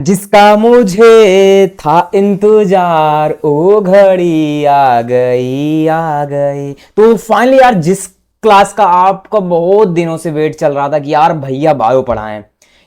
जिसका मुझे था इंतजार, ओ घड़ी आ गई आ गई। तो फाइनली यार, जिस क्लास का आपका बहुत दिनों से वेट चल रहा था कि यार भैया बायो पढ़ाएं,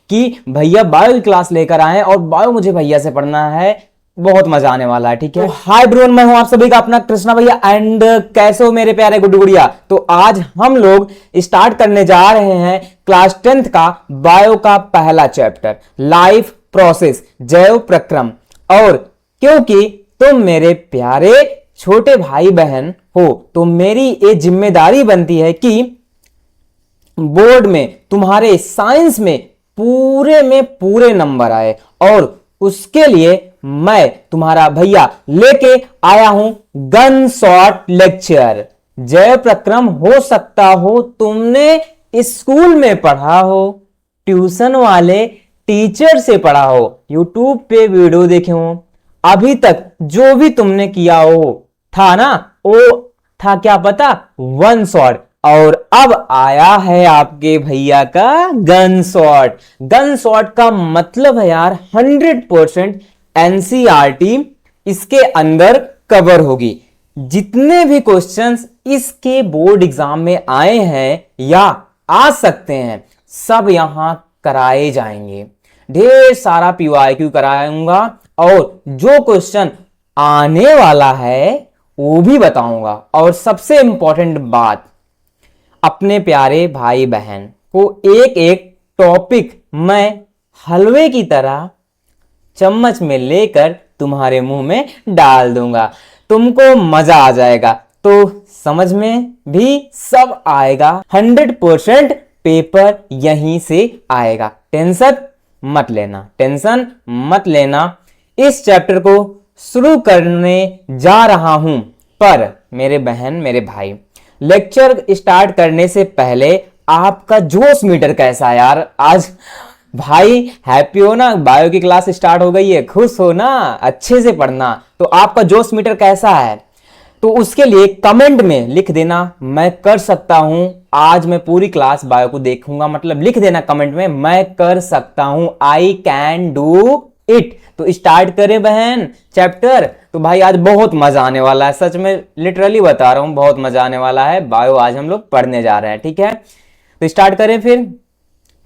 कि भैया बायो की क्लास लेकर आए, और बायो मुझे भैया से पढ़ना है, बहुत मजा आने वाला है। ठीक है, हाय ब्रोन, मैं हूं आप सभी का अपना कृष्णा भैया। एंड कैसे हो मेरे प्यारे गुड्डू गुड़िया। तो आज हम लोग स्टार्ट करने जा रहे हैं क्लास 10th का बायो का पहला चैप्टर, लाइफ प्रोसेस, जैव प्रक्रम। और क्योंकि तुम मेरे प्यारे छोटे भाई बहन हो, तो मेरी ये जिम्मेदारी बनती है कि बोर्ड में तुम्हारे साइंस में पूरे नंबर आए, और उसके लिए मैं तुम्हारा भैया लेके आया हूं गन शॉट लेक्चर। जय प्रक्रम हो सकता हो तुमने स्कूल में पढ़ा हो, ट्यूशन वाले टीचर से पढ़ा हो, यूट्यूब पे वीडियो देखे हो, अभी तक जो भी तुमने किया हो था ना, वो था क्या पता, वन शॉट। और अब आया है आपके भैया का गन शॉट। गन शॉट का मतलब है यार 100% एनसीईआरटी इसके अंदर कवर होगी। जितने भी क्वेश्चंस इसके बोर्ड एग्जाम में आए हैं या आ सकते हैं, सब यहां कराए जाएंगे। ढेर सारा पीवाईक्यू कराऊंगा, और जो क्वेश्चन आने वाला है वो भी बताऊंगा। और सबसे इंपॉर्टेंट बात, अपने प्यारे भाई बहन को एक एक टॉपिक मैं हलवे की तरह चम्मच में लेकर तुम्हारे मुंह में डाल दूंगा। तुमको मजा आ जाएगा, तो समझ में भी सब आएगा। 100% पेपर यहीं से आएगा। टेंशन मत लेना। इस चैप्टर को शुरू करने जा रहा हूं, पर मेरे बहन मेरे भाई, लेक्चर स्टार्ट करने से पहले आपका जोश मीटर कैसा है यार? आज भाई हैप्पी हो ना, बायो की क्लास स्टार्ट हो गई है, खुश हो ना, अच्छे से पढ़ना। तो आपका जोश मीटर कैसा है? तो उसके लिए कमेंट में लिख देना, मैं कर सकता हूं, आज मैं पूरी क्लास बायो को देखूंगा। मतलब लिख देना कमेंट में, मैं कर सकता हूं, आई कैन डू इट। तो स्टार्ट करें बहन चैप्टर। तो भाई आज बहुत मजा आने वाला है, सच में लिटरली बता रहा हूं, बहुत मजा आने वाला है। बायो आज हम लोग पढ़ने जा रहे हैं, ठीक है? तो स्टार्ट करें फिर।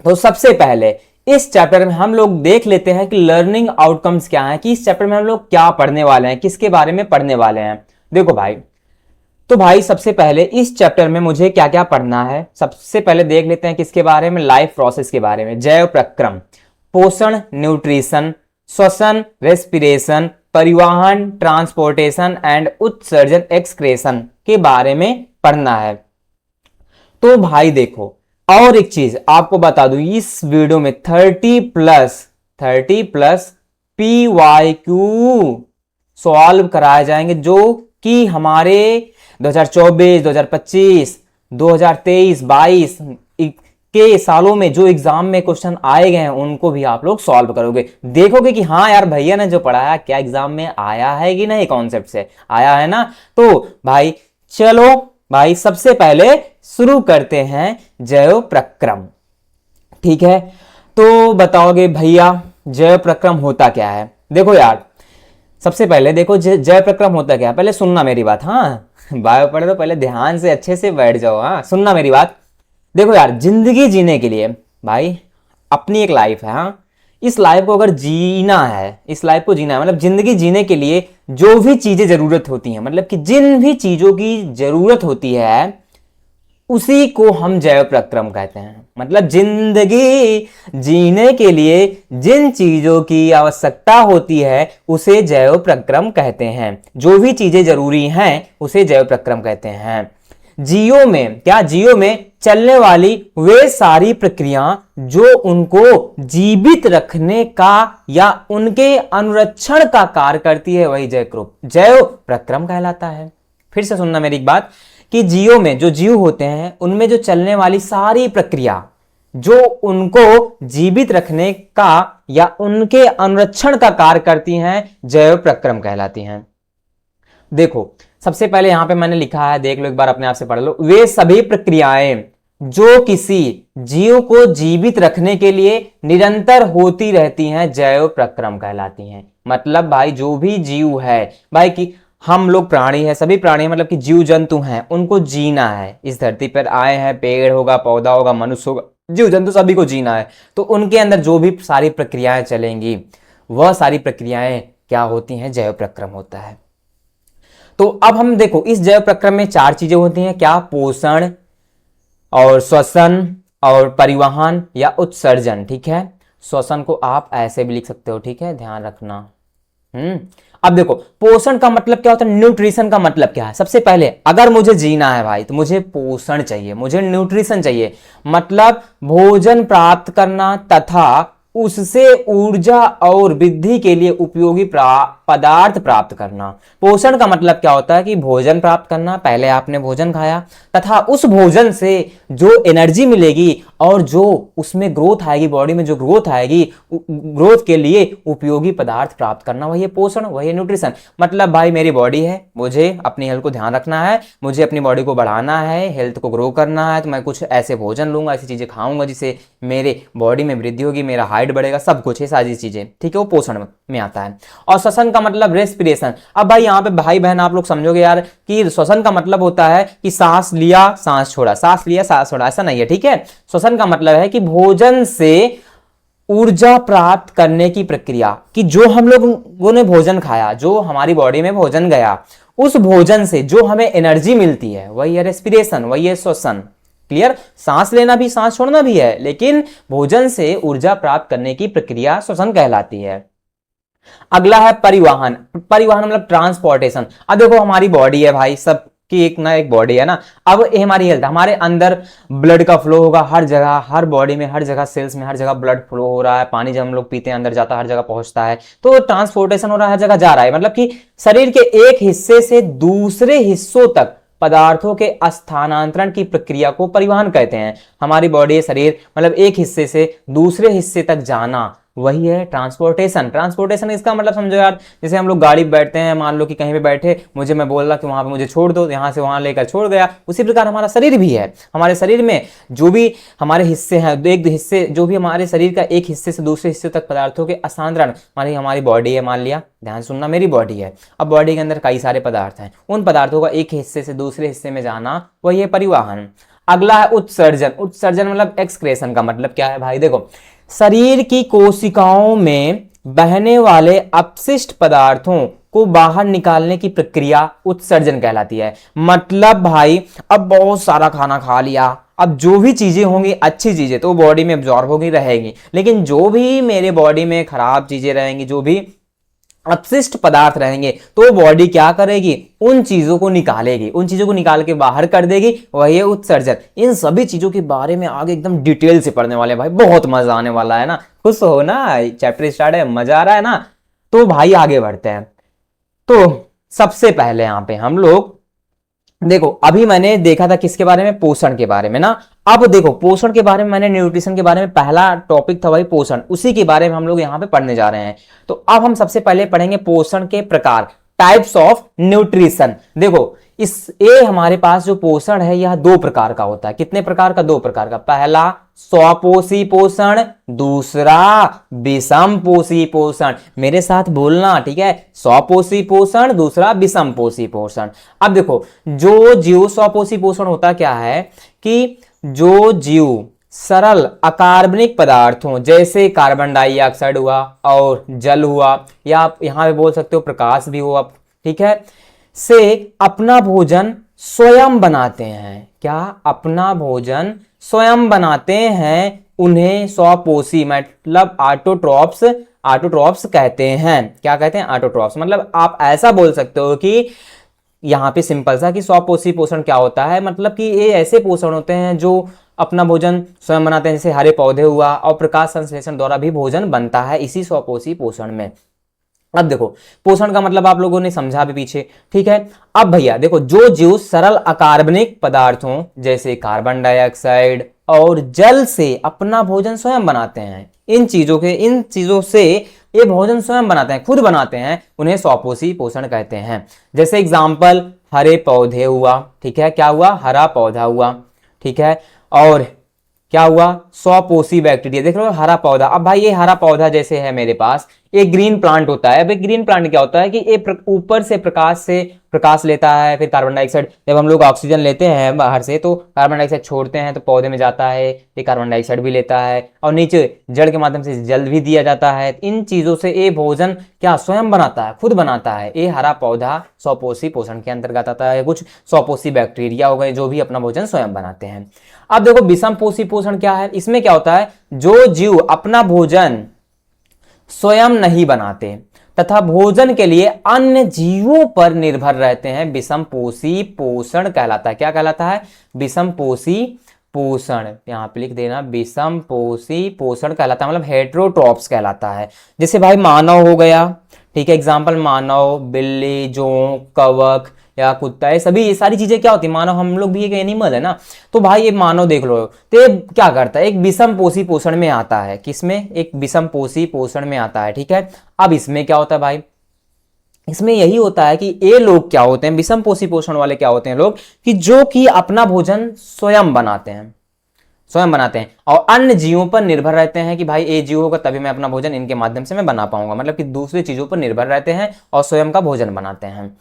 तो सबसे पहले इस चैप्टर में हम लोग देख लेते हैं कि लर्निंग आउटकम्स क्या है, कि इस चैप्टर में हम लोग क्या पढ़ने वाले हैं, किसके बारे में पढ़ने वाले हैं। देखो भाई, तो भाई सबसे पहले इस चैप्टर में मुझे क्या क्या पढ़ना है, सबसे पहले देख लेते हैं किसके बारे में, लाइफ प्रोसेस के बारे में, जैव प्रक्रम, पोषण न्यूट्रिशन, श्वसन रेस्पिरेशन, परिवहन ट्रांसपोर्टेशन एंड उत्सर्जन एक्सक्रेशन के बारे में पढ़ना है। तो भाई देखो, और एक चीज आपको बता दूं, इस वीडियो में 30 प्लस PYQ सॉल्व कराए जाएंगे, जो कि हमारे 2024, 2025, 2023, 22 के सालों में जो एग्जाम में क्वेश्चन आए गए हैं, उनको भी आप लोग सॉल्व करोगे। देखोगे कि हाँ यार, भैया ने जो पढ़ाया क्या एग्जाम में आया है कि नहीं, कॉन्सेप्ट से आया है ना। तो भाई चलो भाई, सबसे पहले शुरू करते हैं जैव प्रक्रम, ठीक है? तो बताओगे भैया जैव प्रक्रम होता क्या है? देखो यार, सबसे पहले देखो जैव प्रक्रम होता क्या है, पहले सुनना मेरी बात। हाँ, बायो पढ़े तो पहले ध्यान से अच्छे से बैठ जाओ। हाँ, सुनना मेरी बात। देखो यार, जिंदगी जीने के लिए भाई अपनी एक लाइफ है। हाँ, इस लाइफ को अगर जीना है, इस लाइफ को जीना है, मतलब जिंदगी जीने के लिए जो भी चीजें जरूरत होती हैं, मतलब कि जिन भी चीजों की जरूरत होती है, उसी को हम जैव प्रक्रम कहते हैं। मतलब जिंदगी जीने के लिए जिन चीजों की आवश्यकता होती है, उसे जैव प्रक्रम कहते हैं। जो भी चीजें जरूरी हैं, उसे जैव प्रक्रम कहते हैं। जीवों में चलने वाली वे सारी प्रक्रिया जो उनको जीवित रखने का या उनके अनुरक्षण का कार्य करती है, वही जैव प्रक्रम कहलाता है। फिर से सुनना मेरी एक बात, कि जो जीव होते हैं, उनमें जो चलने वाली सारी प्रक्रिया जो उनको जीवित रखने का या उनके अनुरक्षण का कार्य करती हैं, जैव प्रक्रम कहलाती हैं। देखो सबसे पहले यहां पे मैंने लिखा है, देख लो एक बार, अपने आप से पढ़ लो। वे सभी प्रक्रियाएं जो किसी जीव को जीवित रखने के लिए निरंतर होती रहती हैं जैव प्रक्रम कहलाती हैं। मतलब भाई जो भी जीव है भाई, कि हम लोग प्राणी हैं, सभी प्राणी हैं, मतलब कि जीव जंतु हैं, उनको जीना है, इस धरती पर आए हैं, पेड़ होगा, पौधा होगा, मनुष्य होगा, जीव जंतु सभी को जीना है। तो उनके अंदर जो भी सारी प्रक्रियाएं चलेंगी वह सारी प्रक्रियाएं क्या होती हैं, जैव प्रक्रम होता है। तो अब हम देखो इस जैव प्रक्रम में चार चीजें होती हैं, क्या, पोषण और श्वसन और परिवहन या उत्सर्जन। ठीक है, श्वसन को आप ऐसे भी लिख सकते हो, ठीक है, ध्यान रखना। अब देखो पोषण का मतलब क्या होता है, न्यूट्रिशन का मतलब क्या है। सबसे पहले अगर मुझे जीना है भाई तो मुझे पोषण चाहिए, मुझे न्यूट्रिशन चाहिए, मतलब भोजन प्राप्त करना तथा उससे ऊर्जा और वृद्धि के लिए उपयोगी पदार्थ प्राप्त करना। पोषण का मतलब क्या होता है कि भोजन प्राप्त करना, पहले आपने भोजन खाया तथा उस भोजन से जो एनर्जी मिलेगी और जो उसमें ग्रोथ आएगी, बॉडी में जो ग्रोथ आएगी, ग्रोथ के लिए उपयोगी पदार्थ प्राप्त करना, वही है पोषण, वही है न्यूट्रिशन। मतलब भाई मेरी बॉडी है, मुझे अपनी हेल्थ को ध्यान रखना है, मुझे अपनी बॉडी को बढ़ाना है, हेल्थ को ग्रो करना है, तो मैं कुछ ऐसे भोजन लूंगा, ऐसी चीजें खाऊंगा जिससे मेरे बॉडी में वृद्धि होगी, मेरा हाइट बढ़ेगा, सब कुछ है सारी चीजें, ठीक है, वो पोषण में आता है। और श्वसन का मतलब रेस्पिरेशन। अब भाई यहाँ पे भाई बहन आप लोग समझोगे यार कि श्वसन का मतलब होता है कि सांस लिया सांस छोड़ा, सांस लिया सांस छोड़ा, ऐसा नहीं है, ठीक है। श्वसन का मतलब है कि भोजन से ऊर्जा प्राप्त करने की प्रक्रिया, कि जो हम लोगों ने भोजन खाया, जो हमारी बॉडी में भोजन गया, उस भोजन से जो हमें एनर्जी मिलती है वही है रेस्पिरेशन, वही है श्वसन। क्लियर, सांस लेना भी सांस छोड़ना भी है, लेकिन भोजन से ऊर्जा प्राप्त करने की प्रक्रिया श्वसन कहलाती है। अगला है परिवहन। परिवहन मतलब ट्रांसपोर्टेशन। अब देखो हमारी बॉडी है भाई, सब की एक ना एक बॉडी है ना। अब ये हमारी हेल्थ, हमारे अंदर ब्लड का फ्लो होगा हर जगह, हर बॉडी में, हर जगह सेल्स में, हर जगह ब्लड फ्लो हो रहा है, पानी जब हम लोग पीते हैं अंदर जाता है, हर जगह पहुंचता है, तो ट्रांसपोर्टेशन हो रहा है, हर जगह जा रहा है। मतलब कि शरीर के एक हिस्से से दूसरे हिस्सों तक पदार्थों के स्थानांतरण की प्रक्रिया को परिवहन कहते हैं। हमारी बॉडी, शरीर, मतलब एक हिस्से से दूसरे हिस्से तक जाना, वही है ट्रांसपोर्टेशन। ट्रांसपोर्टेशन इसका मतलब समझो यार, जैसे हम लोग गाड़ी पे बैठते हैं, मान लो कि कहीं पे बैठे, मैं बोल रहा कि वहां पे मुझे छोड़ दो, यहां से वहां लेकर छोड़ गया, उसी प्रकार हमारा शरीर भी है। हमारे शरीर में जो भी हमारे हिस्से हैं, एक हिस्से जो भी हमारे शरीर का एक हिस्से से दूसरे हिस्से तक पदार्थों के स्थानांतरण, मान लिया हमारी बॉडी है, मान लिया, ध्यान सुनना, मेरी बॉडी है, अब बॉडी के अंदर कई सारे पदार्थ हैं, उन पदार्थों का एक हिस्से से दूसरे हिस्से में जाना, वही है परिवहन। अगला है उत्सर्जन। उत्सर्जन मतलब एक्सक्रेशन का मतलब क्या है भाई, देखो शरीर की कोशिकाओं में बहने वाले अपशिष्ट पदार्थों को बाहर निकालने की प्रक्रिया उत्सर्जन कहलाती है। मतलब भाई अब बहुत सारा खाना खा लिया, अब जो भी चीजें होंगी अच्छी चीजें तो बॉडी में एब्जॉर्ब होगी रहेगी, लेकिन जो भी मेरे बॉडी में खराब चीजें रहेंगी, जो भी अपशिष्ट पदार्थ रहेंगे, तो बॉडी क्या करेगी, उन चीजों को निकालेगी, उन चीजों को निकाल के बाहर कर देगी, वही है उत्सर्जन। इन सभी चीजों के बारे में आगे एकदम डिटेल से पढ़ने वाले भाई, बहुत मजा आने वाला है ना। खुश हो ना, चैप्टर स्टार्ट है, मजा आ रहा है ना। तो भाई आगे बढ़ते हैं। तो सबसे पहले यहां पे हम लोग देखो, अभी मैंने देखा था किसके बारे में, पोषण के बारे में ना। अब देखो पोषण के बारे में, मैंने न्यूट्रिशन के बारे में, पहला टॉपिक था भाई पोषण, उसी के बारे में हम लोग यहाँ पे पढ़ने जा रहे हैं। तो अब हम सबसे पहले पढ़ेंगे पोषण के प्रकार, टाइप्स ऑफ न्यूट्रिशन। देखो ये हमारे पास जो पोषण है यह दो प्रकार का होता है। कितने प्रकार का, दो प्रकार का। पहला स्वपोषी पोषण, दूसरा विषम पोषी पोषण। मेरे साथ बोलना, ठीक है, स्वपोषी पोषण, दूसरा विषम पोषी पोषण। अब देखो जो जीव स्वपोषी पोषण होता क्या है कि जो जीव सरल अकार्बनिक पदार्थों जैसे कार्बन डाइऑक्साइड हुआ और जल हुआ, या आप यहां पे बोल सकते हो प्रकाश भी हुआ, ठीक है, से अपना भोजन स्वयं बनाते हैं। क्या, अपना भोजन स्वयं बनाते हैं, उन्हें स्वपोषी मतलब ऑटोट्रॉप्स कहते हैं। क्या कहते हैं, ऑटोट्रॉप्स। मतलब आप ऐसा बोल सकते हो कि यहाँ पे सिंपल सा कि स्वपोषी पोषण क्या होता है, मतलब कि ये ऐसे पोषण होते हैं जो अपना भोजन स्वयं बनाते हैं, जैसे हरे पौधे हुआ, और प्रकाश संश्लेषण द्वारा भी भोजन बनता है इसी स्वपोषी पोषण में। अब देखो पोषण का मतलब आप लोगों ने समझा भी पीछे, ठीक है। अब भैया देखो, जो जीव सरल अकार्बनिक पदार्थों जैसे कार्बन डाइऑक्साइड और जल से अपना भोजन स्वयं बनाते हैं, इन चीजों से ये भोजन स्वयं बनाते हैं, खुद बनाते हैं, उन्हें स्वपोषी पोषण कहते हैं। जैसे एग्जाम्पल हरे पौधे हुआ, ठीक है, क्या हुआ, हरा पौधा हुआ, ठीक है, और क्या हुआ, स्वपोषी बैक्टीरिया। देख लो हरा पौधा, अब भाई ये हरा पौधा जैसे है मेरे पास, एक ग्रीन प्लांट होता है। अब एक ग्रीन प्लांट क्या होता है कि ये ऊपर से प्रकाश लेता है, फिर कार्बन डाइऑक्साइड, जब हम लोग ऑक्सीजन लेते हैं बाहर से तो कार्बन डाइऑक्साइड छोड़ते हैं तो पौधे में जाता है, ये कार्बन डाइऑक्साइड भी लेता है, और नीचे जड़ के माध्यम से जल भी दिया जाता है। इन चीजों से ये भोजन क्या स्वयं बनाता है, खुद बनाता है। ये हरा पौधा स्वपोषी पोषण के अंतर्गत आता है। कुछ स्वपोषी बैक्टीरिया हो गए जो भी अपना भोजन स्वयं बनाते हैं। अब देखो विषम पोषी पोषण क्या है, इसमें क्या होता है, जो जीव अपना भोजन स्वयं नहीं बनाते तथा भोजन के लिए अन्य जीवों पर निर्भर रहते हैं, विषम पोषी पोषण कहलाता है। क्या कहलाता है, विषम पोषी पोषण। यहां पे लिख देना, विषम पोषी पोषण कहलाता है, मतलब हेटेरोट्रॉप्स कहलाता है। जैसे भाई मानव हो गया, ठीक है, एग्जाम्पल मानव, बिल्ली, जोंक, कवक या कुत्ता, ये सभी, ये सारी चीजें क्या होती है, मानव, हम लोग भी एक एनिमल है ना। तो भाई ये मानव देख लो, तो ये क्या करता है, एक विषम पोषी पोषण में आता है। किसमें, एक विषम पोषी पोषण में आता है, ठीक है। अब इसमें क्या होता है भाई, इसमें यही होता है कि ये लोग क्या होते हैं, विषम पोषी पोषण वाले क्या होते हैं लोग, कि जो कि अपना भोजन स्वयं बनाते हैं, स्वयं बनाते हैं, और अन्य जीवों पर निर्भर रहते हैं कि भाई ये जीव होगा तभी मैं अपना भोजन इनके माध्यम से मैं बना पाऊंगा। मतलब कि दूसरी चीजों पर निर्भर रहते हैं और स्वयं का भोजन बनाते हैं,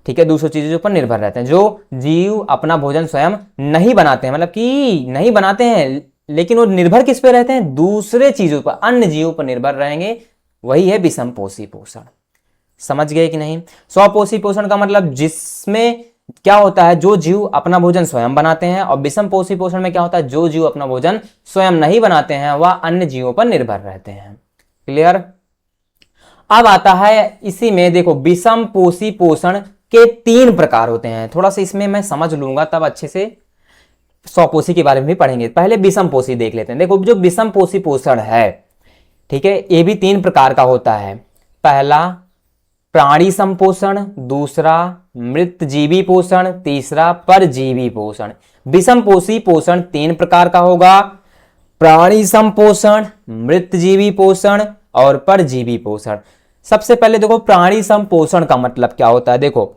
ठीक है। दूसरी चीजों पर निर्भर रहते हैं। जो जीव अपना भोजन स्वयं नहीं बनाते हैं, मतलब कि नहीं बनाते हैं, लेकिन वो निर्भर किस पे रहते हैं, दूसरे चीजों पर, अन्य जीवों पर निर्भर रहेंगे, वही है विषम पोषी पोषण। समझ गए कि नहीं। स्वपोषी पोषण का मतलब जिसमें क्या होता है, जो जीव अपना भोजन स्वयं बनाते हैं, और विषम पोषी पोषण में क्या होता है, जो जीव अपना भोजन स्वयं नहीं बनाते हैं वह अन्य जीवों पर निर्भर रहते हैं। क्लियर। अब आता है इसी में देखो, विषम पोषी पोषण के 3 प्रकार होते हैं। थोड़ा सा इसमें मैं समझ लूंगा तब अच्छे से स्वपोषी के बारे में भी पढ़ेंगे। पहले विषम पोषी देख लेते हैं। देखो जो विषम पोषी पोषण है, ठीक है, ये भी 3 प्रकार का होता है। पहला प्राणी संपोषण, दूसरा मृत जीवी पोषण, तीसरा परजीवी पोषण। विषम पोषी पोषण 3 प्रकार का होगा, प्राणी संपोषण, मृत जीवी पोषण और परजीवी पोषण। सबसे पहले देखो प्राणी संपोषण का मतलब क्या होता है। देखो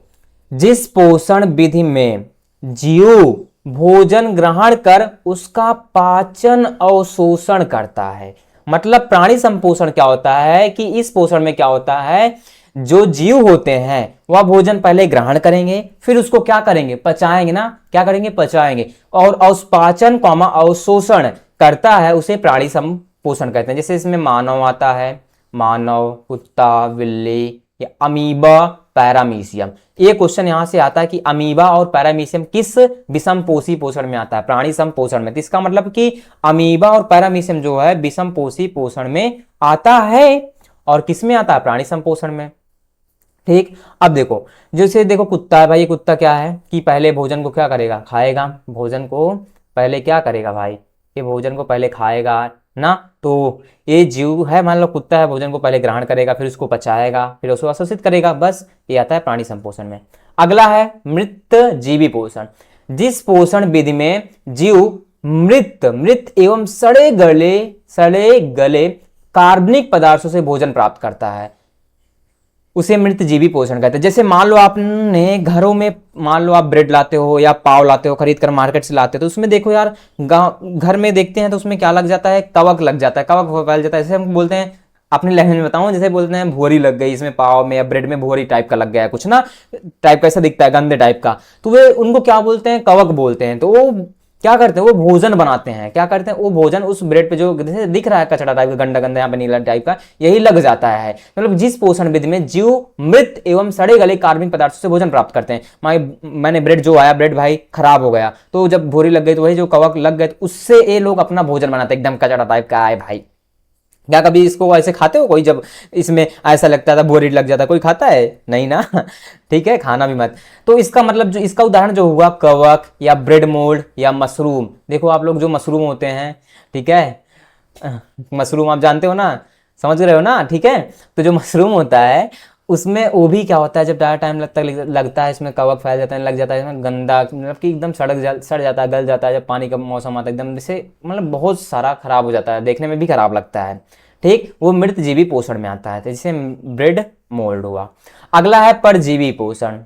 जिस पोषण विधि में जीव भोजन ग्रहण कर उसका पाचन और शोषण करता है। मतलब प्राणी संपोषण क्या होता है कि इस पोषण में क्या होता है, जो जीव होते हैं वह भोजन पहले ग्रहण करेंगे, फिर उसको क्या करेंगे, पचाएंगे ना, क्या करेंगे, पचाएंगे, और पाचन कौमा अवशोषण करता है, उसे प्राणी संपोषण कहते हैं। जैसे इसमें मानव आता है, मानव, कुत्ता, बिल्ली, या अमीबा, पैरामीशियम। ये क्वेश्चन यहां से आता है कि अमीबा और पैरामीशियम किस विषम पोषी पोषण में आता है, प्राणी संपोषण में। तो इसका मतलब कि अमीबा और पैरामीशियम जो है विषम पोषी पोषण में आता है, और किस में आता है, प्राणी संपोषण में। ठीक। अब देखो जैसे देखो कुत्ता है भाई, ये कुत्ता क्या है कि पहले भोजन को क्या करेगा, खाएगा, भोजन को पहले क्या करेगा भाई, ये भोजन को पहले खाएगा ना। तो ये जीव है, मान लो कुत्ता है, भोजन को पहले ग्रहण करेगा, फिर उसको पचाएगा, फिर उसको अवशोषित करेगा, बस ये आता है प्राणी संपोषण में। अगला है मृत जीवी पोषण। जिस पोषण विधि में जीव मृत एवं सड़े गले कार्बनिक पदार्थों से भोजन प्राप्त करता है, उसे मृत जीवी पोषण कहते हैं। जैसे मान लो आपने घरों में, मान लो आप ब्रेड लाते हो या पाव लाते हो खरीद कर मार्केट से लाते हो, तो उसमें देखो यार, घर में देखते हैं तो उसमें क्या लग जाता है, कवक लग जाता है, कवक फैल जाता है। जैसे हम बोलते हैं, अपनी लैंग्वेज में बताऊं, जैसे बोलते हैं भुअरी लग गई इसमें, पाव में या ब्रेड में भुअरी टाइप का लग गया है कुछ ना, टाइप का ऐसा दिखता है, गंदे टाइप का, तो वे उनको क्या बोलते हैं, कवक बोलते हैं। तो वो क्या करते हैं, वो भोजन बनाते हैं, क्या करते हैं, वो भोजन उस ब्रेड पे जो दिख रहा है कचरा टाइप का, गंदा गंदा यहाँ पे नीला टाइप का, यही लग जाता है। मतलब जिस पोषण विधि में जीव मृत एवं सड़े गले कार्बनिक पदार्थों से भोजन प्राप्त करते हैं। मैंने ब्रेड जो आया, ब्रेड भाई खराब हो गया, तो जब भूरी लग गई तो वही जो कवक लग गए, तो उससे ये लोग अपना भोजन बनाते हैं, एकदम कचरा टाइप का आए भाई। क्या कभी इसको ऐसे खाते हो कोई, जब इसमें ऐसा लगता था बोरिड लग जाता, कोई खाता है नहीं ना ठीक है, खाना भी मत। तो इसका मतलब जो इसका उदाहरण जो हुआ कवक या ब्रेड मोल्ड या मशरूम। देखो आप लोग जो मशरूम होते हैं, ठीक है, मशरूम आप जानते हो ना, समझ रहे हो ना, ठीक है। तो जो मशरूम होता है उसमें वो भी क्या होता है, जब ज़्यादा टाइम लगता है, इसमें कवक फैल जाता है, लग जाता है, इसमें गंदा, मतलब कि एकदम सड़ जाता है, गल जाता है। जब पानी का मौसम आता है एकदम जैसे, मतलब बहुत सारा खराब हो जाता है, देखने में भी खराब लगता है। ठीक, वो मृत जीवी पोषण में आता है, तो जैसे ब्रेड मोल्ड हुआ। अगला है परजीवी पोषण।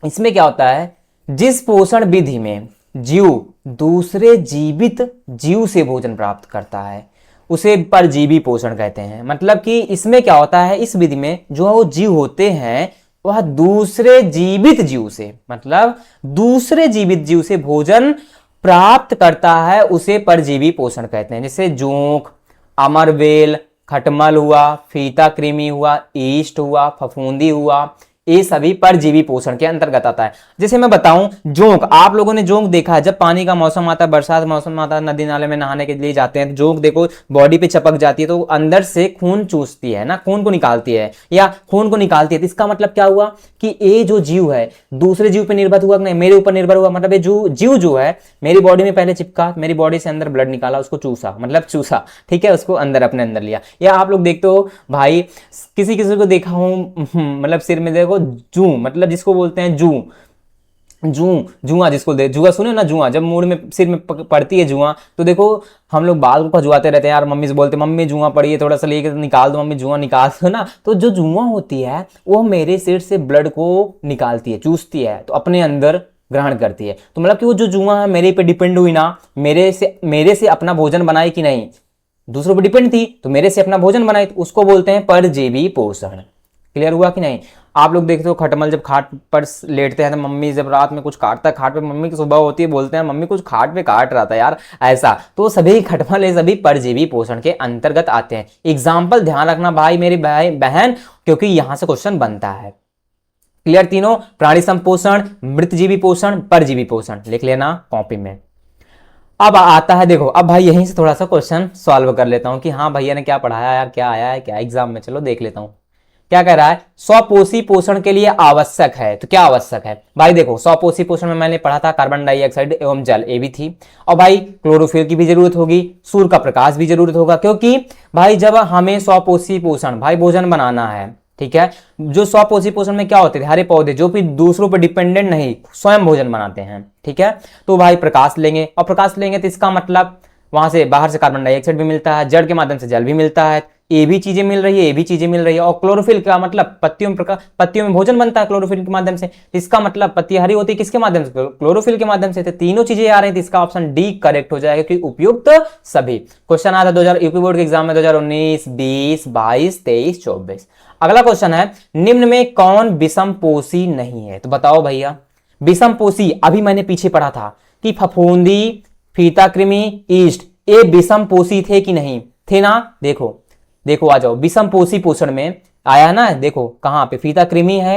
इसमें क्या होता है, जिस पोषण विधि में जीव दूसरे जीवित जीव से भोजन प्राप्त करता है उसे परजीवी पोषण कहते हैं। मतलब कि इसमें क्या होता है, इस विधि में जो वो जीव होते हैं वह दूसरे जीवित जीव से, मतलब दूसरे जीवित जीव से भोजन प्राप्त करता है, उसे परजीवी पोषण कहते हैं। जैसे जोंक, अमरवेल, खटमल हुआ, फीता कृमि हुआ, ईस्ट हुआ, फफूंदी हुआ, ये सभी परजीवी पोषण के अंतर्गत आता है। जैसे मैं बताऊं, जोंक, आप लोगों ने जोंक देखा है, जब पानी का मौसम आता है, बरसात मौसम आता है, नदी नाले में नहाने के लिए जाते हैं तो जोंक देखो बॉडी पे चपक जाती है तो अंदर से खून चूसती है ना, खून को निकालती है या खून को निकालती है। तो इसका मतलब क्या हुआ कि ये जो जीव है दूसरे जीव पे निर्भर हुआ नहीं, मेरे ऊपर निर्भर हुआ। मतलब ये जो जीव जो है मेरी बॉडी में पहले चिपका, मेरी बॉडी से अंदर ब्लड निकाला, उसको चूसा, मतलब चूसा, ठीक है, उसको अंदर अपने अंदर लिया। या आप लोग देखते हो भाई, किसी किसी को देखा हूं मतलब सिर में देखो जू, मतलब जिसको बोलते हैं जू, जुआ जिसको दे, जुआ सुने ना, जुआ जब मुंह में सिर में पड़ती है जुआ, तो देखो हम लोग बाल को खजुआते रहते हैं यार, मम्मी से बोलते मम्मी जुआ पड़ी है थोड़ा सा लेके निकाल दो, मम्मी जुआ निकाल दो ना। तो जो जुआ होती है वो मेरे सिर से ब्लड को निकालती है, चूसती है, तो अपने अंदर ग्रहण करती है। तो मतलब कि वो जो जुआ है मेरे पे डिपेंड हुई ना, मेरे से अपना भोजन बनाई कि नहीं, दूसरों पर डिपेंड थी तो मेरे से अपना भोजन बनाई, तो उसको बोलते हैं परजीवी पोषण। क्लियर हुआ कि नहीं? आप लोग देखते हो खटमल जब खाट पर लेटते हैं तो मम्मी जब रात में कुछ काटता है खाट पे, मम्मी की सुबह होती है बोलते हैं मम्मी कुछ खाट पे काट रहा था यार, ऐसा। तो सभी खटमल ये सभी परजीवी पोषण के अंतर्गत आते हैं। एग्जाम्पल ध्यान रखना भाई मेरी भाई बहन, क्योंकि यहां से क्वेश्चन बनता है। क्लियर? तीनों, प्राणी संपोषण, मृतजीवी पोषण, परजीवी पोषण, लिख लेना कॉपी में। अब आता है देखो, अब भाई यहीं से थोड़ा सा क्वेश्चन सॉल्व कर लेता हूं कि हाँ भैया ने क्या पढ़ाया यार, क्या आया है क्या एग्जाम में, चलो देख लेता हूं। क्या कह रहा है? स्वपोषी पोषण के लिए आवश्यक है, तो क्या आवश्यक है भाई? देखो स्वपोषी पोषण में मैंने पढ़ा था कार्बन डाइऑक्साइड एवं जल, ये भी थी। और भाई क्लोरोफिल की भी जरूरत होगी, सूर्य का प्रकाश भी जरूरत होगा, क्योंकि भाई जब हमें स्वपोषी पोषण भाई भोजन बनाना है, ठीक है, जो स्वपोषी पोषण में क्या होते थे, हरे पौधे जो भी दूसरों पर डिपेंडेंट नहीं, स्वयं भोजन बनाते हैं, ठीक है, तो भाई प्रकाश लेंगे, और प्रकाश लेंगे तो इसका मतलब वहां से बाहर से कार्बन डाइऑक्साइड भी मिलता है, जड़ के माध्यम से जल भी मिलता है, ये भी चीजें मिल रही है, ये भी चीजें मिल रही है। और क्लोरोफिल का मतलब पत्तियों में भोजन बनता है क्लोरोफिल के माध्यम से, इसका मतलब पत्ती हरी होती है किसके माध्यम से? क्लोरोफिल के माध्यम से। तो तीनों चीजें आ रही थी, इसका ऑप्शन डी करेक्ट हो जाएगा कि उपयुक्त सभी। क्वेश्चन आया था 2000 यूपी बोर्ड के एग्जाम में 2019, 20, 22, 23, 24। अगला क्वेश्चन है, निम्न में कौन विषमपोषी नहीं है? तो बताओ भैया, विषमपोषी अभी मैंने पीछे पढ़ा था कि फफूंदी, फीता कृमि, ईस्ट, ये विषमपोषी थे कि नहीं थे ना? देखो देखो आ जाओ, विषमपोषी पोषण में आया ना, देखो कहां पे फीता कृमि है,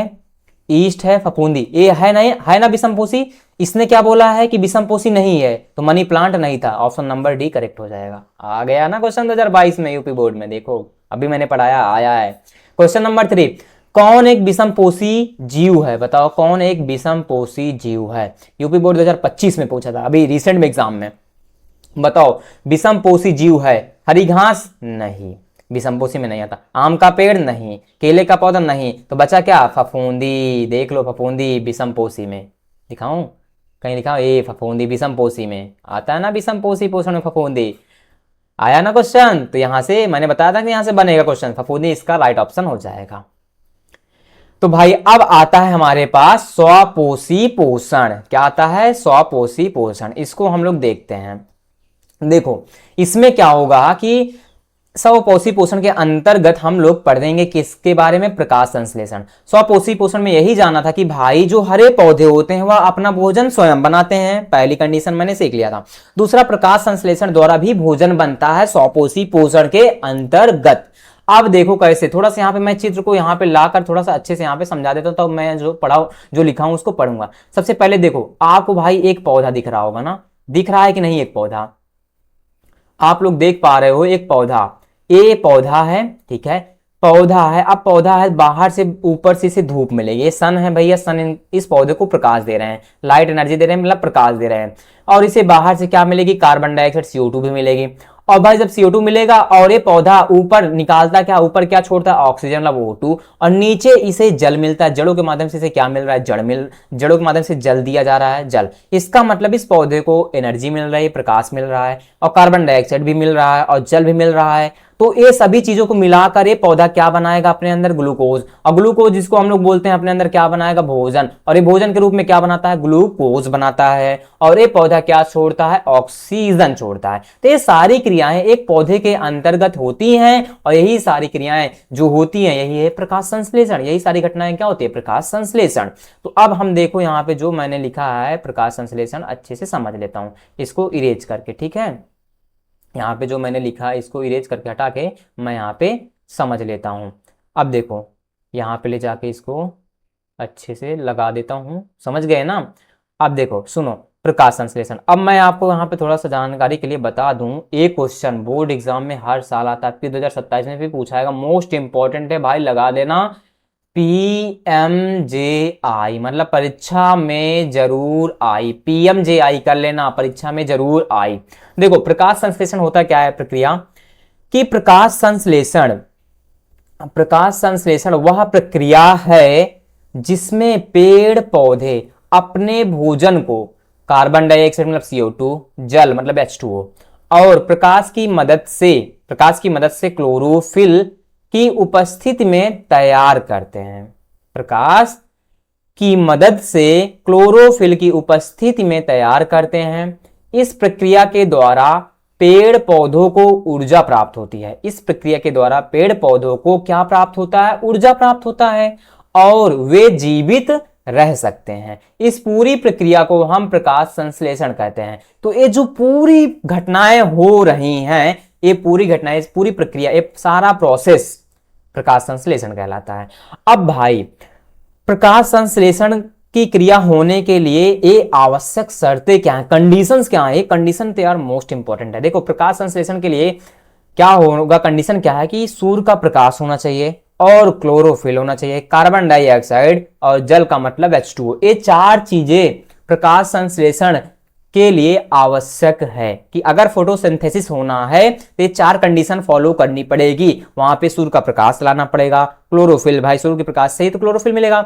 ईस्ट है, फफूंदी, ये है ना विषमपोषी। इसने क्या बोला है कि विषमपोषी नहीं है, तो मनी प्लांट नहीं था, ऑप्शन नंबर डी करेक्ट हो जाएगा। आ गया ना क्वेश्चन 2022 में यूपी बोर्ड में, देखो अभी मैंने पढ़ाया, आया है। क्वेश्चन नंबर 3, कौन एक विषमपोषी जीव है? बताओ कौन एक विषमपोषी जीव है? यूपी बोर्ड 2025 में पूछा था, अभी रिसेंट में एग्जाम में। बताओ विषमपोषी जीव है, हरी घास नहीं, विषमपोषी में नहीं आता, आम का पेड़ नहीं, केले का पौधा नहीं, तो बचा क्या? फफूंदी। देख लो फफूंदी विषमपोषी में, दिखाऊं कहीं दिखाओ, ए फफूंदी विषमपोषी में आता है ना, विषमपोषी पोषण में फफूंदी आया ना क्वेश्चन। तो यहां से मैंने बताया था कि यहां से बनेगा क्वेश्चन, फफूंदी इसका राइट ऑप्शन हो जाएगा। तो भाई अब आता है हमारे पास स्वपोषी पोषण। क्या आता है? स्वपोषी पोषण। इसको हम लोग देखते हैं। देखो इसमें क्या होगा कि स्वपोषी पोषण के अंतर्गत हम लोग पढ़ देंगे किसके बारे में? प्रकाश संश्लेषण। स्वपोषी पोषण में यही जाना था कि भाई जो हरे पौधे होते हैं वह अपना भोजन स्वयं बनाते हैं, पहली कंडीशन मैंने सीख लिया था। दूसरा, प्रकाश संश्लेषण द्वारा भी भोजन बनता है स्वपोषी पोषण के अंतर्गत। अब देखो कैसे, थोड़ा सा यहाँ पे मैं चित्र को यहाँ पे लाकर थोड़ा सा अच्छे से यहाँ पे समझा देता हूँ, तो मैं जो पढ़ा जो लिखा हूँ उसको पढ़ूंगा। सबसे पहले देखो, आपको भाई एक पौधा दिख रहा होगा ना, दिख रहा है कि नहीं? एक पौधा आप लोग देख पा रहे हो, एक पौधा, ये पौधा है, ठीक है, पौधा है। अब पौधा है, बाहर से ऊपर से इसे धूप मिलेगी, ये सन है भैया, सन इस पौधे को प्रकाश दे रहे हैं, लाइट एनर्जी दे रहे हैं, मतलब प्रकाश दे रहे हैं। और इसे बाहर से क्या मिलेगी? कार्बन डाइऑक्साइड, CO2 भी मिलेगी। और भाई जब CO2 मिलेगा और ये पौधा ऊपर निकालता क्या? ऊपर क्या छोड़ता है? ऑक्सीजन, मतलब O2। और नीचे इसे जल मिलता है, जड़ों के माध्यम से इसे क्या मिल रहा है? जड़ों के माध्यम से जल दिया जा रहा है, जल। इसका मतलब इस पौधे को एनर्जी मिल रही है, प्रकाश मिल रहा है, और कार्बन डाइऑक्साइड भी मिल रहा है, और जल भी मिल रहा है। तो ये सभी चीजों को मिलाकर ये पौधा क्या बनाएगा अपने अंदर, ग्लूकोज। और ग्लूकोज जिसको हम लोग बोलते हैं अपने अंदर क्या बनाएगा, भोजन। और ये भोजन के रूप में क्या बनाता है, ग्लूकोज बनाता है। और ये पौधा क्या छोड़ता है, ऑक्सीजन छोड़ता है। तो ये सारी क्रियाएं एक पौधे के अंतर्गत होती हैं, और यही सारी क्रियाएं जो होती हैं यही है प्रकाश संश्लेषण। यही सारी घटनाएं क्या होती है, प्रकाश संश्लेषण। तो अब हम देखो यहाँ पे जो मैंने लिखा है प्रकाश संश्लेषण, अच्छे से समझ लेता हूं इसको इरेज करके, ठीक है। यहाँ पे जो मैंने लिखा है इसको इरेज करके हटा के मैं यहाँ पे समझ लेता हूं। अब देखो यहाँ पे ले जाके इसको अच्छे से लगा देता हूं, समझ गए ना। अब देखो सुनो, प्रकाश संश्लेषण। अब मैं आपको यहाँ पे थोड़ा सा जानकारी के लिए बता दूं, एक क्वेश्चन बोर्ड एग्जाम में हर साल आता है, 2027 में भी पूछाएगा, मोस्ट इंपॉर्टेंट है भाई, लगा देना। PMJI मतलब परीक्षा में जरूर आई, PMJI कर लेना, परीक्षा में जरूर आई। देखो प्रकाश संश्लेषण होता क्या है प्रक्रिया, कि प्रकाश संश्लेषण वह प्रक्रिया है जिसमें पेड़ पौधे अपने भोजन को, कार्बन डाइऑक्साइड मतलब CO2, जल मतलब H2O, और प्रकाश की मदद से क्लोरोफिल की उपस्थिति में तैयार करते हैं। प्रकाश की मदद से क्लोरोफिल की उपस्थिति में तैयार करते हैं। इस प्रक्रिया के द्वारा पेड़ पौधों को ऊर्जा प्राप्त होती है। इस प्रक्रिया के द्वारा पेड़ पौधों को क्या प्राप्त होता है, ऊर्जा प्राप्त होता है, और वे जीवित रह सकते हैं। इस पूरी प्रक्रिया को हम प्रकाश संश्लेषण कहते हैं। तो ये जो पूरी घटनाएं हो रही हैं, ये पूरी घटनाएं, इस पूरी प्रक्रिया, ये सारा प्रोसेस प्रकाश संश्लेषण कहलाता है। अब भाई प्रकाश संश्लेषण की क्रिया होने के लिए ये आवश्यक शर्तें क्या हैं, कंडीशंस क्या हैं। कंडीशन तो यार मोस्ट इंपॉर्टेंट है। देखो प्रकाश संश्लेषण के लिए क्या होगा, कंडीशन क्या है कि सूर्य का प्रकाश होना चाहिए, और क्लोरोफिल होना चाहिए, कार्बन डाइऑक्साइड और जल का मतलब H2O। ये चार चीजें प्रकाश संश्लेषण के लिए आवश्यक है। कि अगर फोटोसिंथेसिस होना है तो ये चार कंडीशन फॉलो करनी पड़ेगी। वहां पे सूर्य का प्रकाश लाना पड़ेगा, क्लोरोफिल, भाई सूर्य के प्रकाश से ही तो क्लोरोफिल मिलेगा,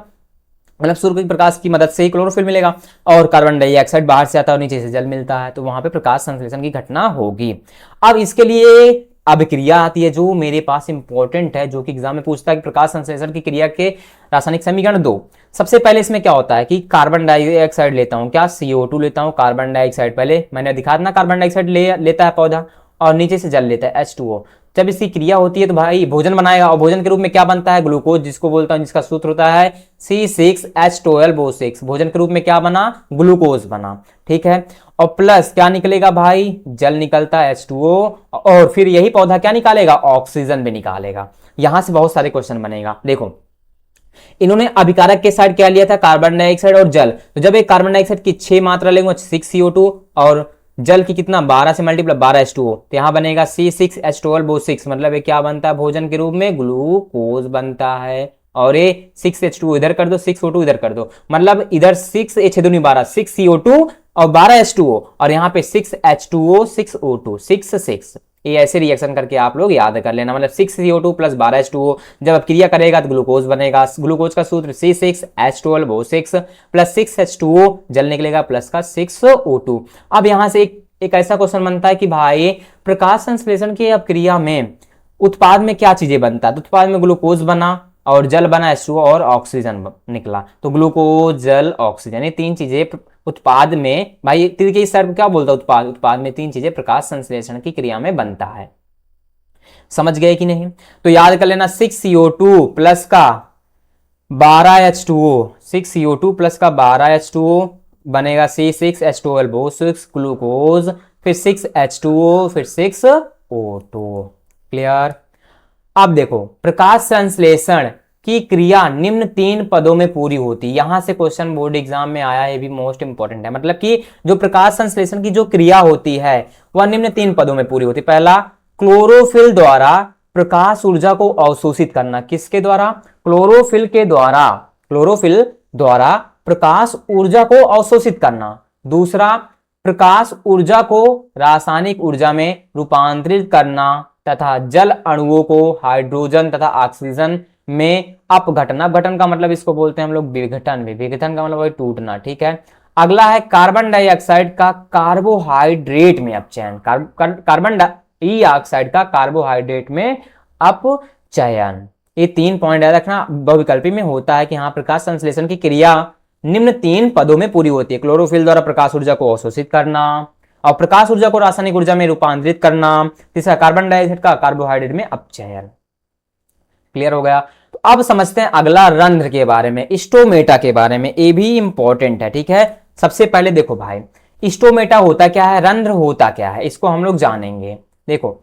मतलब सूर्य के प्रकाश की मदद से ही क्लोरोफिल मिलेगा, और कार्बन डाइऑक्साइड बाहर से आता है और नीचे से जल मिलता है, तो वहां पे प्रकाश संश्लेषण की घटना होगी। अब इसके लिए अभिक्रिया आती है जो मेरे पास इंपॉर्टेंट है, जो कि एग्जाम में पूछता है कि प्रकाश संश्लेषण की क्रिया के रासायनिक समीकरण दो। सबसे पहले इसमें क्या होता है कि कार्बन डाइऑक्साइड लेता हूं, क्या CO2 लेता हूं, कार्बन डाइऑक्साइड पहले मैंने दिखा ना, कार्बन डाइऑक्साइड लेता है पौधा, और नीचे से जल लेता है H2O। जब इसकी क्रिया होती है तो भाई भोजन बनाएगा, और भोजन के रूप में क्या बनता है, ग्लूकोज, जिसको बोलता हूं, जिसका सूत्र होता है C6H12O6। भोजन के रूप में क्या बना, ग्लूकोज बना, ठीक है। और प्लस क्या निकलेगा भाई, जल निकलता है H2O, और फिर यही पौधा क्या निकालेगा, ऑक्सीजन भी निकालेगा। यहां से बहुत सारे क्वेश्चन बनेगा। देखो इन्होंने अभिकारक के साइड क्या लिया था, कार्बन डाइऑक्साइड और जल। तो जब एक कार्बन डाइऑक्साइड की 6 मात्रा लेंगे 6 CO2, और जल की कितना 12 से मल्टीप्लाई 12 H2O, तो यहां बनेगा C6H12O6, मतलब ये क्या बनता है भोजन के रूप में, ग्लूकोज बनता है। और ये 6H2O इधर कर दो, 6O2 इधर कर दो, मतलब इधर 6 6 CO2 और 12 H2O, और यहाँ पे 6H2O 6O2 6 ये ऐसे रिएक्शन करके आप लोग याद कर लेना, मतलब 6 CO2 प्लस 12 H2O। जब आप क्रिया करेगा तो ग्लूकोज बनेगा। ग्लूकोज का सूत्र C6H12O6 प्लस 6H2O, जल निकलेगा प्लस का 6O2। अब यहां से एक ऐसा क्वेश्चन बनता है कि भाई प्रकाश संश्लेषण की अब क्रिया में उत्पाद में क्या चीजें बनता है, तो उत्पाद में ग्लूकोज बना और जल बना H2O और ऑक्सीजन निकला। तो ग्लूकोज, जल, ऑक्सीजन, ये तीन चीजें उत्पाद में, भाई तरीके सर क्या बोलता है, उत्पाद में तीन चीजें प्रकाश संश्लेषण की क्रिया में बनता है। समझ गए कि नहीं, तो याद कर लेना 6 CO2 प्लस का 12 H2O, 6 CO2 प्लस का 12 H2O बनेगा C6H12O6 ग्लूकोज, फिर 6H2O, फिर 6O2। क्लियर। अब देखो प्रकाश संश्लेषण की क्रिया निम्न 3 पदों में पूरी होती है। यहां से क्वेश्चन बोर्ड एग्जाम में आया है, भी मोस्ट इंपॉर्टेंट है। मतलब कि जो प्रकाश संश्लेषण की जो क्रिया होती है वह निम्न 3 पदों में पूरी होती है। पहला, क्लोरोफिल द्वारा प्रकाश ऊर्जा को अवशोषित करना। किसके द्वारा, क्लोरोफिल द्वारा प्रकाश ऊर्जा को अवशोषित करना। दूसरा, प्रकाश ऊर्जा को रासायनिक ऊर्जा में रूपांतरित करना तथा जल अणुओं को हाइड्रोजन तथा ऑक्सीजन में अपघटन। अपघटन का मतलब इसको बोलते हैं हम लोग विघटन, विघटन का मतलब वही टूटना, ठीक है। अगला है कार्बन डाइऑक्साइड का कार्बोहाइड्रेट में अपचयन। कार्बन ई ऑक्साइड का कार्बोहाइड्रेट में अपचयन। ये 3 पॉइंट याद रखना। बहुविकल्पी में होता है कि हाँ प्रकाश संश्लेषण की क्रिया निम्न 3 पदों में पूरी होती है। क्लोरोफिल द्वारा प्रकाश ऊर्जा को अवशोषित करना, और प्रकाश ऊर्जा को रासायनिक ऊर्जा में रूपांतरित करना, तीसरा कार्बन डाइऑक्साइड का कार्बोहाइड्रेट में अपचयन। क्लियर हो गया। तो अब समझते हैं अगला रंध्र के बारे में, स्टोमेटा के बारे में। ये भी इंपॉर्टेंट है, ठीक है। सबसे पहले देखो भाई, स्टोमेटा होता क्या है, रंध्र होता क्या है, इसको हम लोग जानेंगे। देखो,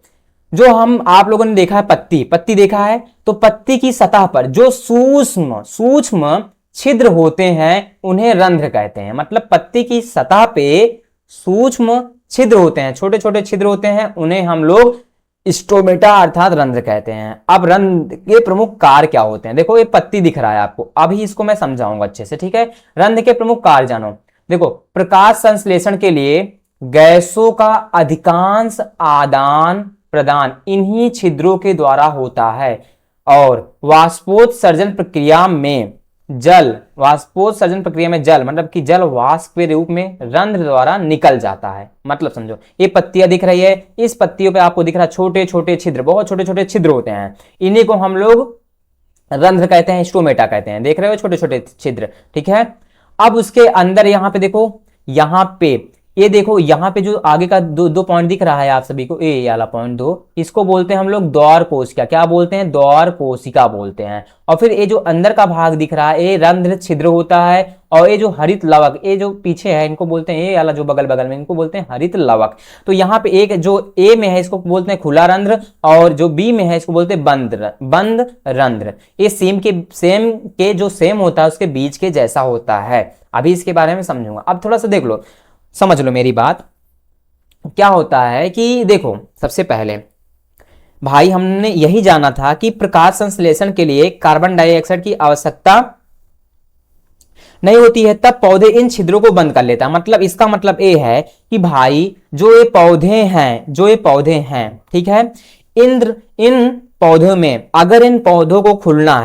जो हम आप लोगों ने देखा है पत्ती देखा है, तो पत्ती की सतह पर जो सूक्ष्म सूक्ष्म छिद्र होते हैं उन्हें रंध्र कहते हैं। मतलब पत्ती की सतह पे सूक्ष्म छिद्र होते हैं, छोटे छोटे छिद्र होते हैं, उन्हें हम लोग स्टोमेटा अर्थात रंध्र कहते हैं। अब रंध्र के प्रमुख कार्य क्या होते हैं, देखो ये पत्ती दिख रहा है आपको, अभी इसको मैं समझाऊंगा अच्छे से, ठीक है। रंध्र के प्रमुख कार्य जानो। देखो, प्रकाश संश्लेषण के लिए गैसों का अधिकांश आदान प्रदान इन्हीं छिद्रों के द्वारा होता है, और वाष्पोत्सर्जन प्रक्रिया में जल मतलब कि जल वाष्प के रूप में रंध्र द्वारा निकल जाता है। मतलब समझो, ये पत्तियां दिख रही है, इस पत्तियों पे आपको दिख रहा है छोटे छोटे छिद्र, बहुत छोटे छोटे छिद्र होते हैं, इन्हीं को हम लोग रंध्र कहते हैं, स्टोमेटा कहते हैं। देख रहे हो छोटे छोटे छिद्र, ठीक है। अब उसके अंदर यहां पे देखो, यहां पे ये देखो, यहां पे जो आगे का दो पॉइंट दिख रहा है आप सभी को, ये वाला पॉइंट 2, इसको बोलते हैं हम लोग द्वार कोशिका। क्या बोलते हैं, द्वार कोशिका बोलते हैं। और फिर ये जो अंदर का भाग दिख रहा है, ये रंध्र छिद्र होता है। और ये जो हरित लवक, ये जो पीछे है, इनको बोलते हैं, ये वाला जो बगल बगल में, इनको बोलते हैं हरित लवक। तो यहाँ पे एक जो ए में है इसको बोलते हैं खुला रंध्र, और जो बी में है इसको बोलते हैं बंद रंध्र। ये सेम के जो सेम होता है उसके बीच के जैसा होता है। अभी इसके बारे में समझूंगा। अब थोड़ा सा देख लो, समझ लो मेरी बात। क्या होता है कि देखो, सबसे पहले भाई हमने यही जाना था कि प्रकाश संश्लेषण के लिए कार्बन डाइऑक्साइड की आवश्यकता नहीं होती है, तब पौधे इन छिद्रों को बंद कर लेता है। मतलब इसका मतलब ये है कि भाई जो ये पौधे हैं, ठीक है, इन पौधों में अगर इन पौधों को खुलना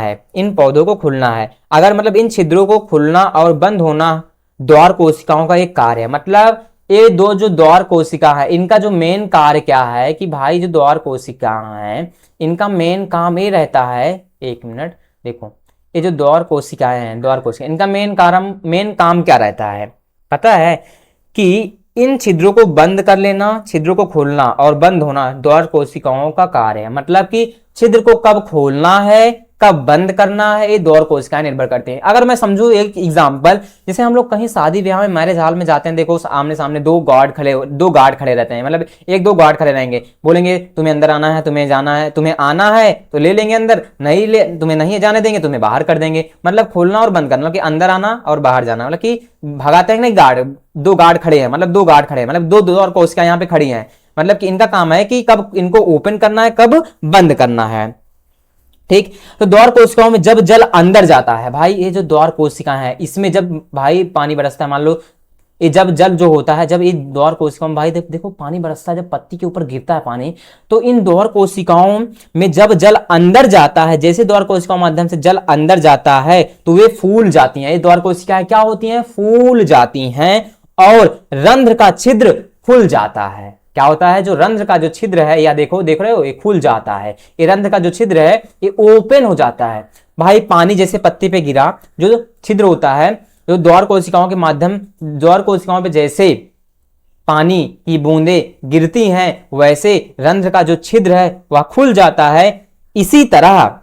है, अगर मतलब इन छिद्रों को खुलना और बंद होना द्वार कोशिकाओं का एक कार्य है। मतलब ये दो जो द्वार कोशिका है, इनका जो मेन कार्य क्या है कि भाई जो द्वार कोशिका है, इनका मेन काम ये रहता है, एक मिनट देखो, ये जो द्वार कोशिकाएं हैं, इनका मेन काम क्या रहता है पता है, कि इन छिद्रों को बंद कर लेना, छिद्रों को खोलना और बंद होना द्वार कोशिकाओं का कार्य है। मतलब कि छिद्र को कब खोलना है, कब बंद करना है, ये द्वार कोशिकाएं निर्भर करते हैं। अगर मैं समझूं एक एग्जांपल, जैसे हम लोग कहीं शादी ब्याह में मैरिज हॉल में जाते हैं, देखो आमने सामने दो गार्ड खड़े रहते हैं। मतलब एक दो गार्ड खड़े रहेंगे, बोलेंगे तुम्हें अंदर आना है, तुम्हें जाना है, तुम्हें आना है तो ले लेंगे अंदर, तुम्हें नहीं जाने देंगे, तुम्हें बाहर कर देंगे। मतलब खोलना और बंद करना, मतलब कि अंदर आना और बाहर जाना, मतलब कि भगाते हैं नहीं गार्ड, दो गार्ड खड़े हैं, मतलब दो द्वार कोशिकाएं यहाँ पे खड़ी हैं। मतलब कि इनका काम है कि कब इनको ओपन करना है, कब बंद करना है, ठीक। तो द्वार कोशिकाओं में जब जल अंदर जाता है, भाई ये जो द्वार कोशिका है, इसमें जब भाई पानी बरसता है, मान लो ये जब जल जो होता है, जब ये द्वार कोशिकाओं में भाई देखो पानी बरसता है, जब पत्ती के ऊपर गिरता है पानी, तो इन द्वार कोशिकाओं में जब जल अंदर जाता है, जैसे द्वार कोशिकाओं के माध्यम से जल अंदर जाता है तो वे फूल जाती हैं। ये द्वार कोशिकाएं क्या होती हैं, फूल जाती हैं, और रंध्र का छिद्र खुल जाता है। क्या होता है, जो रंध्र का जो छिद्र है, या देखो देख रहे हो, ये खुल जाता है। ये रंध्र का जो छिद्र है ये ओपन हो जाता है। भाई पानी जैसे पत्ती पे गिरा, जो छिद्र होता है, जो द्वार कोशिकाओं पे जैसे पानी की बूंदें गिरती हैं, वैसे रंध्र का जो छिद्र है वह खुल जाता है। इसी तरह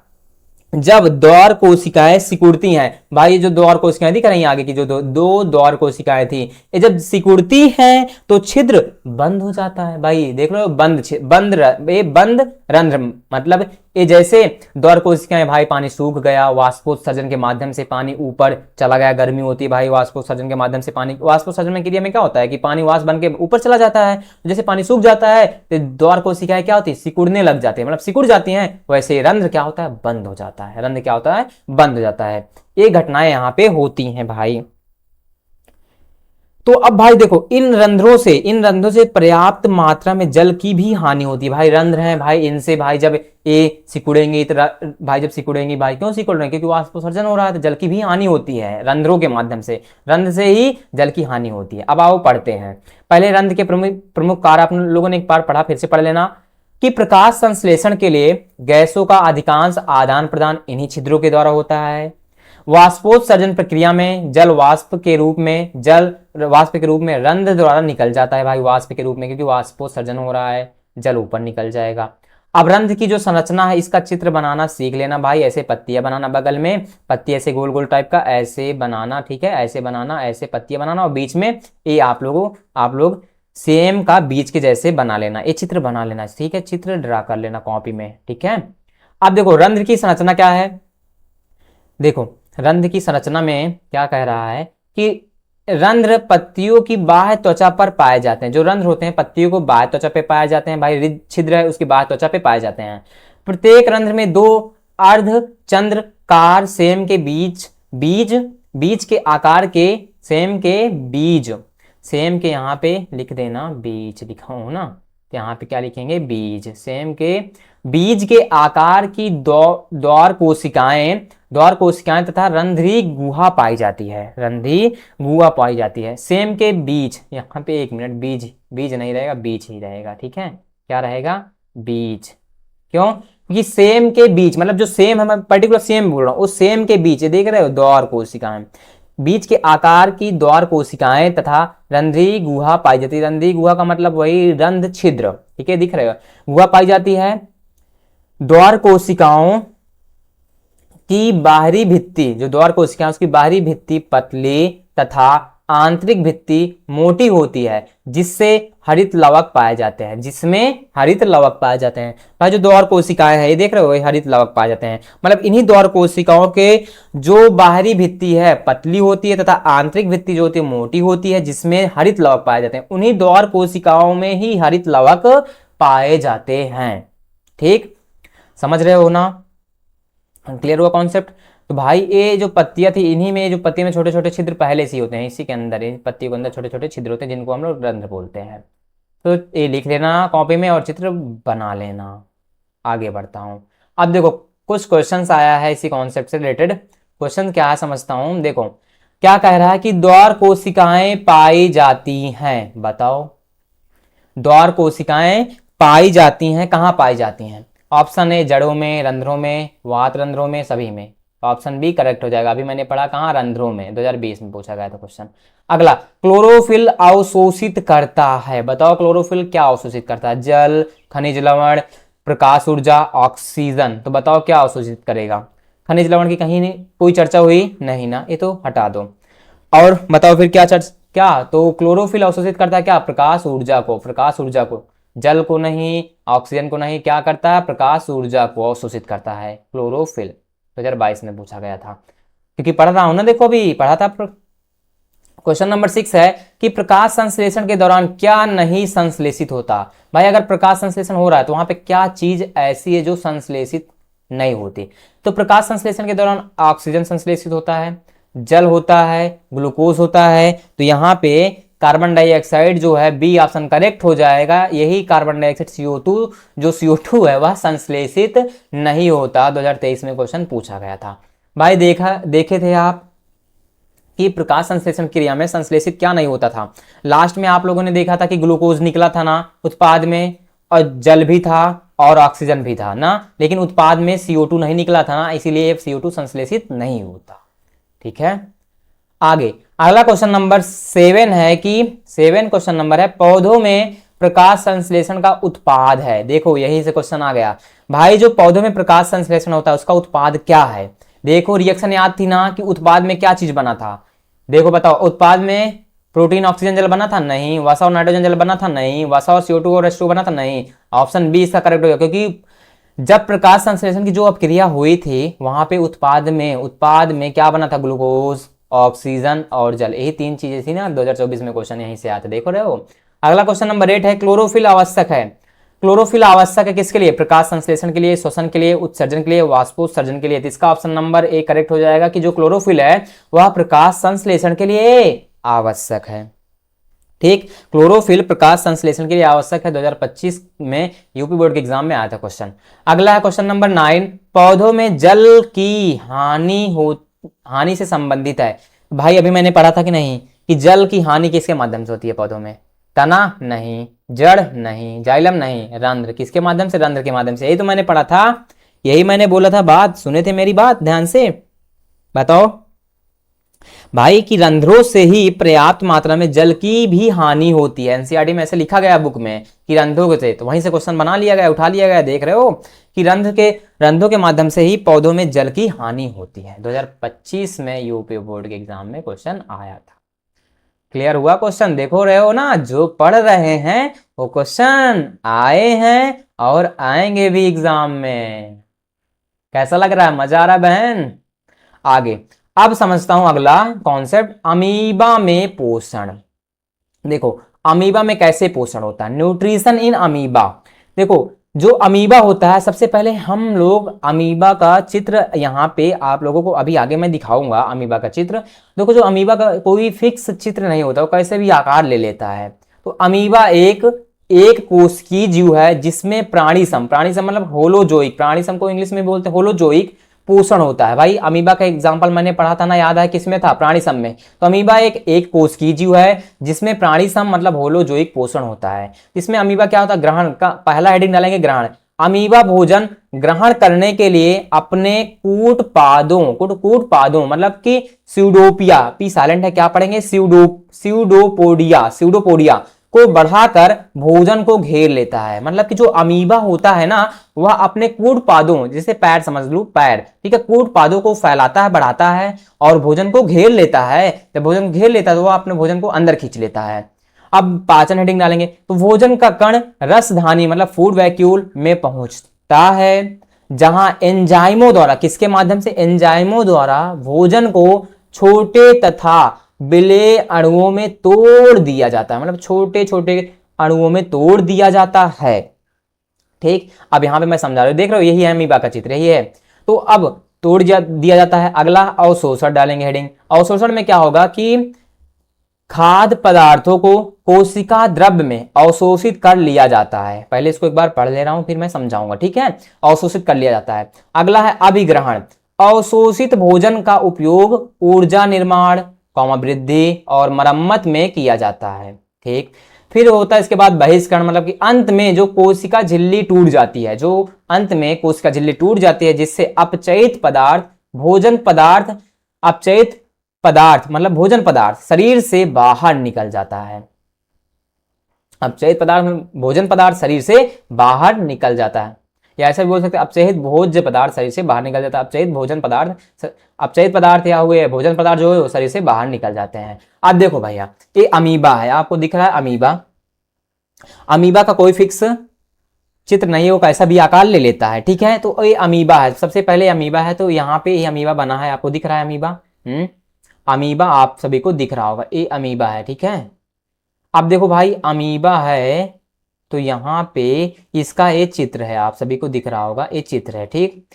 जब द्वार कोशिकाएं सिकुड़ती हैं, भाई जो द्वार कोशिकाएं दिख रही हैं आगे की, जो दो द्वार कोशिकाएं थी, ये जब सिकुड़ती हैं तो छिद्र बंद हो जाता है। भाई देख लो, बंद रंध्र, मतलब ये जैसे द्वार कोशिकाएं, भाई पानी सूख गया, वाष्पोत्सर्जन के माध्यम से पानी ऊपर चला गया, गर्मी होती है भाई, वाष्पोत्सर्जन के माध्यम से पानी, वाष्पोत्सर्जन में क्रिया में क्या होता है कि पानी वाष्प बन के ऊपर चला जाता है। जैसे पानी सूख जाता है तो द्वार कोशिकाएं क्या होती है, सिकुड़ने लग जाती है, मतलब सिकुड़ जाती हैं। वैसे रंध्र क्या होता है, बंद हो जाता है। रंध्र क्या होता है, बंद हो जाता है। ये घटनाएं यहां पे होती हैं भाई। तो अब भाई देखो, इन रंध्रों से पर्याप्त मात्रा में जल की भी हानि होती है। भाई रंध्र हैं भाई, इनसे भाई जब ये सिकुड़ेंगे, भाई जब सिकुड़ेंगे, भाई क्यों सिकुड़ रहे हैं, क्योंकि वाष्पोत्सर्जन हो रहा है, तो जल की भी हानि होती है रंध्रों के माध्यम से, रंध्र से ही जल की हानि होती है। अब आओ पढ़ते हैं। पहले रंध्र के प्रमुख कार्य आप लोगों ने एक बार पढ़ा, फिर से पढ़ लेना। कि प्रकाश संश्लेषण के लिए गैसों का अधिकांश आदान प्रदान इन्हीं छिद्रों के द्वारा होता है। वाष्पोत्सर्जन प्रक्रिया में जल वाष्प के रूप में रंध्र द्वारा निकल जाता है भाई, वाष्प के रूप में, क्योंकि वाष्पोत्सर्जन हो रहा है, जल ऊपर निकल जाएगा। अब रंध्र की जो संरचना है इसका चित्र बनाना सीख लेना भाई। ऐसे पत्तियां बनाना, बगल में पत्ती ऐसे गोल गोल टाइप का ऐसे बनाना, ठीक है, ऐसे बनाना, ऐसे पत्तियां बनाना, और बीच में ये आप लोग सेम का बीज के जैसे बना लेना, ये चित्र बना लेना, ठीक है, चित्र ड्रा कर लेना कॉपी में, ठीक है। अब देखो रंध्र की संरचना क्या है, देखो रंध्र की संरचना में क्या कह रहा है कि रंध्र पत्तियों की बाह्य त्वचा पर पाए जाते हैं। जो रंध्र होते हैं पत्तियों को बाह्य त्वचा पे पाए जाते हैं भाई, रिज छिद्र है उसकी बाह्य त्वचा पे पाए जाते हैं। प्रत्येक रंध्र में दो अर्धचंद्राकार सेम के बीज के आकार के सेम के यहाँ पे लिख देना, बीज लिखा हो ना, तो यहाँ पे क्या लिखेंगे, बीज, सेम के बीज के आकार की द्वार कोशिकाएं तथा रंध्री गुहा पाई जाती है, सेम के बीज, यहाँ पे एक मिनट, बीज नहीं रहेगा, बीज ही रहेगा, ठीक है, क्या रहेगा, बीज। क्यों, क्योंकि सेम के बीज मतलब जो सेम है, मैं पर्टिकुलर सेम बोल रहा हूँ, उस सेम के बीज, देख रहे हो, द्वार कोशिकाएं, बीज के आकार की द्वार कोशिकाएं तथा रंध्री गुहा पाई जाती है। रंध्री गुहा का मतलब वही रंध्र छिद्र, ठीक है, दिख रहे हो, गुहा पाई जाती है। द्वार कोशिकाओं की बाहरी भित्ति, जो द्वार कोशिकाएं उसकी बाहरी भित्ति पतली तथा आंतरिक भित्ति मोटी होती है, जिससे हरित लवक पाए जाते हैं, भाई जो द्वार कोशिकाएं हैं ये देख रहे हो, ये हरित लवक पाए जाते हैं, मतलब इन्हीं द्वार कोशिकाओं के जो बाहरी भित्ति है पतली होती है तथा आंतरिक भित्ति जो होती है मोटी होती है, जिसमें हरित लवक पाए जाते हैं, उन्हीं द्वार कोशिकाओं में ही हरित लवक पाए जाते हैं। ठीक, समझ रहे हो ना, क्लियर हुआ कॉन्सेप्ट। तो भाई ये जो पत्तियां थी, इन्हीं में जो पत्ती में छोटे छोटे छिद्र पहले से ही होते हैं, इसी के अंदर, इन पत्तियों के अंदर छोटे छोटे छिद्र होते हैं जिनको हम लोग रंध्र बोलते हैं। तो ये लिख लेना कॉपी में और चित्र बना लेना। आगे बढ़ता हूं। अब देखो कुछ क्वेश्चंस आया है इसी कॉन्सेप्ट से रिलेटेड। क्वेश्चन क्या है समझता हूं, देखो क्या कह रहा है कि द्वार कोशिकाएं पाई जाती हैं, बताओ द्वार कोशिकाएं पाई जाती हैं, कहां पाई जाती हैं? ऑप्शन ए जड़ों में, रंध्रों में, वात रंध्रों में, सभी में। ऑप्शन बी करेक्ट हो जाएगा। अभी मैंने पढ़ा कहां, रंध्रों में, 2020 में पूछा गया था क्वेश्चन। अगला, क्लोरोफिल अवशोषित करता है, बताओ क्लोरोफिल क्या अवशोषित करता है? जल, खनिज लवण, प्रकाश ऊर्जा, ऑक्सीजन। तो बताओ क्या अवशोषित करेगा? खनिज लवण की कहीं नहीं कोई चर्चा हुई नहीं ना, ये तो हटा दो। और बताओ फिर क्या तो क्लोरोफिल अवशोषित करता है क्या? प्रकाश ऊर्जा को, जल को नहीं, ऑक्सीजन को नहीं, क्या करता है? प्रकाश ऊर्जा को अवशोषित करता है क्लोरोफिल। 2022 में पूछा गया था, क्योंकि पढ़ रहा हूं ना, देखो अभी पढ़ा था। क्वेश्चन नंबर 6 है कि प्रकाश संश्लेषण के दौरान क्या नहीं संश्लेषित होता? भाई अगर प्रकाश संश्लेषण हो रहा है तो वहां पे क्या चीज ऐसी है जो संश्लेषित नहीं होती? तो प्रकाश संश्लेषण के दौरान ऑक्सीजन संश्लेषित होता है, जल होता है, ग्लूकोज होता है। तो यहाँ पे कार्बन डाइऑक्साइड जो है, बी ऑप्शन करेक्ट हो जाएगा। यही कार्बन डाइऑक्साइड CO2, जो CO2 है वह संश्लेषित नहीं होता। 2023 में क्वेश्चन पूछा गया था। भाई देखे थे आप कि प्रकाश संश्लेषण क्रिया में संश्लेषित क्या नहीं होता था? लास्ट में आप लोगों ने देखा था कि ग्लूकोज निकला था ना उत्पाद में, और जल भी था और ऑक्सीजन भी था ना, लेकिन उत्पाद में CO2 नहीं निकला था ना, इसीलिए CO2 संश्लेषित नहीं होता। ठीक है, आगे अगला क्वेश्चन नंबर 7 है कि 7 क्वेश्चन नंबर है, पौधों में प्रकाश संश्लेषण का उत्पाद है। देखो यही से क्वेश्चन आ गया भाई, जो पौधों में प्रकाश संश्लेषण होता है उसका उत्पाद क्या है? देखो रिएक्शन याद थी ना कि उत्पाद में क्या चीज बना था? देखो बताओ, उत्पाद में प्रोटीन ऑक्सीजन जल बना था? नहीं। वसा और नाइट्रोजन जल बना था? नहीं। वसा और CO2 और H2O बना था? नहीं। ऑप्शन बी इसका करेक्ट होगा, क्योंकि जब प्रकाश संश्लेषण की जो अपक्रिया हुई थी वहां पे उत्पाद में क्या बना था? ग्लूकोज, ऑक्सीजन और जल, यही 3 चीजें थी ना। 2024 में क्वेश्चन यहीं से आते, देखो रहे हो। अगला क्वेश्चन नंबर 8 है, क्लोरोफिल आवश्यक है। क्लोरोफिल आवश्यक है किसके लिए? प्रकाश संश्लेषण के लिए, श्वसन के लिए, उत्सर्जन के लिए, वाष्पोत्सर्जन के लिए। तो इसका ऑप्शन नंबर ए करेक्ट हो जाएगा कि जो क्लोरोफिल है वह प्रकाश संश्लेषण के लिए आवश्यक है। ठीक, क्लोरोफिल प्रकाश संश्लेषण के लिए आवश्यक है। 2025 में यूपी बोर्ड के एग्जाम में आया था क्वेश्चन। अगला है क्वेश्चन नंबर 9, पौधों में जल की हानि से संबंधित है। भाई अभी मैंने पढ़ा था कि नहीं कि जल की हानि किसके माध्यम से होती है पौधों में? तना नहीं, जड़ नहीं, जाइलम नहीं, रंध्र। किसके माध्यम से? रंध्र के माध्यम से। यही तो मैंने पढ़ा था, यही मैंने बोला था। बात सुने थे मेरी बात ध्यान से? बताओ भाई कि रंध्रों से ही पर्याप्त मात्रा में जल की भी हानि होती है। एनसीईआरटी में ऐसे लिखा गया बुक में कि रंध्रों से, तो वहीं से क्वेश्चन बना लिया गया, उठा लिया गया। देख रहे हो कि रंध्रों के माध्यम से ही पौधों में जल की हानि होती है। 2025 में यूपी बोर्ड के एग्जाम में क्वेश्चन आया था। क्लियर हुआ क्वेश्चन? देखो रहे हो ना, जो पढ़ रहे हैं वो क्वेश्चन आए हैं और आएंगे भी एग्जाम में। कैसा लग रहा है? मजा आ रहा है बहन? आगे अब समझता हूं अगला कॉन्सेप्ट, अमीबा में पोषण। देखो अमीबा में कैसे पोषण होता है, न्यूट्रिशन इन अमीबा। देखो जो अमीबा होता है, सबसे पहले हम लोग अमीबा का चित्र यहाँ पे आप लोगों को अभी आगे मैं दिखाऊंगा अमीबा का चित्र। देखो जो अमीबा का कोई फिक्स चित्र नहीं होता, वो कैसे भी आकार ले लेता है। तो अमीबा एक कोशिकीय जीव है जिसमें प्राणीसम मतलब होलोजोइक, प्राणीसम को इंग्लिश में बोलते हैं होलोजोइक पोषण होता है। भाई अमीबा का एग्जांपल मैंने पढ़ा था ना, याद है किसमें था? प्राणीसम में। तो अमीबा एक कोशिकीय जीव है जिसमें प्राणीसम मतलब होलोजोइक पोषण होता है। इसमें अमीबा क्या होता है? ग्रहण का पहला हेडिंग डालेंगे, ग्रहण। अमीबा भोजन ग्रहण करने के लिए अपने कूट पादों मतलब कि स्यूडोपिया, पी साइलेंट है, क्या पढ़ेंगे? स्यूडोपोडिया को बढ़ाकर भोजन को घेर लेता है। मतलब कि जो अमीबा होता है ना, वह अपने कूट पादों, जैसे पैर समझ लो, पैर, ठीक है, कूट पादों को फैलाता है, बढ़ाता है और भोजन को घेर लेता है। जब भोजन घेर लेता है तो वह अपने भोजन को अंदर खींच लेता है। अब पाचन हेडिंग डालेंगे, तो भोजन का कण रसधानी मतलब फूड वैक्यूल में पहुंचता है, जहां एंजाइमों द्वारा, किसके माध्यम से? एंजाइमों द्वारा भोजन को छोटे तथा बिले अणुओं में तोड़ दिया जाता है। मतलब छोटे छोटे अणुओं में तोड़ दिया जाता है। ठीक, अब यहां पे मैं समझा रहा हूं, देख रहे हो, यही है अमीबा का चित्र, यही है। तो अब तोड़ दिया जाता है। अगला अवशोषण डालेंगे हेडिंग। अवशोषण में क्या होगा कि खाद्य पदार्थों को कोशिका द्रव्य में अवशोषित कर लिया जाता है। पहले इसको एक बार पढ़ ले रहा हूं, फिर मैं समझाऊंगा, ठीक है? अवशोषित कर लिया जाता है। अगला है अभिग्रहण। अवशोषित भोजन का उपयोग ऊर्जा निर्माण, वृद्धि और मरम्मत में किया जाता है। ठीक, फिर होता है इसके बाद बहिष्करण, मतलब कि अंत में जो कोशिका झिल्ली टूट जाती है, जो अंत में कोशिका झिल्ली टूट जाती है, जिससे अपचयित पदार्थ अपचयित पदार्थ मतलब भोजन पदार्थ शरीर से बाहर निकल जाता है। अपचयित पदार्थ भोजन पदार्थ शरीर से बाहर निकल जाता है, या ऐसा भी बोल सकते हैं अपचयित भोज्य पदार्थ शरीर से बाहर निकल जाता है। अपचयित पदार्थ या हुए भोजन पदार्थ जो है वो शरीर से बाहर निकल जाते हैं। अब देखो भैया, ये अमीबा है, आपको दिख रहा है अमीबा। अमीबा का कोई फिक्स चित्र नहीं है, वो कैसा भी आकार ले लेता है, ठीक है? तो ये अमीबा है, सबसे पहले अमीबा है, तो यहाँ पे ये अमीबा बना है, आपको दिख रहा है अमीबा। अमीबा आप सभी को दिख रहा होगा, ये अमीबा है, ठीक है? अब देखो भाई अमीबा है, तो यहाँ पे इसका ये चित्र है, आप सभी को दिख रहा होगा, ये चित्र है, ठीक?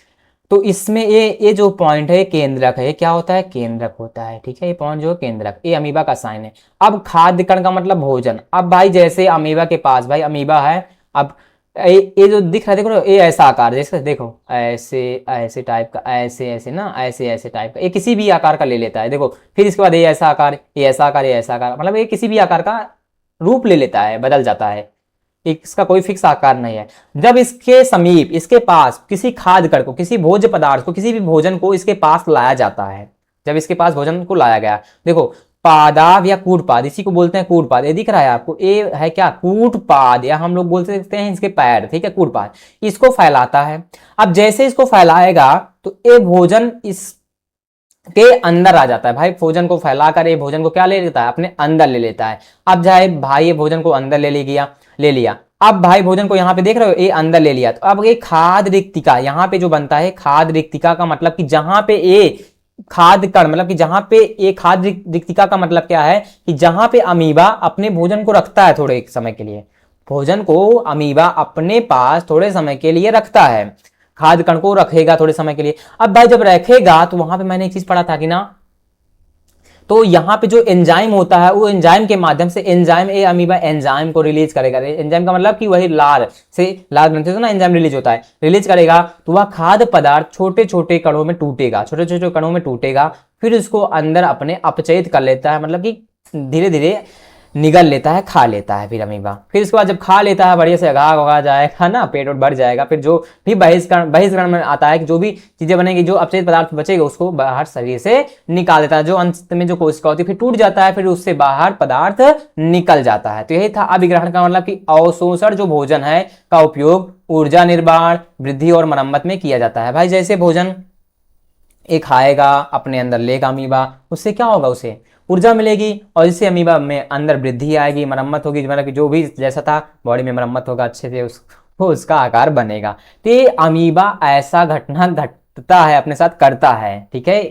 तो इसमें ये जो पॉइंट है केंद्रक है, क्या होता है? केंद्रक होता है, ठीक है? ये पॉइंट जो है केंद्रक, ये अमीबा का साइन है। अब खाद्य कण का मतलब भोजन। अब भाई जैसे अमीबा के पास भाई अमीबा है, अब ये जो दिख रहा है, देखो ये ऐसा आकार, जैसे देखो ऐसे टाइप का, ऐसे ना, ऐसे टाइप का, ये किसी भी आकार का ले लेता है। देखो फिर इसके बाद ये ऐसा आकार, ये ऐसा आकार, ये ऐसा आकार, मतलब ये किसी भी आकार का रूप ले लेता है, बदल जाता है। इसका कोई फिक्स आकार नहीं है। जब इसके समीप, इसके पास किसी खाद्य कण को, किसी भोज्य पदार्थ को, किसी भी भोजन को इसके पास लाया जाता है, जब इसके पास भोजन को लाया गया, देखो पादाव या कूटपाद, इसी को बोलते हैं कूटपाद। ये दिख रहा है आपको, ये है क्या? कूटपाद, या हम लोग बोल सकते हैं इसके पैर, ठीक है? कूटपाद इसको फैलाता है। अब जैसे इसको फैलाएगा तो ये भोजन इस के अंदर आ जाता है। भाई भोजन को फैलाकर ये भोजन को क्या ले लेता है? अपने अंदर ले लेता है। अब जाए भाई ये भोजन को अंदर ले लिया। अब भाई भोजन को यहाँ पे देख रहे हो, ये अंदर ले लिया। तो अब ये खाद्य रिक्तिका यहाँ पे जो बनता है, खाद्य रिक्तिका का मतलब कि जहां पे ये खाद्य कण, मतलब कि जहां पे ये खाद्य रिक्तिका का मतलब क्या है कि जहां पे अमीबा अपने भोजन को रखता है थोड़े समय के लिए, भोजन को अमीबा अपने पास थोड़े समय के लिए रखता है, खाद्य कण को रखेगा थोड़े समय के लिए। अब भाई जब रखेगा तो वहां पे मैंने एक चीज पढ़ा था कि ना, तो यहाँ पे जो एंजाइम होता है, वो एंजाइम के माध्यम से अमीबा एंजाइम को रिलीज करेगा। एंजाइम का मतलब कि वही लार ग्रंथि से ना एंजाइम रिलीज होता है, रिलीज करेगा, तो वह खाद्य पदार्थ छोटे छोटे कणों में टूटेगा, फिर उसको अंदर अपने अपचयित कर लेता है, मतलब कि धीरे धीरे निगल लेता है, खा लेता है फिर अमीबा। फिर उसके बाद जब खा लेता है बढ़िया से घा घा जाएगा ना, पेट वोट भर जाएगा, फिर जो भी बहिष्करण में आता है कि जो भी चीजें बनेगी, जो अपचयित पदार्थ बचेगा उसको बाहर शरीर से निकाल देता है, जो अंत में जो कोशिका होती है फिर टूट जाता है, फिर उससे बाहर पदार्थ निकल जाता है। तो यही था अभिग्रहण का मतलब कि अवशोषण जो भोजन है का उपयोग ऊर्जा निर्माण, वृद्धि और मरम्मत में किया जाता है। भाई जैसे भोजन एक खाएगा, अपने अंदर लेगा अमीबा, उससे क्या होगा, उसे ऊर्जा मिलेगी और इससे अमीबा में अंदर वृद्धि आएगी, मरम्मत होगी, मतलब कि जो भी जैसा था बॉडी में मरम्मत होगा, अच्छे से वो उसका आकार बनेगा। तो ये अमीबा ऐसा घटना घटता है, अपने साथ करता है। ठीक है,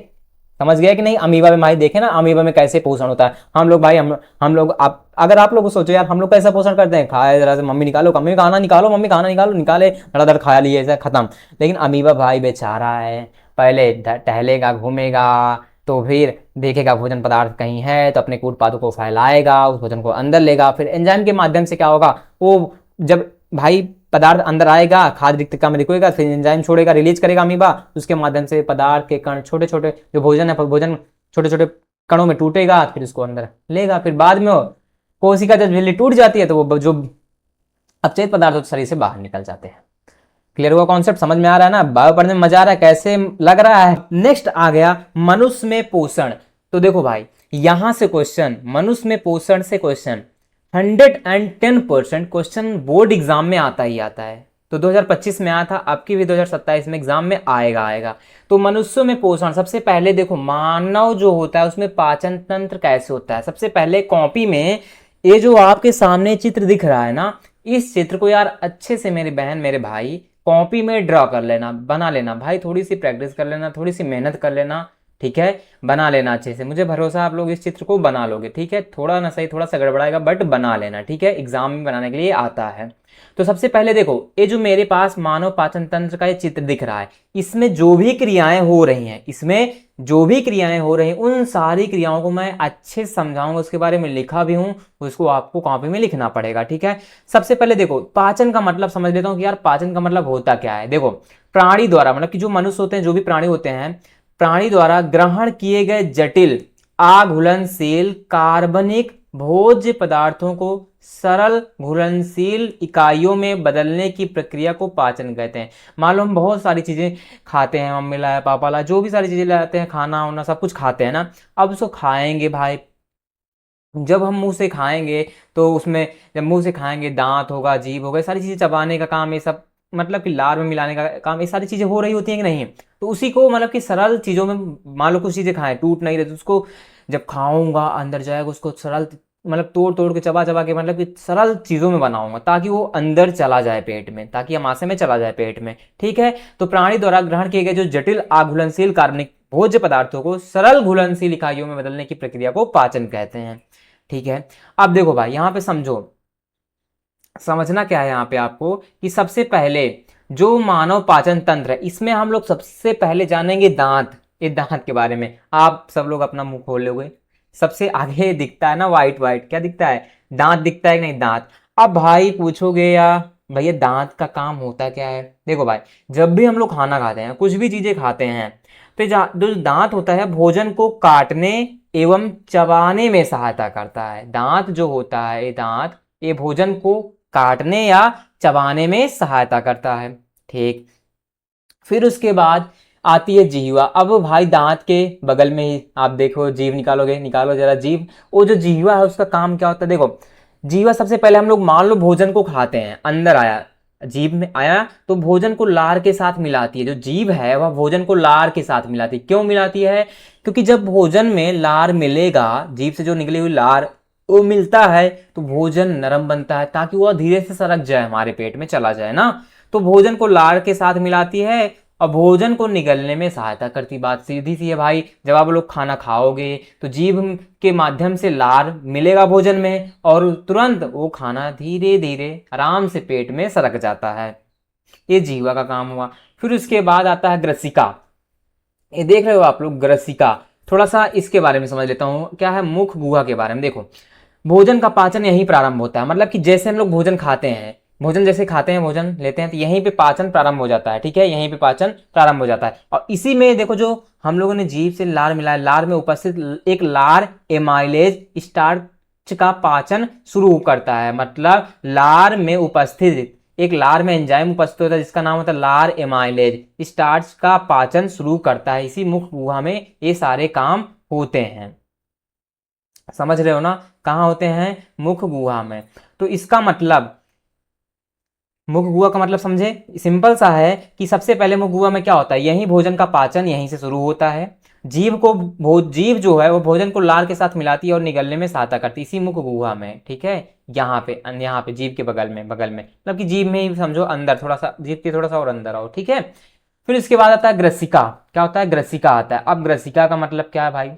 समझ गया कि नहीं। अमीबा में भाई देखे ना, अमीबा में कैसे पोषण होता है। हम लोग भाई हम लोग आप अगर आप लोग सोचो यार, हम लोग कैसा पोषण करते हैं, खाए जरा से मम्मी निकालो, मम्मी खाना निकालो, मम्मी खाना निकालो, निकाले धड़ाधड़ खा लिए, ऐसा खत्म। लेकिन अमीबा भाई बेचारा है, पहले टहलेगा घूमेगा, तो फिर देखेगा भोजन पदार्थ कहीं है तो अपने कूट पादों को फैलाएगा, उस भोजन को अंदर लेगा, फिर एंजाइम के माध्यम से क्या होगा, वो जब भाई पदार्थ अंदर आएगा, खाद्य रिक्तिका में दिखेगा, फिर एंजाइम छोड़ेगा, रिलीज करेगा अमीबा, उसके माध्यम से पदार्थ के कण छोटे छोटे जो भोजन है, भोजन छोटे छोटे कणों में टूटेगा, फिर उसको अंदर लेगा, फिर बाद में कोशिका जब झिल्ली टूट जाती है तो वो जो अपचयित पदार्थ शरीर से बाहर निकल जाते हैं। क्लियर हुआ कॉन्सेप्ट, समझ में आ रहा है ना, बायो पढ़ने में मजा आ रहा है, कैसे लग रहा है। नेक्स्ट आ गया मनुष्य में पोषण। तो देखो भाई यहां से क्वेश्चन, मनुष्य में पोषण से क्वेश्चन 110% क्वेश्चन बोर्ड एग्जाम में आता ही आता है। तो 2025 में आया था, आपकी भी 2027 में एग्जाम में आएगा। तो मनुष्यों में पोषण, सबसे पहले देखो मानव जो होता है उसमें पाचन तंत्र कैसे होता है। सबसे पहले कॉपी में ये जो आपके सामने चित्र दिख रहा है ना, इस चित्र को यार अच्छे से मेरी बहन मेरे भाई कॉपी में ड्रॉ कर लेना, बना लेना भाई, थोड़ी सी प्रैक्टिस कर लेना, थोड़ी सी मेहनत कर लेना, ठीक है, बना लेना अच्छे से। मुझे भरोसा आप लोग इस चित्र को बना लोगे, ठीक है, थोड़ा ना सही, थोड़ा सा गड़बड़ाएगा बट बना लेना, ठीक है, एग्जाम में बनाने के लिए आता है। तो सबसे पहले देखो, ये जो मेरे पास मानव पाचन तंत्र का ये चित्र दिख रहा है, इसमें जो भी क्रियाएं हो रही हैं, इसमें जो भी क्रियाएं हो रही हैं, उन सारी क्रियाओं को मैं अच्छे से समझाऊंगा, उसके बारे में लिखा भी हूं, उसको आपको कॉपी में लिखना पड़ेगा, ठीक है। सबसे पहले देखो पाचन का मतलब समझ लेता हूं कि यार पाचन का मतलब होता क्या है। देखो प्राणी द्वारा, मतलब कि जो मनुष्य होते हैं, जो भी प्राणी होते हैं, प्राणी द्वारा ग्रहण किए गए जटिल अघुलनशील कार्बनिक भोज्य पदार्थों को सरल घुलनशील इकाइयों में बदलने की प्रक्रिया को पाचन कहते हैं। मान लो हम बहुत सारी चीजें खाते हैं, मम्मी लाया पापा लाया, जो भी सारी चीजें लाते हैं, खाना वाना सब कुछ खाते हैं ना, अब उसको खाएंगे भाई, जब हम मुंह से खाएंगे तो उसमें, जब मुंह से खाएंगे दांत होगा, जीभ होगा, सारी चीजें चबाने का काम, ये सब मतलब कि लार में मिलाने का काम, ये सारी चीजें हो रही होती हैं कि नहीं। तो उसी को मतलब कि सरल चीजों में, मान लो कुछ चीजें खाएं टूट नहीं रही, तो उसको जब खाऊंगा अंदर जाएगा, उसको सरल मतलब तोड़ तोड़ के चबा चबा के, मतलब कि सरल चीजों में बनाऊंगा ताकि वो अंदर चला जाए पेट में, ताकि अमाशय में चला जाए पेट में, ठीक है। तो प्राणी द्वारा ग्रहण किए गए जो जटिल अघुलनशील कार्बनिक भोज्य पदार्थों को सरल घुलनशील इकाइयों में बदलने की प्रक्रिया को पाचन कहते हैं, ठीक है। अब देखो भाई यहां पे समझो, समझना क्या है यहाँ पे आपको कि सबसे पहले जो मानव पाचन तंत्र है, इसमें हम लोग सबसे पहले जानेंगे दांत। ये दांत के बारे में आप सब लोग अपना मुंह खोल लोगे, सबसे आगे दिखता है ना व्हाइट व्हाइट, क्या दिखता है, दांत दिखता है कि नहीं, दांत। अब भाई पूछोगे या भैया दांत का काम होता क्या है। देखो भाई जब भी हम लोग खाना खाते हैं, कुछ भी चीजें खाते हैं, तो जो दांत होता है भोजन को काटने एवं चबाने में सहायता करता है। दांत जो होता है, ये दांत, ये भोजन को काटने या चबाने में सहायता करता है, ठीक। फिर उसके बाद आती है जिह्वा। अब भाई दांत के बगल में ही आप देखो, जीभ निकालोगे, निकालो जरा जीभ, वो जो जिह्वा है उसका काम क्या होता है। देखो जिह्वा सबसे पहले हम लोग मान लो भोजन को खाते हैं, अंदर आया, जीभ में आया, तो भोजन को लार के साथ मिलाती है। जो जीभ है वह भोजन को लार के साथ मिलाती है। क्यों मिलाती है, क्योंकि जब भोजन में लार मिलेगा, जीभ से जो निकली हुई लार वो मिलता है, तो भोजन नरम बनता है, ताकि वह धीरे से सरक जाए, हमारे पेट में चला जाए ना। तो भोजन को लार के साथ मिलाती है और भोजन को निगलने में सहायता करती। बात सीधी सी है भाई, जब आप लोग खाना खाओगे तो जीभ के माध्यम से लार मिलेगा भोजन में, और तुरंत वो खाना धीरे धीरे आराम से पेट में सरक जाता है। ये जीवा का काम हुआ। फिर उसके बाद आता है ग्रसिका। ये देख रहे हो आप लोग, ग्रसिका, थोड़ा सा इसके बारे में समझ लेता हूँ, क्या है, मुख गुहा के बारे में। देखो भोजन का पाचन यहीं प्रारंभ होता है, मतलब कि जैसे हम लोग भोजन खाते हैं, भोजन जैसे खाते हैं, भोजन लेते हैं, तो यहीं पे पाचन प्रारंभ हो जाता है, ठीक है, यहीं पे पाचन प्रारंभ हो जाता है। और इसी में देखो जो हम लोगों ने जीभ से लार मिलाया, लार में उपस्थित एक लार एमाइलेज स्टार्ट का पाचन शुरू करता है। मतलब लार में उपस्थित एक लार में एंजाइम उपस्थित होता है जिसका नाम होता है लार एमाइलेज, स्टार्च का पाचन शुरू करता है। इसी मुख गुहा में ये सारे काम होते हैं। समझ रहे हो ना, कहाँ होते हैं? मुख गुहा में। तो इसका मतलब, मुख गुहा का मतलब समझे, सिंपल सा है कि सबसे पहले मुख गुहा में क्या होता है, यही भोजन का पाचन यहीं से शुरू होता है। जीव जो है वो भोजन को लार के साथ मिलाती है और निगलने में सहायता करती है इसी मुख गुहा में। ठीक है, यहाँ पे जीभ के बगल में मतलब कि जीभ में ही समझो, अंदर थोड़ा सा, जीभ के थोड़ा सा और अंदर आओ। ठीक है, फिर इसके बाद आता है ग्रसिका। क्या होता है? ग्रसिका आता है। अब ग्रसिका का मतलब क्या है भाई,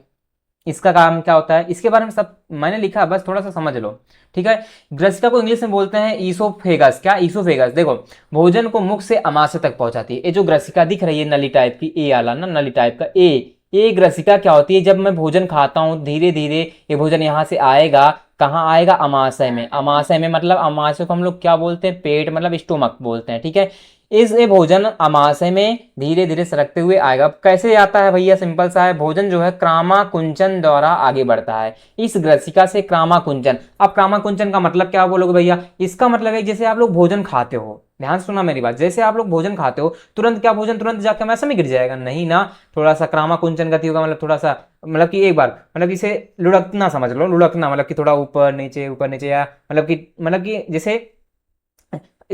इसका काम क्या होता है, इसके बारे में सब मैंने लिखा है, बस थोड़ा सा समझ लो। ठीक है, ग्रसिका को इंग्लिश में बोलते हैं ईसोफेगस। क्या? ईसोफेगस। देखो, भोजन को मुख से अमाशय तक पहुंचाती है। ये जो ग्रसिका दिख रही है नली टाइप की, ए आला ना, नली टाइप का ए ग्रसिका क्या होती है, जब मैं भोजन खाता हूँ धीरे धीरे ये भोजन यहाँ से आएगा, कहाँ आएगा? अमाशय में। अमाशय में मतलब अमाशय को हम लोग क्या बोलते हैं? पेट, मतलब स्टोमक बोलते हैं। ठीक है, इस ये भोजन अमाशय में धीरे धीरे सरकते हुए आएगा। कैसे आता है भैया? सिंपल सा है, भोजन जो है क्रामा कुंचन द्वारा आगे बढ़ता है इस ग्रसिका से। क्रामा कुंचन, अब क्रामा कुंचन का मतलब क्या बोलोगे भैया? इसका मतलब है जैसे आप लोग भोजन खाते हो, ध्यान सुना मेरी बात, जैसे आप लोग भोजन खाते हो तुरंत क्या भोजन तुरंत जाकर अमाशय में गिर जाएगा? नहीं ना, थोड़ा सा क्रामा कुंचन गति होगा। मतलब थोड़ा सा, मतलब कि एक बार, मतलब इसे लुढ़कना समझ लो, लुढ़कना मतलब कि थोड़ा ऊपर नीचे, या मतलब कि जैसे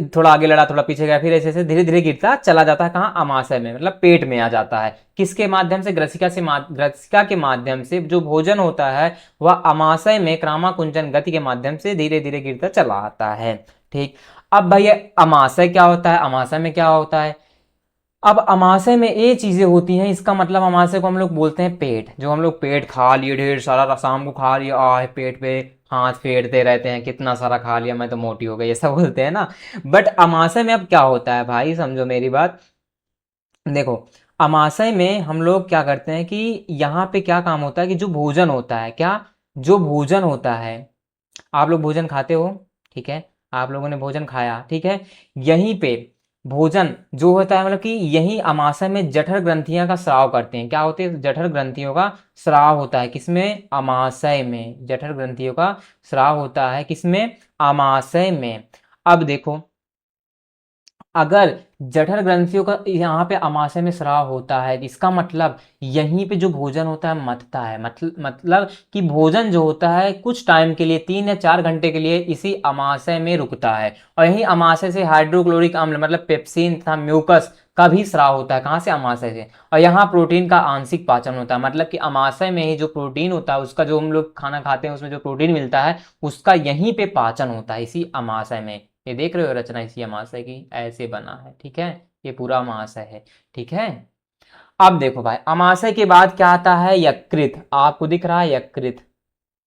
थोड़ा आगे लड़ा थोड़ा पीछे गया, फिर ऐसे ऐसे धीरे धीरे गिरता चला जाता है। कहाँ? अमाशय में, मतलब पेट में आ जाता है। किसके माध्यम से? ग्रसिका के माध्यम से जो भोजन होता है वह अमाशय में क्रामा कुंचन गति के माध्यम से धीरे धीरे गिरता चला आता है। ठीक, अब भैया अमाशय क्या होता है? अमाशय में क्या होता है? अब अमाशय में ये चीजें होती हैं, इसका मतलब अमाशय को हम लोग बोलते हैं पेट। जो हम लोग पेट खा लिए ढेर सारा, शाम को खा लिया, आह पेट पे हाथ फेरते रहते हैं, कितना सारा खा लिया, मैं तो मोटी हो गई, ऐसा बोलते हैं ना। बट अमाशय में अब क्या होता है भाई, समझो मेरी बात। देखो, अमाशय में हम लोग क्या करते हैं कि यहाँ पे क्या काम होता है कि जो भोजन होता है, क्या जो भोजन होता है, आप लोग भोजन खाते हो, ठीक है, आप लोगों ने भोजन खाया, ठीक है, यहीं पे भोजन जो होता है, मतलब कि यही अमाशय में जठर ग्रंथियां का स्राव करते हैं। क्या होते हैं? जठर ग्रंथियों का स्राव होता है। किसमें? अमाशय में। जठर ग्रंथियों का स्राव होता है किसमें? अमाशय में। अब देखो, अगर जठर ग्रंथियों का यहाँ पे अमाशय में स्राव होता है, इसका मतलब यहीं पे जो भोजन होता है मथता है। मतलब कि भोजन जो होता है कुछ टाइम के लिए, 3 या 4 घंटे के लिए इसी अमाशय में रुकता है, और यही अमाशय से हाइड्रोक्लोरिक अम्ल मतलब पेप्सिन तथा म्यूकस का भी स्राव होता है। कहाँ से? अमाशय से। और यहाँ प्रोटीन का आंशिक पाचन होता है, मतलब कि अमाशय में ही जो प्रोटीन होता है उसका, जो हम लोग खाना खाते हैं उसमें जो प्रोटीन मिलता है उसका यहीं पे पाचन होता है, इसी अमाशय में। ये देख रहे हो रचना इसी अमाशय की, ऐसे बना है। ठीक है, ये पूरा अमाशय है। ठीक है, अब देखो भाई, अमाशय के बाद क्या आता है? यकृत। आपको दिख रहा है यकृत,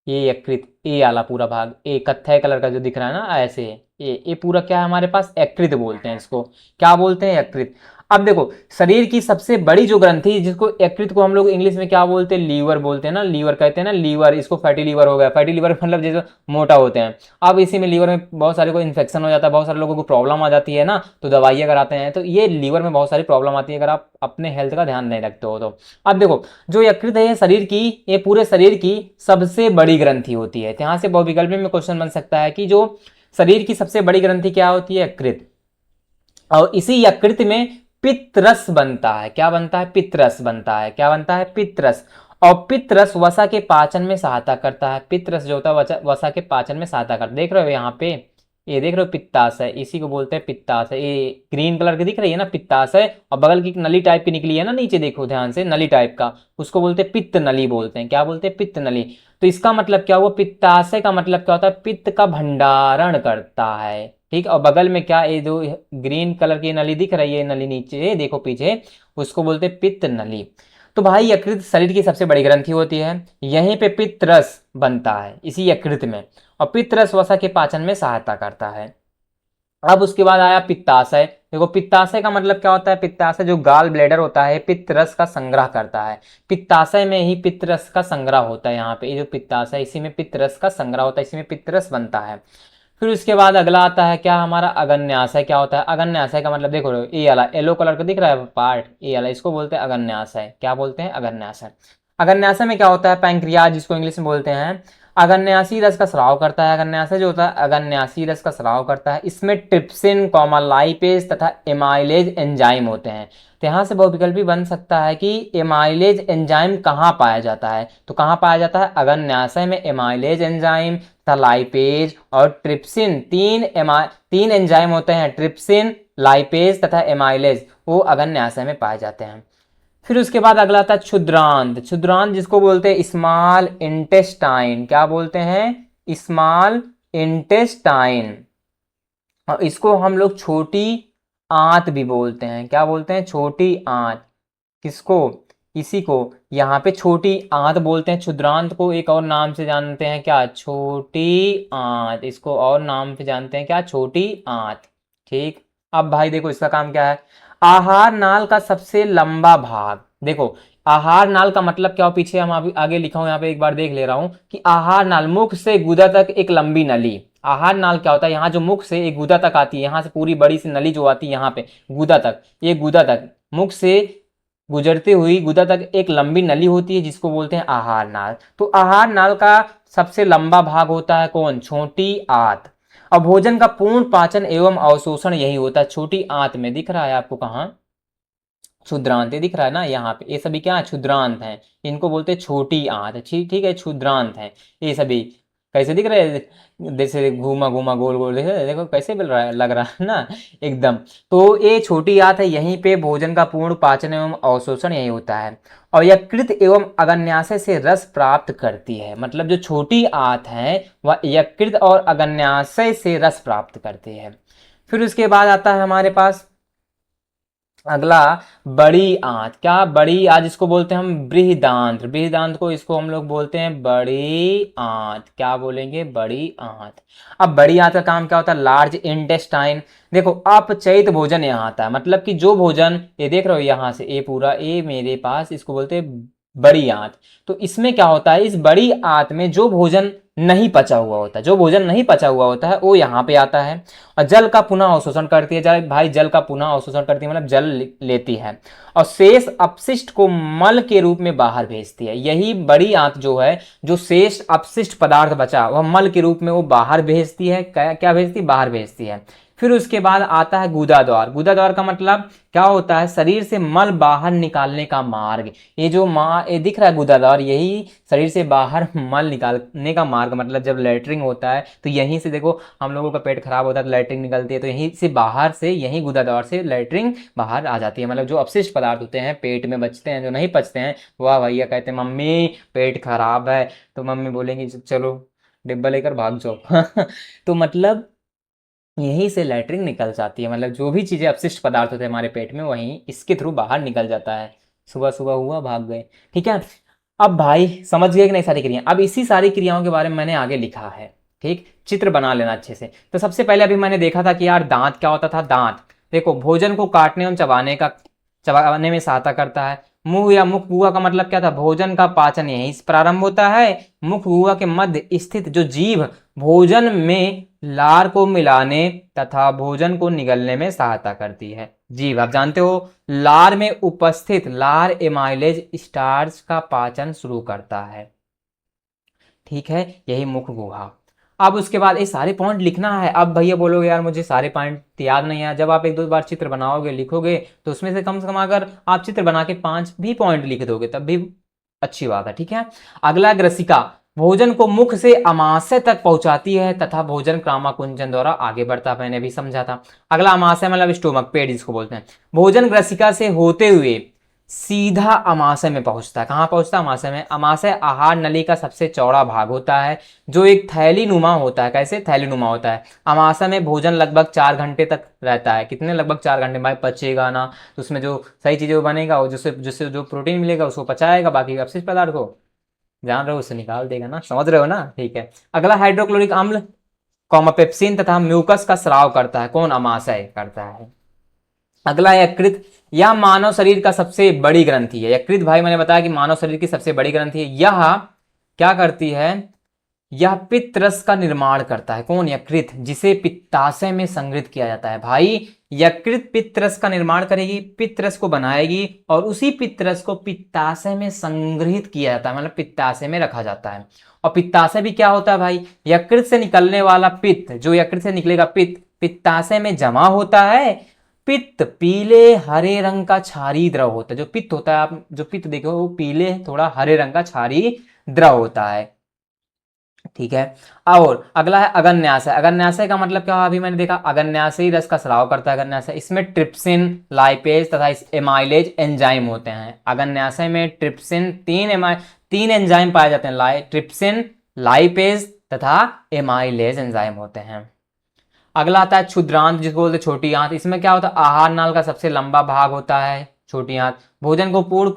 ये यकृत, ए आला पूरा भाग, ए कत्थई कलर का जो दिख रहा है ना, ऐसे ये पूरा क्या है हमारे पास? यकृत बोलते हैं इसको। क्या बोलते हैं? यकृत। अब देखो, शरीर की सबसे बड़ी जो ग्रंथि, जिसको यकृत को हम लोग इंग्लिश में क्या बोलते हैं? लीवर बोलते हैं ना, लीवर कहते हैं ना, लीवर। इसको फैटी लीवर हो गया, फैटी लीवर मतलब जैसे मोटा होते हैं। अब इसी में लीवर में बहुत सारे को इन्फेक्शन हो जाता है, बहुत सारे लोगों को प्रॉब्लम आ जाती है ना, तो दवाई अगर आते हैं तो ये लीवर में बहुत सारी प्रॉब्लम आती है अगर आप अपने हेल्थ का ध्यान नहीं रखते हो तो। अब देखो, जो यकृत है शरीर की, ये पूरे शरीर की सबसे बड़ी ग्रंथि होती है। यहाँ से बहुविकल्पी में क्वेश्चन बन सकता है कि जो शरीर की सबसे बड़ी ग्रंथि क्या होती है? यकृत। और इसी यकृत में पित्तरस बनता है। क्या बनता है? पित्तरस बनता है। क्या बनता है? पित्तरस। और पित्तरस वसा के पाचन में सहायता करता है। पित्तरस जो होता है वसा के पाचन में सहायता करता है। देख रहे हो यहाँ पे, ये देख रहे हो पित्ताशय, इसी को बोलते हैं पित्ताशय। ये ग्रीन कलर की दिख रही है ना, पित्ताशय, और बगल की एक नली टाइप की निकली है ना नीचे, देखो ध्यान से, नली टाइप का, उसको बोलते हैं पित्त नली बोलते हैं। क्या बोलते हैं? पित्त नली। तो इसका मतलब क्या हुआ? पित्ताशय का मतलब क्या होता है? पित्त का भंडारण करता है। ठीक, और बगल में क्या, ये जो ग्रीन कलर की नली दिख रही है, नली नीचे देखो पीछे, उसको बोलते हैं पित्त नली। तो भाई यकृत शरीर की सबसे बड़ी ग्रंथि होती है, यहीं पे पित्त रस बनता है इसी यकृत में, और पित्त रस वसा के पाचन में सहायता करता है। अब उसके बाद आया पित्ताशय। देखो, पित्ताशय का मतलब क्या होता है? पित्ताशय जो गाल ब्लेडर होता है, पित्त रस का संग्रह करता है। पित्ताशय में ही पित्त रस का संग्रह होता है। यहाँ पे ये जो पित्ताशय, इसी में पित्त रस का संग्रह होता है, इसी में पित्त रस बनता है। फिर उसके बाद अगला आता है क्या हमारा? अगन्याशय। क्या होता है? अगन्याशय का मतलब देखो, ये वाला येलो कलर का दिख रहा है पार्ट, ये वाला, इसको बोलते हैं अगन्याशय। क्या बोलते हैं? अगन्याशय। अगन्याशय में क्या होता है? पैंक्रियाज, जिसको इंग्लिश में बोलते हैं अगन्यासी रस का स्राव करता है। अगन्यासी जो होता है अगन्यासी रस का स्राव करता है। इसमें ट्रिप्सिन, लाइपेज तथा एमाइलेज एंजाइम होते हैं। तो यहाँ से बहुविकल्पी बन सकता है कि एमाइलेज एंजाइम कहाँ पाया जाता है, तो कहाँ पाया जाता है, अगन्याशय में एमाइलेज एंजाइम तथा लाइपेज और ट्रिप्सिन, तीन एंजाइम होते हैं, ट्रिप्सिन, लाइपेज तथा एमाइलेज, वो अगन्याशय में पाए जाते हैं। फिर उसके बाद अगला आता है क्षुद्रांत। क्षुद्रांत जिसको बोलते हैं स्मॉल इंटेस्टाइन, क्या बोलते हैं, स्मॉल इंटेस्टाइन, और इसको हम लोग छोटी आंत भी बोलते हैं। क्या बोलते हैं, छोटी आंत। किसको, इसी को यहाँ पे छोटी आंत बोलते हैं। क्षुद्रांत को एक और नाम से जानते हैं, क्या, छोटी आंत। इसको और नाम से जानते हैं, क्या, छोटी आंत। ठीक, अब भाई देखो इसका काम क्या है। आहार नाल का सबसे लंबा भाग, देखो आहार नाल का मतलब क्या हो, पीछे हम अभी आगे लिखा हूं, यहाँ पे एक बार देख ले रहा हूं कि आहार नाल, मुख से गुदा तक एक लंबी नली। आहार नाल क्या होता है, यहाँ जो मुख से एक गुदा तक आती है, यहाँ से पूरी बड़ी सी नली जो आती है यहाँ पे गुदा तक, ये गुदा तक, मुख से गुजरते हुई गुदा तक एक लंबी नली होती है जिसको बोलते हैं आहार नाल। तो आहार नाल का सबसे लंबा भाग होता है कौन, छोटी आंत। और भोजन का पूर्ण पाचन एवं अवशोषण यही होता है छोटी आंत में। दिख रहा है आपको कहाँ, क्षुद्रांत दिख रहा है ना यहाँ पे, ये सभी क्या है, क्षुद्रांत हैं। इनको बोलते हैं छोटी आंत। ठीक ठीक है, क्षुद्रांत हैं ये सभी। कैसे दिख रहे हैं, जैसे घूमा घूमा गोल गोल, देखो कैसे मिल रहा है, लग रहा है ना एकदम। तो ये छोटी आंत है, यहीं पे भोजन का पूर्ण पाचन एवं अवशोषण यही होता है। और यकृत एवं अगन्याशय से रस प्राप्त करती है। मतलब जो छोटी आंत है वह यकृत और अगन्याशय से रस प्राप्त करती है। फिर उसके बाद आता है हमारे पास अगला बड़ी आंत। क्या, बड़ी आंत, जिसको बोलते हैं हम बृहदांत्र। बृहदांत्र को इसको हम लोग बोलते हैं बड़ी आंत। क्या बोलेंगे, बड़ी आंत। अब बड़ी आंत का काम क्या होता है, लार्ज इंटेस्टाइन। देखो अपचयित भोजन यहाँ आता है, मतलब कि जो भोजन, ये देख रहे हो यहाँ से, ये पूरा ये मेरे पास, इसको बोलते हैं बड़ी आंत। तो इसमें क्या होता है, इस बड़ी आंत में जो भोजन नहीं पचा हुआ होता है, जो भोजन नहीं पचा हुआ होता है वो यहाँ पे आता है। और जल का पुनः अवशोषण करती है। जल भाई, जल का पुनः अवशोषण करती है, मतलब जल लेती है और शेष अपशिष्ट को मल के रूप में बाहर भेजती है। यही बड़ी आंत जो है, जो शेष अपशिष्ट पदार्थ बचा वह मल के रूप में वो बाहर भेजती है। क्या भेजती है, बाहर भेजती है। फिर उसके बाद आता है गुदा द्वार। गुदा द्वार का मतलब क्या होता है, शरीर से मल बाहर निकालने का मार्ग। ये जो ये दिख रहा है गुदा द्वार, यही शरीर से बाहर मल निकालने का मार्ग। मतलब जब लेटरिंग होता है तो यहीं से, देखो हम लोगों का पेट खराब होता है तो लेटरिंग निकलती है, तो यहीं से बाहर से, यहीं गुदा द्वार से लेटरिंग बाहर आ जाती है। मतलब जो अपशिष्ट पदार्थ होते हैं पेट में बचते हैं, जो नहीं पचते हैं, वह भैया कहते हैं मम्मी पेट खराब है, तो मम्मी बोलेंगी चलो डिब्बा लेकर भाग जाओ तो मतलब यहीं से लैट्रिन निकल जाती है। मतलब जो भी चीज़ें अपशिष्ट पदार्थ होते हैं हमारे पेट में, वहीं इसके थ्रू बाहर निकल जाता है। सुबह सुबह हुआ, भाग गए। ठीक है, अब भाई समझ गए कि नहीं सारी क्रियाएं। अब इसी सारी क्रियाओं के बारे में मैंने आगे लिखा है। ठीक, चित्र बना लेना अच्छे से। तो सबसे पहले अभी मैंने देखा था कि यार दांत क्या होता था। दांत देखो भोजन को काटने एवं चबाने में सहायता करता है। मुंह या मुख गुहा का मतलब क्या था, भोजन का पाचन यहीं से प्रारंभ होता है। मुख गुहा के मध्य स्थित जो जीभ भोजन में लार को मिलाने तथा भोजन को निगलने में सहायता करती है। जीभ आप जानते हो, लार में उपस्थित लार एमाइलेज स्टार्च का पाचन शुरू करता है। ठीक है, यही मुख गुहा। अब उसके बाद ये सारे पॉइंट लिखना है। अब भैया बोलोगे यार मुझे सारे पॉइंट याद नहीं है। जब आप एक दो बार चित्र बनाओगे, लिखोगे, तो उसमें से कम अगर आप चित्र बना के 5 भी पॉइंट लिख दोगे तब भी अच्छी बात है। ठीक है, अगला ग्रसिका भोजन को मुख से अमाशय तक पहुंचाती है तथा भोजन क्रामाकुंचन द्वारा आगे बढ़ता है, मैंने भी समझा था। अगला अमाशय मतलब स्टोमक, पेट जिसको बोलते हैं। भोजन ग्रसिका से होते हुए सीधा अमाशय में पहुंचता है। कहां पहुंचता है, अमाशय में। अमाशय आहार नली का सबसे चौड़ा भाग होता है जो एक थैली नुमा होता है। कैसे, थैली नुमा होता है। अमाशय में भोजन लगभग 4 घंटे तक रहता है। कितने, लगभग 4 घंटे। भाई पचेगा ना, तो उसमें जो सही चीजें बनेगा, वो जिससे जिससे जो प्रोटीन मिलेगा उसको पचाएगा, बाकी अपशिष्ट पदार्थ को जान रहे हो उससे निकाल देगा ना, समझ रहे हो ना। ठीक है, अगला हाइड्रोक्लोरिक अम्ल पेप्सिन तथा म्यूकस का स्राव करता है। कौन, अमाशय करता है। अगला है यकृत। यह मानव शरीर का सबसे बड़ी ग्रंथि है। यकृत भाई मैंने बताया कि मानव शरीर की सबसे बड़ी ग्रंथि है। यह क्या करती है, यह पित्त रस का निर्माण करता है। कौन? यकृत, जिसे पित्ताशय में संग्रहित किया जाता है। भाई यकृत पित्त रस का निर्माण करेगी, पित्त रस को बनाएगी और उसी पित्त रस को पित्ताशय में संग्रहित किया जाता है, मतलब पित्ताशय में रखा जाता है। और पित्ताशय भी क्या होता है भाई? यकृत से निकलने वाला पित्त, जो यकृत से निकलेगा पित्त पित्ताशय में जमा होता है। पित्त पीले हरे रंग का क्षारीय द्रव होता है। जो पित्त होता है, आप जो पित्त देखो वो पीले थोड़ा हरे रंग का क्षारीय द्रव होता है। ठीक है। और अगला है अगन्याशय। अगन्याशय का मतलब क्या? अभी मैंने देखा अगन्याशयी रस का स्राव करता है अगन्याशय। इसमें ट्रिप्सिन, लाइपेज तथा एमाइलेज एंजाइम होते हैं। अगन्याशय में ट्रिप्सिन तीन एंजाइम पाए जाते हैं, ट्रिप्सिन, लाइपेज तथा एमाइलेज एंजाइम होते हैं। अगला आता है क्षुद्रांत, जिसको बोलते हैं छोटी आंत। इसमें क्या होता है? आहार नाल का सबसे लंबा भाग होता है छोटी आंत। भोजन का पूर्ण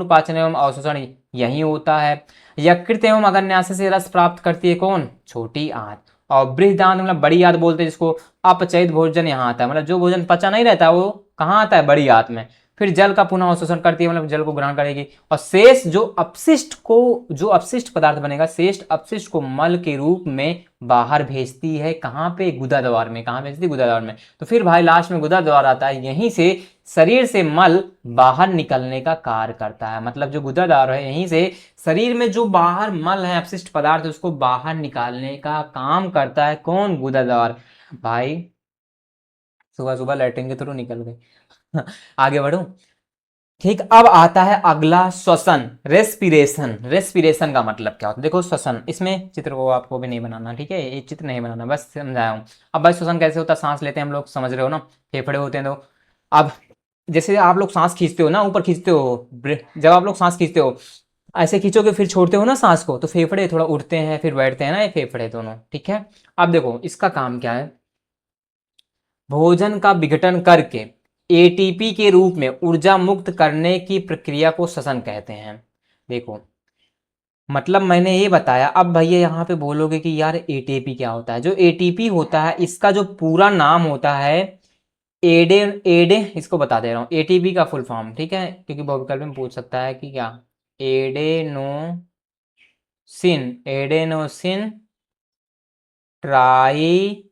पाचन एवं अवशोषण यही होता है। यकृत एवं अगन्याशय से रस प्राप्त करती है कौन? छोटी आंत। और बृहदांत मतलब बड़ी आंत बोलते हैं जिसको। अपचयित भोजन यहाँ आता है, मतलब जो भोजन पचा नहीं रहता वो कहाँ आता है? बड़ी आंत में। फिर जल का पुनः अवशोषण करती है, मतलब जल को ग्रहण करेगी। और शेष जो अपशिष्ट पदार्थ बनेगा, शेष अपशिष्ट को मल के रूप में बाहर भेजती है। कहाँ पे? गुदा द्वार में। कहाँ भेजती है? गुदा द्वार में। तो फिर भाई लास्ट में गुदा द्वार आता है, यहीं से शरीर से मल बाहर निकलने का कार्य करता है। मतलब जो गुदा द्वार है, यहीं से शरीर में जो बाहर मल है, अपशिष्ट पदार्थ, उसको बाहर निकालने का काम करता है कौन? गुदा द्वार। भाई सुबह सुबह लैट्रिन के थ्रू निकल गए। आगे बढ़ो। ठीक, अब आता है अगला श्वसन, रेस्पिरेशन। रेस्पिरेशन का मतलब क्या होता है? देखो श्वसन, इसमें चित्र को आपको भी नहीं बनाना, ठीक है? ये चित्र नहीं बनाना, बस समझाया हूं। अब भाई श्वसन कैसे होता है? सांस लेते हैं हम लोग, समझ रहे हो ना? फेफड़े होते हैं। तो अब जैसे आप लोग सांस खींचते हो ना, ऊपर खींचते हो, जब आप लोग सांस खींचते हो ऐसे खींचोगे फिर छोड़ते हो ना सांस को, तो फेफड़े थोड़ा उठते हैं फिर बैठते हैं ना, ये फेफड़े दोनों। ठीक है। अब देखो इसका काम क्या है? भोजन का विघटन करके एटीपी के रूप में ऊर्जा मुक्त करने की प्रक्रिया को श्वसन कहते हैं। देखो मतलब मैंने ये बताया। अब भैया यहाँ पे बोलोगे कि यार एटीपी क्या होता है? जो एटीपी होता है इसका जो पूरा नाम होता है एडे एडे इसको बता दे रहा हूँ, एटीपी का फुल फॉर्म। ठीक है, क्योंकि बहुत विकल्प में पूछ सकता है कि क्या। Adenosine, adenosine try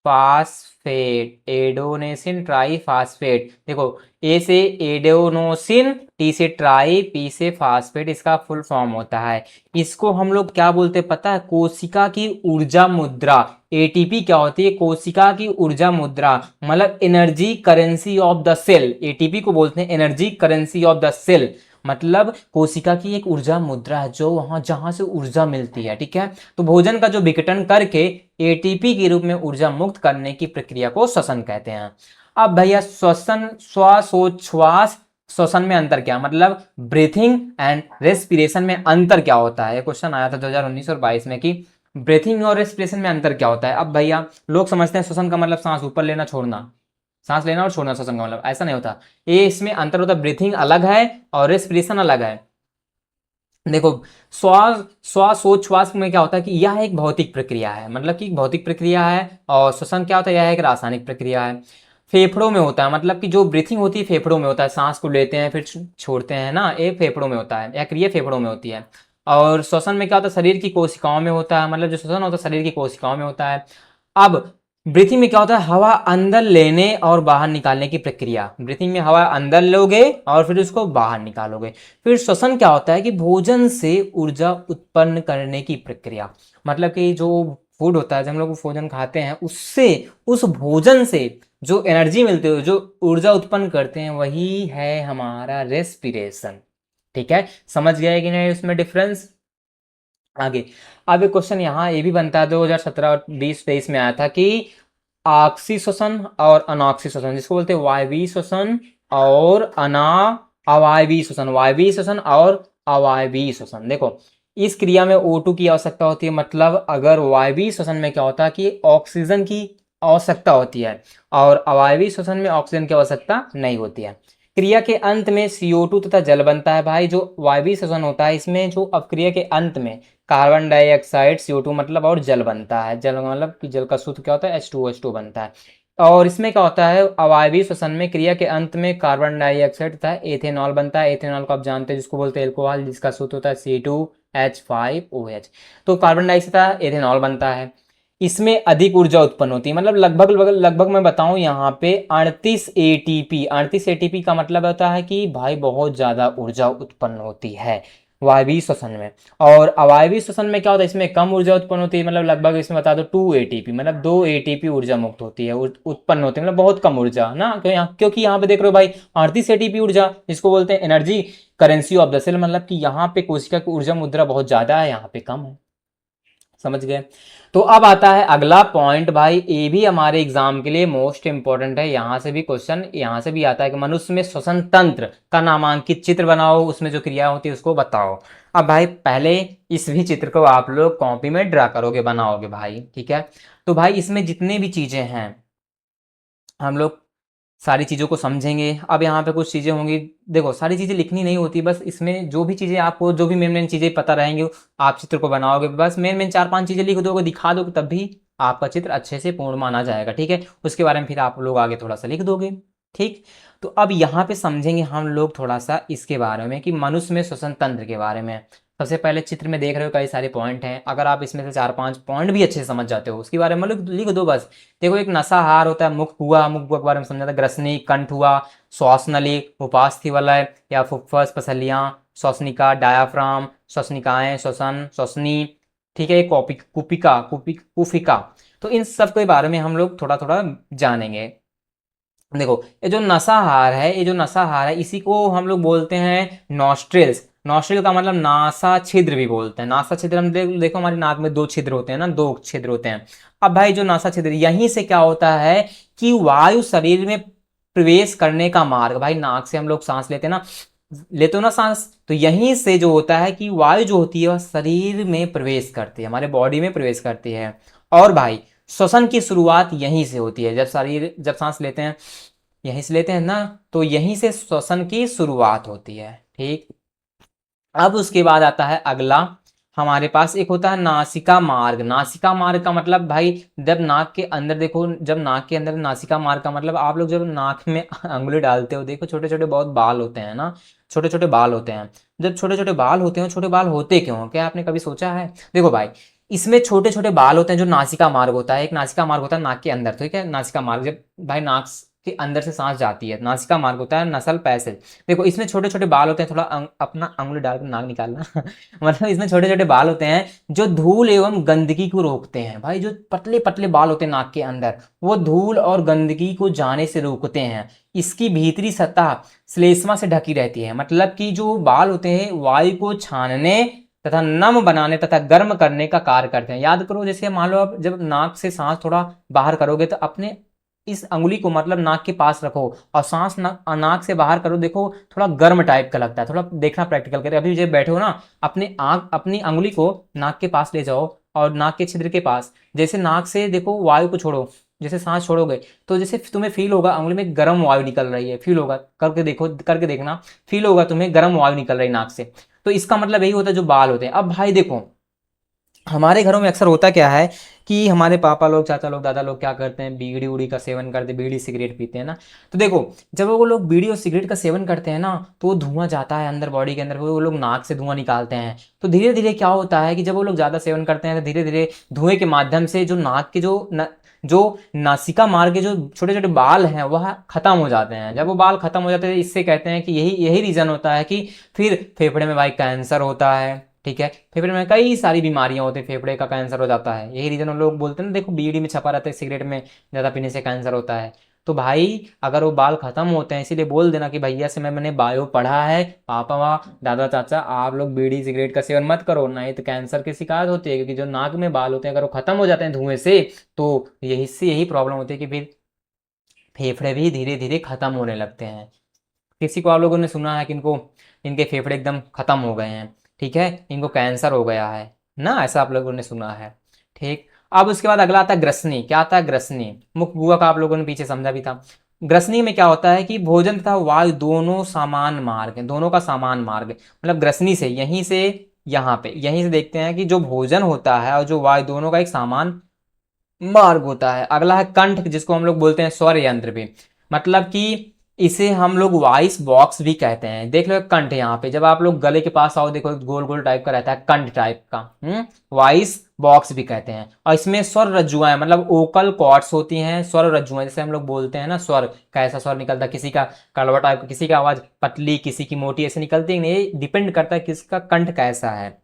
phosphate, adenosine triphosphate. देखो ए से एडोनोसिन, टी से ट्राई, पी से फास्फेट, इसका फुल फॉर्म होता है। इसको हम लोग क्या बोलते हैं पता है? कोशिका की ऊर्जा मुद्रा। एटीपी क्या होती है? कोशिका की ऊर्जा मुद्रा, मतलब energy currency of the cell. ATP को बोलते हैं energy currency of the cell, मतलब कोशिका की एक ऊर्जा मुद्रा है जो वहां जहां से ऊर्जा मिलती है। ठीक है। तो भोजन का जो विघटन करके एटीपी के रूप में ऊर्जा मुक्त करने की प्रक्रिया को श्वसन कहते हैं। अब भैया श्वसन, श्वासोच्छ्वास श्वसन में अंतर क्या? मतलब ब्रीथिंग एंड रेस्पिरेशन में अंतर क्या होता है? क्वेश्चन आया था 2019 और 22 में कि ब्रीथिंग और रेस्पिरेशन में अंतर क्या होता है। अब भैया लोग समझते हैं श्वसन का मतलब सांस ऊपर लेना छोड़ना, सांस लेना और छोड़ना श्वसन का मतलब, ऐसा नहीं होता। ये इसमें अंतर होता है, ब्रीथिंग अलग है और रेस्पिरेशन अलग है। देखो श्वासोच्छ्वास में क्या होता है कि यह एक भौतिक प्रक्रिया है, मतलब कि भौतिक प्रक्रिया है। और श्वसन क्या होता है? यह एक रासायनिक प्रक्रिया है। फेफड़ों में होता है, मतलब कि जो ब्रीथिंग होती है फेफड़ों में होता है, सांस को लेते हैं फिर छोड़ते हैं ना, ये फेफड़ों में होता है, यह क्रिया फेफड़ों में होती है। और श्वसन में क्या होता है? शरीर की कोशिकाओं में होता है, मतलब जो श्वसन होता है शरीर की कोशिकाओं में होता है। अब ब्रीथिंग में क्या होता है? हवा अंदर लेने और बाहर निकालने की प्रक्रिया। ब्रीथिंग में हवा अंदर लोगे और फिर उसको बाहर निकालोगे। फिर श्वसन क्या होता है कि भोजन से ऊर्जा उत्पन्न करने की प्रक्रिया, मतलब कि जो फूड होता है जब हम लोग भोजन खाते हैं उससे, उस भोजन से जो एनर्जी मिलती है, जो ऊर्जा उत्पन्न करते हैं, वही है हमारा रेस्पिरेशन। ठीक है, समझ गए कि नहीं उसमें डिफरेंस? आगे अब एक क्वेश्चन यहाँ ये भी बनता है 2017 और 2023 में आया था कि ऑक्सी श्वसन और अनॉक्सी श्वसन, जिसको बोलते हैं वायवीय श्वसन और अवायवीय श्वसन, वायवीय श्वसन और अवायवीय श्वसन। देखो इस क्रिया में O2 की आवश्यकता होती है, मतलब अगर वायवीय श्वसन में क्या होता है कि ऑक्सीजन की आवश्यकता होती है और अवायवीय श्वसन में ऑक्सीजन की आवश्यकता नहीं होती है। क्रिया के अंत में CO2 तथा जल बनता है। भाई जो वायवीय श्वसन होता है इसमें जो अपक्रिया के अंत में कार्बन डाइऑक्साइड CO2 मतलब और जल बनता है। जल मतलब कि जल का सूत्र क्या होता है? H2O बनता है। और इसमें क्या होता है, अवायवीय श्वसन में क्रिया के अंत में कार्बन डाइऑक्साइड तथा एथेनॉल बनता है। एथेनॉल को आप जानते हैं जिसको बोलते हैं अल्कोहल, जिसका सूत्र होता है C2H5OH। तो कार्बन डाइऑक्साइड तथा एथेनॉल बनता है। इसमें अधिक ऊर्जा उत्पन्न होती है, मतलब लगभग लगभग लगभग मैं बताऊं यहाँ पे 38 एटीपी। 38 एटीपी का मतलब होता है कि भाई बहुत ज्यादा ऊर्जा उत्पन्न होती है वायवीय श्वसन में। और अवायवीय श्वसन में क्या होता है, इसमें कम ऊर्जा उत्पन्न होती है, मतलब लगभग इसमें बता दो 2 एटीपी, मतलब 2 एटीपी ऊर्जा मुक्त होती है, उत्पन्न होती है, मतलब बहुत कम ऊर्जा ना। क्योंकि यहाँ पे देख रहे हो भाई 38 एटीपी ऊर्जा, जिसको बोलते हैं energy currency of the cell, मतलब कि यहाँ पे कोशिका की ऊर्जा मुद्रा बहुत ज्यादा है, यहाँ पे कम है। समझ गए। तो अब आता है अगला पॉइंट भाई, ये भी हमारे एग्जाम के लिए मोस्ट इंपॉर्टेंट है। यहां से भी क्वेश्चन, यहां से भी आता है कि मनुष्य में श्वसन तंत्र का नामांकित चित्र बनाओ, उसमें जो क्रिया होती है उसको बताओ। अब भाई पहले इस भी चित्र को आप लोग कॉपी में ड्रा करोगे, बनाओगे भाई, ठीक है। तो भाई इसमें जितने भी चीजें हैं हम लोग सारी चीज़ों को समझेंगे। अब यहाँ पे कुछ चीज़ें होंगी, देखो सारी चीज़ें लिखनी नहीं होती, बस इसमें जो भी चीज़ें आपको, जो भी मेन मेन चीज़ें पता रहेंगी आप चित्र को बनाओगे, बस मेन मेन 4-5 चीज़ें लिख दोगे, दिखा दोगे, तब भी आपका चित्र अच्छे से पूर्ण माना जाएगा, ठीक है। उसके बारे में फिर आप लोग आगे थोड़ा सा लिख दोगे, ठीक। तो अब यहाँ पे समझेंगे हम लोग थोड़ा सा इसके बारे में कि मनुष्य में श्वसन तंत्र के बारे में। सबसे पहले चित्र में देख रहे हो कई सारे पॉइंट हैं, अगर आप इसमें से 4-5 पॉइंट भी अच्छे से समझ जाते हो उसके बारे में लिख दो बस। देखो एक नसाहार होता है, मुख हुआ, मुख के बारे में समझा था, ग्रसनी, कंठ हुआ, श्वास नली, उपास्थि वलय या फुफ्फस, पसलियां, श्वसनिका, डायाफ्राम, श्वसनिकाएं, श्वसन, श्वसनी, ठीक है, कुपिका, कुफिका। तो इन सब के बारे में हम लोग थोड़ा थोड़ा जानेंगे। देखो ये जो नसाहार है, ये जो नसाहार है इसी को हम लोग बोलते हैं नॉस्ट्रिल्स। नॉस्ट्रिल का मतलब नासा छिद्र भी बोलते हैं। नासा छिद्र हम देखो हमारी नाक में 2 छिद्र होते हैं ना, 2 छिद्र होते हैं। अब भाई जो नासा छिद्र, यहीं से क्या होता है कि वायु शरीर में प्रवेश करने का मार्ग, भाई नाक से हम लोग सांस लेते हैं ना, लेते हो ना सांस, तो यहीं से जो होता है कि वायु जो होती है वह शरीर में प्रवेश करती है, हमारे बॉडी में प्रवेश करती है। और भाई श्वसन की शुरुआत यहीं से होती है, जब सांस लेते हैं यहीं से लेते हैं ना, तो यहीं से श्वसन की शुरुआत होती है, ठीक। अब उसके बाद आता है अगला, हमारे पास एक होता है नासिका मार्ग। नासिका मार्ग का मतलब भाई जब नाक के अंदर, देखो जब नाक के अंदर, नासिका मार्ग का मतलब आप लोग जब नाक में अंगुली डालते हो, देखो छोटे छोटे बहुत बाल होते हैं ना, छोटे छोटे बाल होते हैं। जब छोटे छोटे बाल होते हैं, छोटे बाल होते क्यों, क्या आपने कभी सोचा है? देखो भाई इसमें छोटे छोटे बाल होते हैं, जो नासिका मार्ग होता है, एक नासिका मार्ग होता है नाक के अंदर, ठीक है। नासिका मार्ग जब भाई नाक के अंदर से सांस जाती है, नासिका मार्ग होता है नसल पैसेज। देखो इसमें छोटे छोटे बाल होते हैं, थोड़ा अपना अंगुली डालकर नाक निकालना मतलब इसमें छोटे छोटे बाल होते हैं जो धूल एवं गंदगी को रोकते हैं। भाई जो पतले पतले बाल होते हैं नाक के अंदर, वो धूल और गंदगी को जाने से रोकते हैं। इसकी भीतरी सतह श्लेष्मा से ढकी रहती है, मतलब कि जो बाल होते हैं वायु को छानने तथा नम बनाने तथा गर्म करने का कार्य करते हैं। याद करो, जैसे मान लो आप जब नाक से सांस थोड़ा बाहर करोगे तो अपने इस अंगुली को मतलब नाक के पास रखो और सांस नाक से बाहर करो, देखो थोड़ा गर्म टाइप का लगता है, थोड़ा देखना प्रैक्टिकल करके। अभी जब बैठे हो ना, अपनी अंगुली को नाक के पास ले जाओ और नाक के छिद्र के पास, जैसे नाक से देखो वायु को छोड़ो, जैसे सांस छोड़ोगे तो जैसे तुम्हें फील होगा अंगुली में गर्म वायु निकल रही है, फील होगा, करके देखो, करके देखना, फील होगा तुम्हें गर्म वायु निकल रही है नाक से। तो इसका मतलब यही होता है जो बाल होते हैं। अब भाई देखो हमारे घरों में अक्सर होता क्या है कि हमारे पापा लोग, चाचा लोग, दादा लोग क्या करते हैं, बीड़ी उड़ी का सेवन करते हैं, बीड़ी सिगरेट पीते हैं ना। तो देखो जब वो लोग बीड़ी और सिगरेट का सेवन करते हैं ना, तो वो धुआं जाता है अंदर बॉडी के अंदर, वो लोग नाक से धुआं निकालते हैं। तो धीरे धीरे क्या होता है कि जब वो लोग ज़्यादा सेवन करते हैं तो धीरे धीरे धुएं के माध्यम से जो नाक के जो नासिका मार्ग के जो छोटे छोटे बाल हैं वह खत्म हो जाते हैं। जब वो बाल खत्म हो जाते हैं, इससे कहते हैं कि यही यही रीज़न होता है कि फिर फेफड़े में भाई कैंसर होता है, ठीक है। फेफड़े में कई सारी बीमारियां होती हैं, फेफड़े का कैंसर हो जाता है, यही रीजन लोग बोलते हैं ना, देखो बीड़ी में छपा रहता है, सिगरेट में ज़्यादा पीने से कैंसर होता है। तो भाई अगर वो बाल खत्म होते हैं, इसीलिए बोल देना कि भैया से मैंने बायो पढ़ा है, पापा वाह दादा चाचा आप लोग बीड़ी सिगरेट का सेवन मत करो, नहीं तो कैंसर की शिकायत होती है। क्योंकि जो नाक में बाल होते हैं अगर वो खत्म हो जाते हैं धुएं से, तो यही प्रॉब्लम होती है कि फिर फेफड़े भी धीरे धीरे खत्म होने लगते हैं। किसी को आप लोगों ने सुना है कि इनको, इनके फेफड़े एकदम खत्म हो गए हैं, ठीक है, इनको कैंसर हो गया है ना, ऐसा आप लोगों ने सुना है, ठीक। अब उसके बाद अगला आता है ग्रसनी। क्या आता है? ग्रसनी। मुख बुआ का आप लोगों ने पीछे समझा भी था। ग्रसनी में क्या होता है कि भोजन तथा वायु दोनों समान मार्ग है, दोनों का समान मार्ग, मतलब ग्रसनी से यहीं से यहाँ पे, यहीं से देखते हैं कि जो भोजन होता है और जो वायु दोनों का एक समान मार्ग होता है। अगला है कंठ, जिसको हम लोग बोलते हैं स्वर यंत्र भी, मतलब कि इसे हम लोग वॉइस बॉक्स भी कहते हैं। देख लो कंठ, यहाँ पे जब आप लोग गले के पास आओ, देखो गोल गोल टाइप का रहता है कंठ टाइप का, वॉइस बॉक्स भी कहते हैं। और इसमें स्वर रज्जुआं, मतलब ओकल कॉर्ड्स होती हैं, स्वर रज्जुआं, जैसे हम लोग बोलते हैं ना स्वर, कैसा स्वर निकलता है, किसी का कड़वा टाइप का, किसी की आवाज पतली, किसी की मोटी, ऐसे निकलती है नहीं, डिपेंड करता है किसका कंठ कैसा है।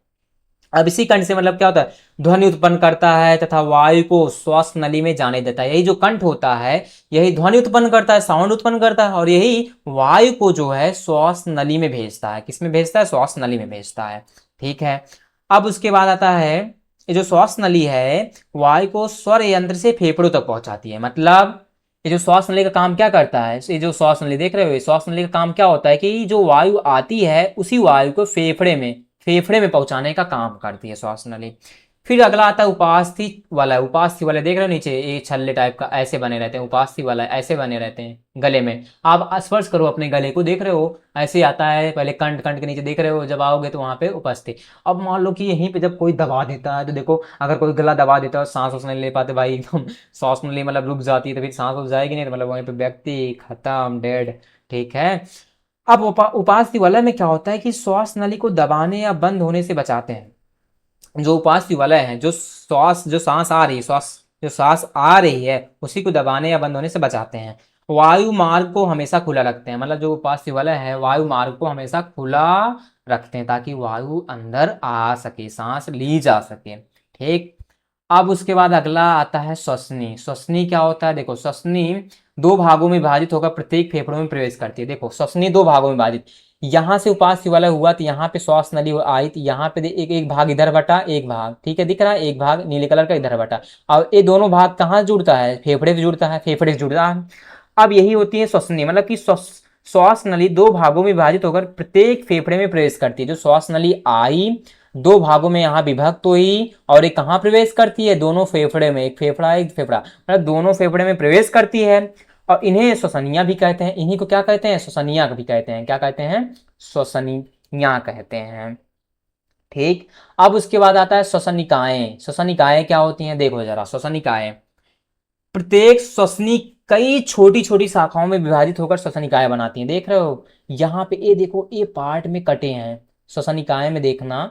अब इसी कंठ से मतलब क्या होता है, ध्वनि उत्पन्न करता है तथा वायु को श्वास नली में जाने देता है। यही जो कंठ होता है, यही ध्वनि उत्पन्न करता है, साउंड उत्पन्न करता है, और यही वायु को जो है श्वास नली में भेजता है। किस में भेजता है, श्वास नली में भेजता है। ठीक है। अब उसके बाद आता है, ये जो श्वास नली है वायु को स्वर यंत्र से फेफड़ों तक पहुंचाती है। मतलब ये जो श्वास नली का काम क्या करता है, ये जो श्वास नली देख रहे हो, श्वास नली का काम क्या होता है कि जो वायु आती है उसी वायु को फेफड़े में पहुंचाने का काम करती है श्वास नली। फिर अगला आता है उपास्थि वाला। उपास्थि वाला देख रहे हो नीचे, ये छल्ले टाइप का ऐसे बने रहते हैं, उपास्थि वाला ऐसे बने रहते हैं गले में। आप स्पर्श करो अपने गले को, देख रहे हो ऐसे आता है, पहले कंठ, कंठ के नीचे देख रहे हो, जब आओगे तो वहां पे उपस्थि। अब मान लो कि यहीं पे जब कोई दबा देता है, तो देखो अगर कोई गला दबा देता है और सांस वास नहीं ले पाते भाई, एकदम सांस नहीं मतलब रुक जाती है, तो फिर सांस वास जाएगी नहीं, तो मतलब वहीं पे व्यक्ति खत्म, डेड। ठीक है। अब उपास्थि वलय में क्या होता है कि श्वास नली को दबाने या बंद होने से बचाते हैं। जो उपास्थि वलय है, जो सांस आ रही है, जो सांस आ रही है उसी को दबाने या बंद होने से बचाते हैं। वायु मार्ग को हमेशा खुला रखते हैं, मतलब जो उपास्थि वलय है वायु मार्ग को हमेशा खुला रखते हैं ताकि वायु अंदर आ सके, सांस ली जा सके। ठीक। अब उसके बाद अगला आता है श्वसनी। श्वसनी क्या होता है, देखो श्वसनी दो भागों में विभाजित होकर प्रत्येक फेफड़ों में प्रवेश करती है। देखो श्वसनी दो भागों में विभाजित, यहाँ से उपास्थि वाला हुआ तो यहाँ पे श्वास नली आई, तो यहाँ पे एक एक भाग इधर बटा, एक भाग ठीक है दिख रहा है, एक भाग नीले कलर का इधर बटा। और ये दोनों भाग कहाँ जुड़ता है, फेफड़े से जुड़ता है, फेफड़े से जुड़ता है। अब यही होती है श्वसनी, मतलब कि श्वास नली दो भागों में विभाजित होकर प्रत्येक फेफड़े में प्रवेश करती है। जो श्वास नली आई दो भागों में यहाँ विभक्त हुई, और एक कहाँ प्रवेश करती है, दोनों फेफड़े में, एक फेफड़ा, मतलब दोनों फेफड़े में प्रवेश करती है। और इन्हें श्वसनिया भी कहते हैं, इन्हीं को क्या कहते हैं, श्वसनिया भी कहते हैं। क्या कहते हैं, श्वसनिया कहते हैं। ठीक। अब उसके बाद आता है श्वसनिकाएं। श्वसनिकाएं क्या होती हैं, देखो जरा श्वसनिकाएं, प्रत्येक श्वसनी कई छोटी छोटी शाखाओं में विभाजित होकर श्वसनिकाएं बनाती हैं। देख रहे हो यहाँ पे, ये देखो ये पार्ट में कटे हैं श्वसनिकाएं में, देखना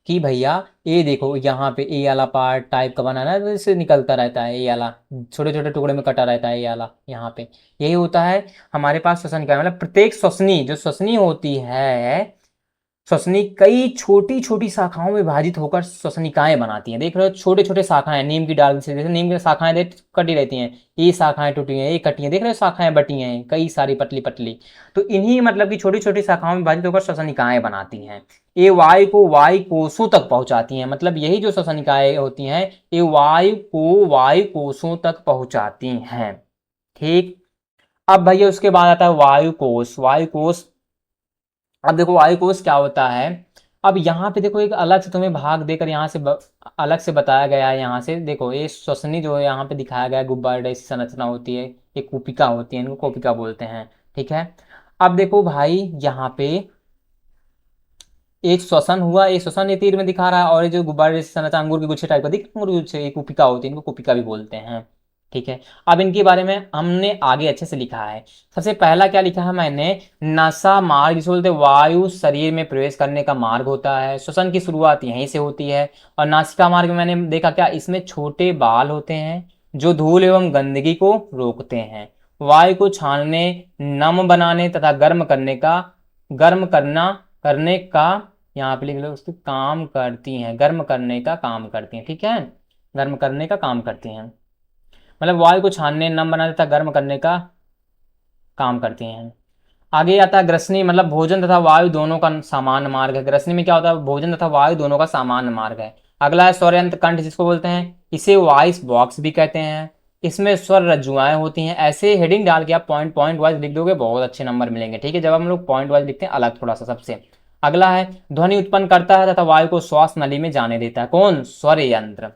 कि भैया ये देखो यहाँ पे ए वाला पार्ट टाइप का बना है, तो इससे निकलता रहता है, ये वाला छोटे छोटे टुकड़े में कटा रहता है, ये वाला यहाँ पे यही होता है हमारे पास श्वसनिका। मतलब प्रत्येक श्वसनी, जो श्वसनी होती है, श्वसनी कई छोटी छोटी शाखाओं में विभाजित होकर श्वसनिकाएं बनाती हैं। देख रहे हो छोटे छोटे शाखाएं, नीम की डाल से, जैसे नीम की शाखाएं देख कटी रहती हैं, ये शाखाएं टूटी हैं, ये कटी हैं, देख रहे हो शाखाएं बटी हैं कई सारी पतली पतली। तो इन्हीं मतलब की छोटी छोटी शाखाओं में विभाजित होकर श्वसनिकाएं बनाती हैं। ये वायु को वायु कोषों तक पहुंचाती हैं, मतलब यही जो श्वसनिकाएं होती हैं ये वायु को वायु कोषों तक पहुंचाती हैं। ठीक। अब भैया उसके बाद आता है वायु कोष। वायु कोष, अब देखो वायु कोष क्या होता है। अब यहाँ पे देखो एक अलग से तुम्हें भाग देकर यहाँ से अलग से बताया गया है। यहाँ से देखो ये श्वसनी जो है यहाँ पे दिखाया गया है, गुब्बारे जैसी संरचना होती है, ये कूपिका होती है, इनको कोपिका बोलते हैं। ठीक है। अब देखो भाई यहाँ पे एक श्वसन हुआ, एक श्वसन ये तीर में दिखा रहा है, और ये जो गुब्बारे जैसी संरचना अंगूर के गुच्छे टाइप का दिख, अंगूर के गुच्छे, ये कूपिका होती है, इनको कूपिका भी बोलते हैं। ठीक है। अब इनके बारे में हमने आगे अच्छे से लिखा है। सबसे पहला क्या लिखा है मैंने, नसा मार्ग, जिसे बोलते हैं वायु शरीर में प्रवेश करने का मार्ग होता है। श्वसन की शुरुआत यहीं से होती है। और नासिका मार्ग में मैंने देखा क्या, इसमें छोटे बाल होते हैं जो धूल एवं गंदगी को रोकते हैं, वायु को छानने, नम बनाने तथा गर्म करने का यहाँ पे लिख लो उसके काम करती हैं, गर्म करने का काम करती हैं। ठीक है, गर्म करने का काम करती हैं, मतलब वायु को छानने, नम बनाने तथा गर्म करने का काम करती हैं। आगे आता है ग्रसनी, मतलब भोजन तथा वायु दोनों का सामान्य मार्ग है। ग्रसनी में क्या होता है, भोजन तथा वायु दोनों का सामान्य मार्ग है। अगला है स्वरयंत्र कंठ, जिसको बोलते हैं, इसे वॉइस बॉक्स भी कहते हैं। इसमें स्वर रज्जुआएं होती हैं। ऐसे हेडिंग डाल के आप पॉइंट पॉइंट वाइज लिख दोगे, बहुत अच्छे नंबर मिलेंगे। ठीक है, जब हम लोग पॉइंट वाइज लिखते हैं अलग थोड़ा सा सबसे। अगला है ध्वनि उत्पन्न करता है तथा वायु को श्वास नली में जाने देता है, कौन, स्वर यंत्र।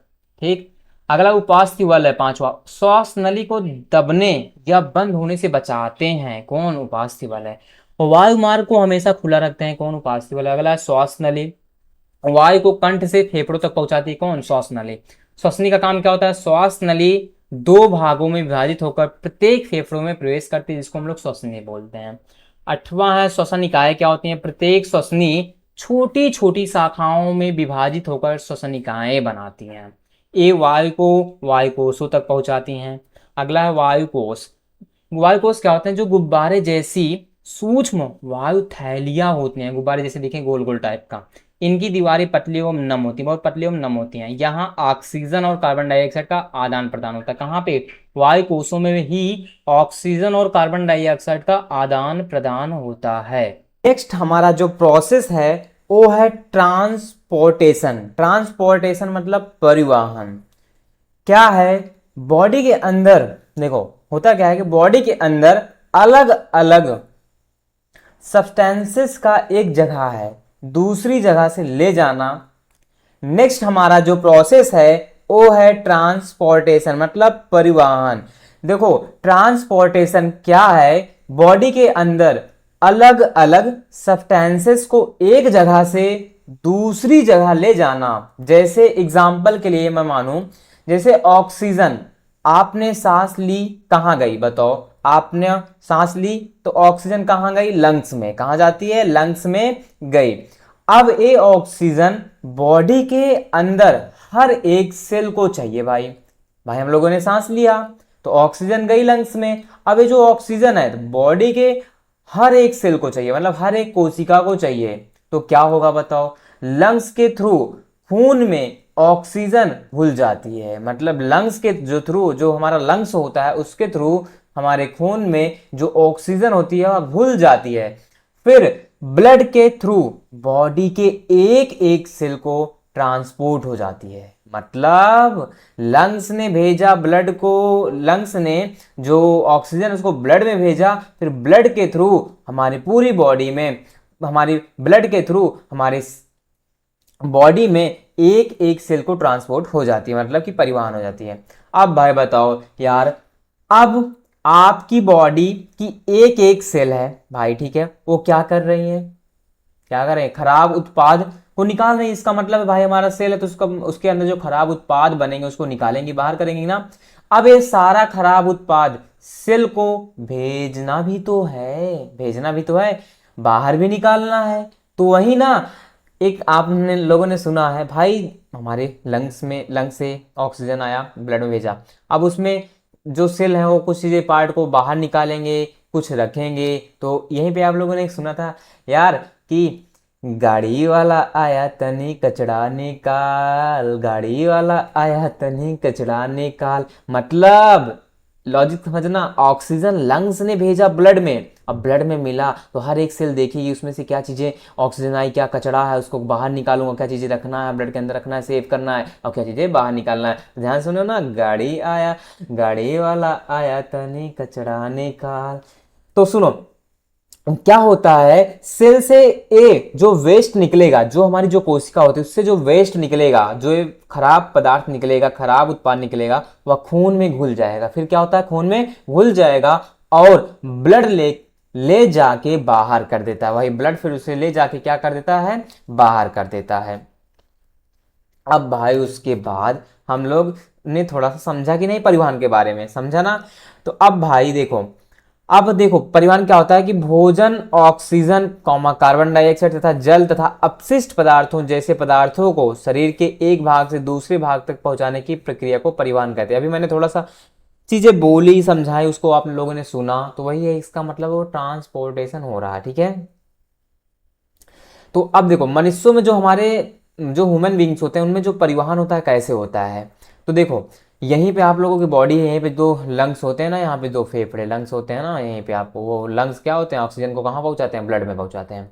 ठीक। अगला उपास्थि बल है पांचवा, श्वास नली को दबने या बंद होने से बचाते हैं, कौन, उपास्थि बल है। वायु मार्ग को हमेशा खुला रखते हैं, कौन, उपास्थि बल है। अगला है श्वास नली, वायु को कंठ से फेफड़ों तक पहुंचाती है, कौन, श्वास नली। श्वसनी का काम क्या होता है, श्वास नली दो भागों में विभाजित होकर प्रत्येक फेफड़ों में प्रवेश करती है, जिसको हम लोग श्वसनी बोलते हैं। आठवां है श्वसन निकाय क्या होती हैं, प्रत्येक श्वसनी छोटी छोटी शाखाओं में विभाजित होकर श्वसनिकाएं बनाती हैं। ये वायु को वायुकोशों तक पहुंचाती हैं। अगला है वायुकोश। वायुकोश क्या होते हैं, जो गुब्बारे जैसी सूक्ष्म वायु थैलियां होती हैं, गुब्बारे जैसे दिखें गोल गोल टाइप का। इनकी दीवारें पतली एवं नम होती हैं, बहुत पतली एवं नम होती हैं। यहाँ ऑक्सीजन और कार्बन डाइऑक्साइड का आदान प्रदान होता है। कहाँ पे, वायुकोशों में ही ऑक्सीजन और कार्बन डाइऑक्साइड का आदान प्रदान होता है। नेक्स्ट हमारा जो प्रोसेस है वो है ट्रांसपोर्टेशन। ट्रांसपोर्टेशन मतलब परिवहन। क्या है, बॉडी के अंदर देखो होता क्या है कि बॉडी के अंदर अलग अलग सब्सटेंसेस का एक जगह है दूसरी जगह से ले जाना। नेक्स्ट हमारा जो प्रोसेस है वो है ट्रांसपोर्टेशन मतलब परिवहन। देखो ट्रांसपोर्टेशन क्या है, बॉडी के अंदर अलग अलग सब्सटेंसेस को एक जगह से दूसरी जगह ले जाना। जैसे एग्जांपल के लिए मैं मानूं, जैसे ऑक्सीजन आपने सांस ली, कहां गई बताओ, आपने सांस ली तो ऑक्सीजन कहां गई, लंग्स में। कहां जाती है, लंग्स में गई। अब ये ऑक्सीजन बॉडी के अंदर हर एक सेल को चाहिए। भाई भाई हम लोगों ने सांस लिया तो ऑक्सीजन गई लंग्स में। अब ये जो ऑक्सीजन है बॉडी के हर एक सेल को चाहिए, मतलब हर एक कोशिका को चाहिए। तो क्या होगा बताओ, लंग्स के थ्रू खून में ऑक्सीजन घुल जाती है। मतलब लंग्स के जो थ्रू, जो हमारा लंग्स होता है उसके थ्रू हमारे खून में जो ऑक्सीजन होती है वह घुल जाती है। फिर ब्लड के थ्रू बॉडी के एक एक सेल को ट्रांसपोर्ट हो जाती है। मतलब लंग्स ने भेजा ब्लड को, लंग्स ने जो ऑक्सीजन उसको ब्लड में भेजा, फिर ब्लड के थ्रू हमारी पूरी बॉडी में, हमारी ब्लड के थ्रू हमारे बॉडी में एक एक सेल को ट्रांसपोर्ट हो जाती है, मतलब कि परिवहन हो जाती है। अब भाई बताओ यार, अब आपकी बॉडी की एक एक सेल है भाई, ठीक है, वो क्या कर रही है, क्या कर रहे हैं, खराब उत्पाद को निकाल रहे हैं। इसका मतलब है भाई हमारा सेल है तो उसका, उसके अंदर जो खराब उत्पाद बनेंगे उसको निकालेंगे, बाहर करेंगे ना। अब ये सारा खराब उत्पाद सेल को भेजना भी तो है, भेजना भी तो है, बाहर भी निकालना है। तो वही ना, एक आपने लोगों ने सुना है भाई, हमारे लंग्स में, लंग्स से ऑक्सीजन आया ब्लड में भेजा, अब उसमें जो सेल है वो कुछ चीजें पार्ट को बाहर निकालेंगे, कुछ रखेंगे। तो यहीं पे आप लोगों ने सुना था यार कि गाड़ी वाला आया तनी कचड़ा निकाल, गाड़ी वाला आया तनी कचड़ा निकाल। मतलब लॉजिक समझना, ऑक्सीजन लंग्स ने भेजा ब्लड में, अब ब्लड में मिला तो हर एक सेल देखेगी उसमें से क्या चीजें ऑक्सीजन आई, क्या कचड़ा है उसको बाहर निकालूंगा, क्या चीजें रखना है ब्लड के अंदर रखना है, सेव करना है, और क्या चीजें बाहर निकालना है। ध्यान सुनो ना, गाड़ी आया, गाड़ी वाला आया तनी कचड़ा निकाल। तो सुनो क्या होता है, सेल से ए जो वेस्ट निकलेगा, जो हमारी जो कोशिका होती है उससे जो वेस्ट निकलेगा, जो खराब पदार्थ निकलेगा, खराब उत्पाद निकलेगा, वह खून में घुल जाएगा। फिर क्या होता है, खून में घुल जाएगा और ब्लड ले जाके बाहर कर देता है। वही ब्लड फिर उसे ले जाके क्या कर देता है, बाहर कर देता है। अब भाई उसके बाद हम लोग ने थोड़ा सा समझा कि नहीं परिवहन के बारे में, समझा ना। तो अब भाई देखो, अब देखो परिवहन क्या होता है कि भोजन, ऑक्सीजन, कार्बन डाइऑक्साइड तथा जल तथा अपशिष्ट पदार्थों जैसे पदार्थों को शरीर के एक भाग से दूसरे भाग तक पहुंचाने की प्रक्रिया को परिवहन कहते हैं। अभी मैंने थोड़ा सा चीजें बोली, समझाई, उसको आप लोगों ने सुना, तो वही है, इसका मतलब वो ट्रांसपोर्टेशन हो रहा है, ठीक है। तो अब देखो मनुष्यों में जो हमारे जो ह्यूमन बींग्स होते हैं उनमें जो परिवहन होता है कैसे होता है, तो देखो यहीं पे आप लोगों की बॉडी है, यहीं पे दो लंग्स होते हैं ना, यहाँ पे दो फेफड़े लंग्स होते हैं ना, यहीं पे आपको वो लंग्स क्या होते हैं, ऑक्सीजन को कहाँ पहुंचाते हैं, ब्लड में पहुंचाते हैं।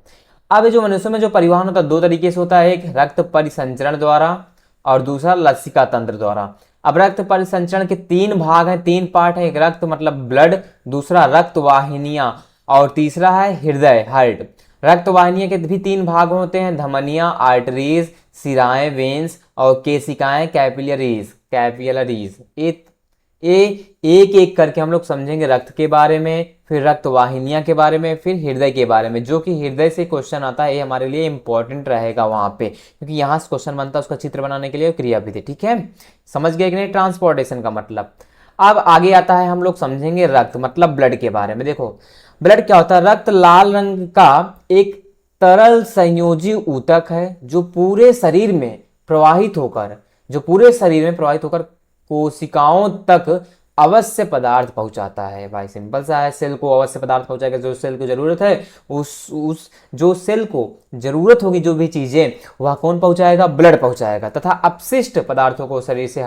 अब जो मनुष्य में जो परिवहन होता है दो तरीके से होता है, एक रक्त परिसंचरण द्वारा और दूसरा लसिका तंत्र द्वारा। अब रक्त परिसंचरण के तीन भाग हैं, तीन पार्ट है, एक रक्त मतलब ब्लड, दूसरा रक्त वाहिनियां और तीसरा है हृदय, हार्ट। रक्त वाहिनियां के भी तीन भाग होते हैं, धमनियां आर्टरीज, सिराएं वेन्स और केशिकाएं कैपिलरीज, कैपिलरीज। ये एक एक करके हम लोग समझेंगे रक्त के बारे में, फिर रक्त वाहिनियां के बारे में, फिर हृदय के बारे में, जो कि हृदय से क्वेश्चन आता है, ये हमारे लिए इंपॉर्टेंट रहेगा वहां पे, क्योंकि यहाँ से क्वेश्चन बनता है उसका चित्र बनाने के लिए, क्रियाविधि। ठीक है, समझ गए कि नहीं ट्रांसपोर्टेशन का मतलब। अब आगे आता है, हम लोग समझेंगे रक्त मतलब ब्लड के बारे में। देखो ब्लड क्या होता है, रक्त लाल रंग का एक तरल संयोजी ऊतक है जो पूरे शरीर में प्रवाहित होकर कोशिकाओं तक अवश्य पदार्थ पहुंचाता है। भाई सिंपल सा है, सेल को अवश्य पदार्थ पहुंचाएगा, जो सेल को जरूरत है, उस जो सेल को जरूरत होगी जो भी चीजें, वह कौन पहुंचाएगा, ब्लड पहुंचाएगा। तथा अपशिष्ट पदार्थों को शरीर से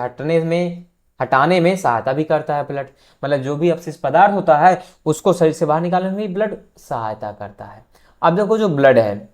हटाने में सहायता भी करता है ब्लड। मतलब जो भी अपशिष्ट पदार्थ होता है उसको शरीर से बाहर निकालने में ब्लड सहायता करता है। अब देखो जो ब्लड है,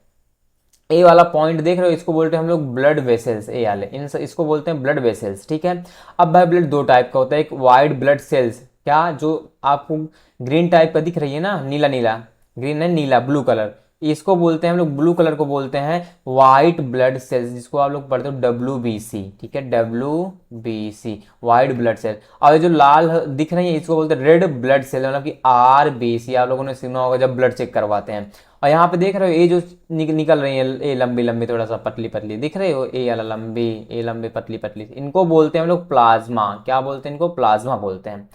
ए वाला पॉइंट देख रहे हो, इसको बोलते हैं हम लोग ब्लड वेसल्स, ए वाले इसको बोलते हैं ब्लड वेसल्स। ठीक है, अब भाई ब्लड दो टाइप का होता है, एक वाइट ब्लड सेल्स, क्या जो आपको ग्रीन टाइप का दिख रही है ना, नीला नीला, ग्रीन है नीला, ब्लू कलर, इसको बोलते हैं हम लोग, ब्लू कलर को बोलते हैं वाइट ब्लड सेल्स, जिसको आप लोग पढ़ते हो WBC। ठीक है, WBC वाइट ब्लड सेल। और ये जो लाल दिख रही है इसको बोलते हैं रेड ब्लड सेल, मतलब कि RBC, आप लोगों ने सुना होगा जब ब्लड चेक करवाते हैं। और यहाँ पे देख रहे हो ये जो निकल रही है, ये लंबी लंबी थोड़ा सा पतली पतली दिख रही हो, ये वाला लंबी, ये लंबी पतली पतली, इनको बोलते हैं हम लोग प्लाज्मा। क्या बोलते हैं इनको, प्लाज्मा बोलते हैं।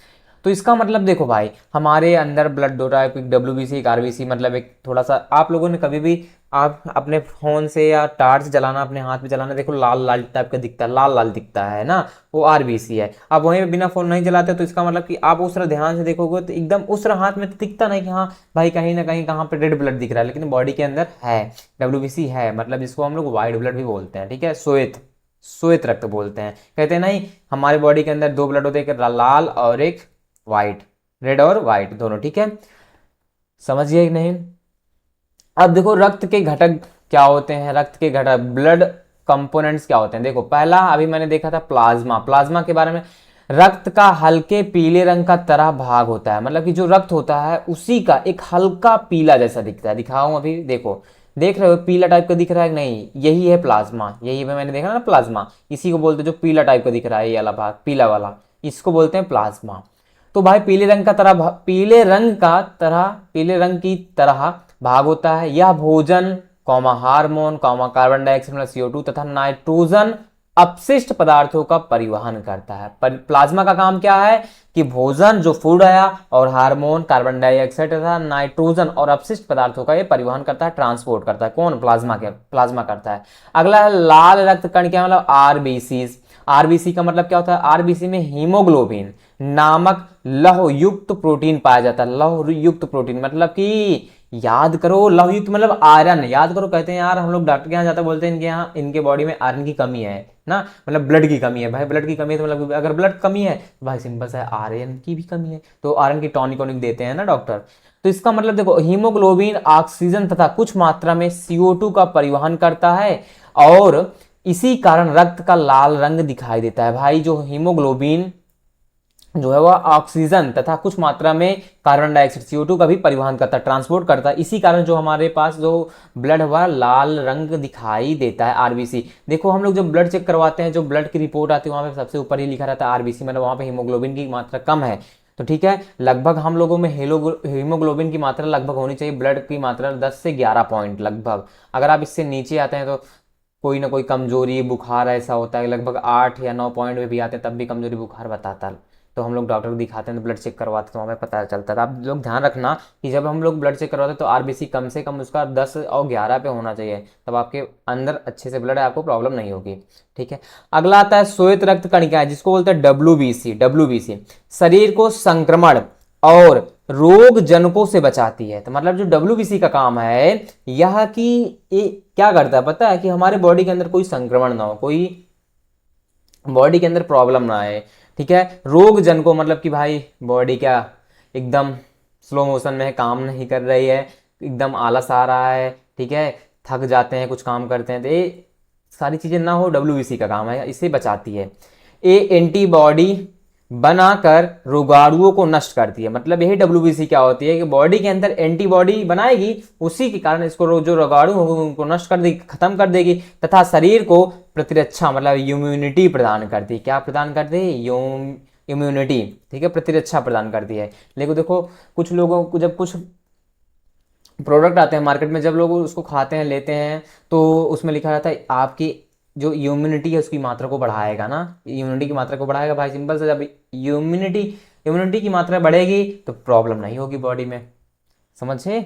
तो इसका मतलब देखो भाई, हमारे अंदर ब्लड दो टाइप, एक WBC एक RBC, मतलब एक थोड़ा सा आप लोगों ने कभी भी आप अपने फोन से या टार्च जलाना, अपने हाथ में जलाना, देखो लाल लाल टाइप का दिखता है, लाल लाल दिखता है ना, वो RBC है। आप वहीं पे बिना फोन नहीं जलाते, तो इसका मतलब कि आप उस तरह ध्यान से देखोगे तो एकदम उस तरह हाथ में तो दिखता नहीं कि हाँ भाई कहीं ना कहीं कहाँ पे रेड ब्लड दिख रहा है, लेकिन बॉडी के अंदर है, WBC है, मतलब जिसको हम लोग व्हाइट ब्लड भी बोलते हैं। ठीक है, श्वेत रक्त बोलते हैं। कहते हैं नहीं हमारे बॉडी के अंदर दो ब्लड होते हैं, एक लाल और एक व्हाइट, रेड और व्हाइट दोनों। ठीक है, समझ गए कि नहीं। अब देखो रक्त के घटक क्या होते हैं, रक्त के घटक ब्लड कंपोनेंट्स क्या होते हैं। देखो पहला अभी मैंने देखा था प्लाज्मा, प्लाज्मा के बारे में, रक्त का हल्के पीले रंग का तरह भाग होता है, मतलब कि जो रक्त होता है उसी का एक हल्का पीला जैसा दिखता है। दिखाऊं अभी, देखो देख रहे हो पीला टाइप का दिख रहा है नहीं, यही है प्लाज्मा, यही मैंने देखा ना प्लाज्मा, इसी को बोलते हैं जो पीला टाइप का दिख रहा है, ये वाला भाग पीला वाला, इसको बोलते हैं प्लाज्मा। तो भाई पीले रंग की तरह भाग होता है। यह भोजन हार्मोन कार्बन डाइऑक्साइड CO2 तथा नाइट्रोजन अपशिष्ट पदार्थों का परिवहन करता है। प्लाज्मा का काम क्या है कि भोजन जो फूड आया और हार्मोन कार्बन डाइऑक्साइड तथा नाइट्रोजन और अपशिष्ट पदार्थों का ये परिवहन करता है, ट्रांसपोर्ट करता है। कौन, प्लाज्मा करता है। अगला है लाल रक्त कण, क्या मतलब RBC का मतलब क्या होता है, RBC में हीमोग्लोबिन नामक लौह युक्त प्रोटीन पाया जाता है। लौह युक्त प्रोटीन मतलब कि याद करो, लौह युक्त मतलब आयरन, याद करो। कहते हैं यार हम लोग डॉक्टर के यहाँ जाते बोलते हैं इनके यहाँ इनके बॉडी में आयरन की कमी है ना, मतलब ब्लड की कमी है। भाई ब्लड की कमी है तो मतलब अगर ब्लड कमी है तो भाई सिंपल सा है आयरन की भी कमी है, तो आयरन की टॉनिक देते हैं ना डॉक्टर। तो इसका मतलब देखो हीमोग्लोबिन ऑक्सीजन तथा कुछ मात्रा में CO2 का परिवहन करता है और इसी कारण रक्त का लाल रंग दिखाई देता है। भाई जो हीमोग्लोबिन जो है वह ऑक्सीजन तथा कुछ मात्रा में कार्बन डाइऑक्साइड CO2 का भी परिवहन करता है, ट्रांसपोर्ट करता है। इसी कारण जो हमारे पास जो ब्लड हुआ लाल रंग दिखाई देता है, RBC। देखो हम लोग जब ब्लड चेक करवाते हैं, जो ब्लड की रिपोर्ट आती है वहां पे सबसे ऊपर ही लिखा रहता है RBC, मतलब वहां पे हीमोग्लोबिन की मात्रा कम है। तो ठीक है, लगभग हम लोगों में हीमोग्लोबिन की मात्रा लगभग होनी चाहिए, ब्लड की मात्रा 10 से 11 पॉइंट लगभग। अगर आप इससे नीचे आते हैं तो कोई ना कोई कमजोरी बुखार ऐसा होता है, लगभग 8 या 9 पॉइंट में भी आते हैं तब भी कमजोरी बुखार बताता है। तो हम लोग डॉक्टर को दिखाते हैं तो ब्लड चेक करवाते हैं तो हमें पता चलता है। आप लोग ध्यान रखना कि जब हम लोग ब्लड चेक करवाते हैं तो RBC कम से कम उसका 10 और 11 पे होना चाहिए, तब आपके अंदर अच्छे से ब्लड है, आपको प्रॉब्लम नहीं होगी। ठीक है, अगला आता है श्वेत रक्त कणिकाएं, जिसको बोलते हैं WBC। शरीर को संक्रमण और रोग जनकों से बचाती है। तो मतलब जो WBC का काम है यह कि ये क्या करता है पता है, कि हमारे बॉडी के अंदर कोई संक्रमण ना हो, कोई बॉडी के अंदर प्रॉब्लम ना आए। ठीक है, रोग जन को मतलब कि भाई बॉडी क्या एकदम स्लो मोशन में है, काम नहीं कर रही है, एकदम आलस आ रहा है, ठीक है, थक जाते हैं कुछ काम करते हैं, तो ये सारी चीजें ना हो, WBC का काम है, इसे बचाती है। ये एंटीबॉडी बनाकर रोगाणुओं को नष्ट करती है। मतलब यही WBC क्या होती है कि बॉडी के अंदर एंटीबॉडी बनाएगी, उसी के कारण इसको जो रोगाणु होंगे उनको नष्ट कर देगी, खत्म कर देगी, तथा शरीर को प्रतिरक्षा मतलब इम्यूनिटी प्रदान करती है। क्या प्रदान करती है, इम्यूनिटी, ठीक है, प्रतिरक्षा प्रदान करती है। लेकिन देखो कुछ लोगों को जब कुछ प्रोडक्ट आते हैं मार्केट में, जब लोग उसको खाते हैं लेते हैं तो उसमें लिखा रहता है आपकी जो इम्यूनिटी है उसकी मात्रा को बढ़ाएगा ना, इम्यूनिटी की मात्रा को बढ़ाएगा। भाई सिंपल से, जब इम्यूनिटी इम्यूनिटी की मात्रा बढ़ेगी तो प्रॉब्लम नहीं होगी बॉडी में, समझे।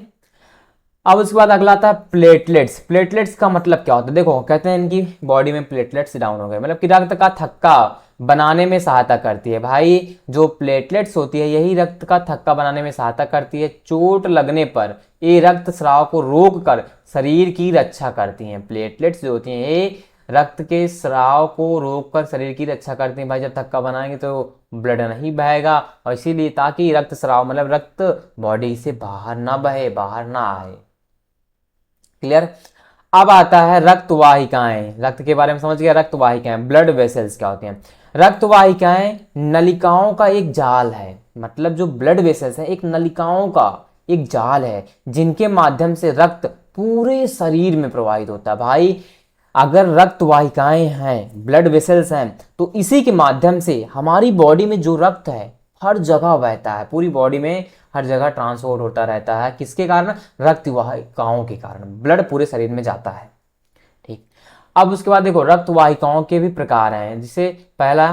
अब उसके बाद अगला आता है प्लेटलेट्स। प्लेटलेट्स का मतलब क्या होता है, देखो कहते हैं इनकी बॉडी में प्लेटलेट्स डाउन हो गए, मतलब कि रक्त का थक्का बनाने में सहायता करती है। भाई जो प्लेटलेट्स होती है यही रक्त का थक्का बनाने में सहायता करती है। चोट लगने पर ये रक्त स्राव को रोक कर शरीर की रक्षा करती हैं। प्लेटलेट्स जो होती हैं ये रक्त के स्राव को रोककर शरीर की रक्षा करती हैं। भाई जब थक्का बनाएंगे तो ब्लड नहीं बहेगा, और इसीलिए ताकि रक्त स्राव मतलब रक्त बॉडी से बाहर ना बहे, बाहर ना आए। क्लियर। अब आता है रक्त वाहिकाएं। रक्त के बारे में समझ गया। रक्त वाहिकाएं, ब्लड वेसल्स क्या होते हैं। रक्त वाहिकाएं नलिकाओं का एक जाल है, मतलब जो ब्लड वेसल्स है एक नलिकाओं का एक जाल है जिनके माध्यम से रक्त पूरे शरीर में प्रवाहित होता है। भाई अगर रक्त वाहिकाएं हैं, ब्लड वेसल्स हैं, तो इसी के माध्यम से हमारी बॉडी में जो रक्त है हर जगह बहता है, पूरी बॉडी में हर जगह ट्रांसपोर्ट होता रहता है। किसके कारण? रक्त वाहिकाओं के कारण। ब्लड पूरे शरीर में जाता है, ठीक। अब उसके बाद देखो रक्त वाहिकाओं के भी प्रकार हैं, जिसे पहला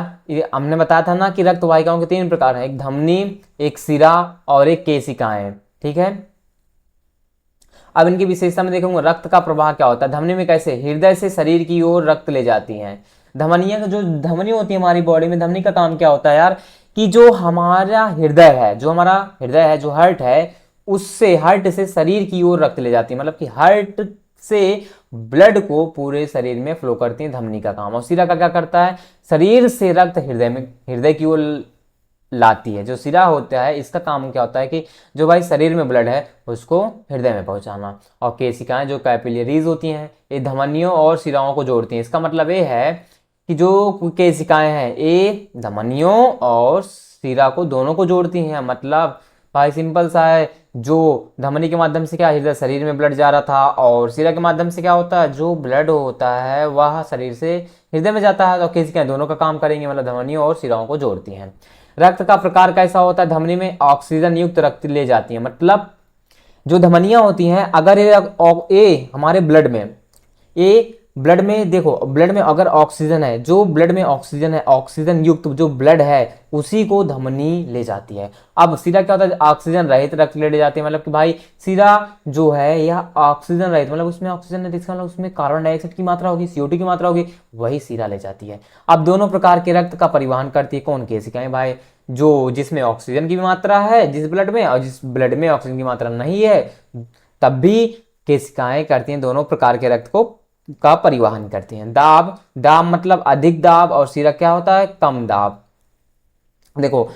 हमने बताया था ना कि रक्त वाहिकाओं के 3 प्रकार हैं, एक धमनी, एक सिरा और एक केशिकाएं, ठीक है। अब इनकी विशेषता में देखूंगा रक्त का प्रवाह क्या होता है। धमनी में कैसे? हृदय से शरीर की ओर रक्त ले जाती हैं। धमनियां, जो धमनी होती है हमारी बॉडी में, धमनी का काम क्या होता है यार, कि जो हमारा हृदय है, जो हमारा हृदय है, जो हार्ट है, उससे हार्ट से शरीर की ओर रक्त ले जाती है, मतलब कि हार्ट से ब्लड को पूरे शरीर में फ्लो करती है, धमनी का काम। और सिरा का क्या करता है? शरीर से रक्त हृदय की ओर लाती है। जो सिरा होता है इसका काम क्या होता है कि जो भाई शरीर में ब्लड है उसको हृदय में पहुंचाना। और केशिकाएं जो कैपिलरीज होती हैं ये धमनियों और सिराओं को जोड़ती हैं। इसका मतलब ये है कि जो केशिकाएं हैं ये धमनियों और सिरा को दोनों को जोड़ती हैं। मतलब भाई सिंपल सा है, जो धमनी के माध्यम से क्या हृदय शरीर में ब्लड जा रहा था, और सिरा के माध्यम से क्या होता है, जो ब्लड होता है वह शरीर से हृदय में जाता है। तो केशिकाएं दोनों का काम करेंगे, मतलब धमनियों और सिराओं को जोड़ती हैं। रक्त का प्रकार कैसा होता है? धमनी में ऑक्सीजन युक्त रक्त ले जाती है, मतलब जो धमनियां होती हैं अगर ये हमारे ब्लड में, ये ब्लड में देखो, ब्लड में अगर ऑक्सीजन है, जो ब्लड में ऑक्सीजन है, ऑक्सीजन युक्त जो ब्लड है उसी को धमनी ले जाती है। अब सिरा क्या होता है? ऑक्सीजन रहित रक्त ले जाती है, मतलब कि भाई सिरा जो है यह ऑक्सीजन रहित, मतलब उसमें ऑक्सीजन नहीं, इसका मतलब उसमें कार्बन डाइऑक्साइड की मात्रा होगी, CO2 की मात्रा होगी, वही सिरा ले जाती है। अब दोनों प्रकार के रक्त का परिवहन करती है कौन? केशिकाएं। भाई जो जिसमें ऑक्सीजन की मात्रा है जिस ब्लड में, और जिस ब्लड में ऑक्सीजन की मात्रा नहीं है, तब भी केशिकाएं करती हैं दोनों प्रकार के रक्त को का परिवहन करती हैं। दाब, दाब मतलब अधिक दाब, और सिरा क्या होता है? कम दाब। देखो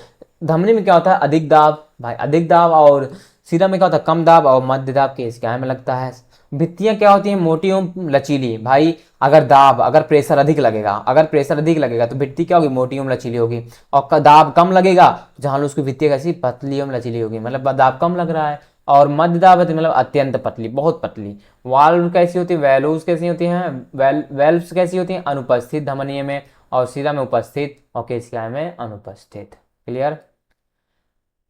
धमनी में क्या होता है? अधिक दाब, भाई अधिक दाब, और सिरा में क्या होता है? कम दाब, और मध्य दाब केशिकाएं में लगता है। भित्तियां क्या होती हैं? मोटी एवं लचीली। भाई अगर प्रेशर अधिक लगेगा, तो भित्ती क्या होगी? मोटी एवं लचीली होगी। और दाब कम लगेगा जहां उसकी भित्तियां कैसी? पतली एवं लचीली होगी, मतलब दाब कम लग रहा है। और मध्य दाब है मतलब अत्यंत पतली, बहुत पतली। वाल्व कैसी होती है? वैल्व्स कैसी होती हैं? वेल्व्स कैसी होती हैं? अनुपस्थित धमनी में, और सिरा में उपस्थित, और केशिका में अनुपस्थित। क्लियर।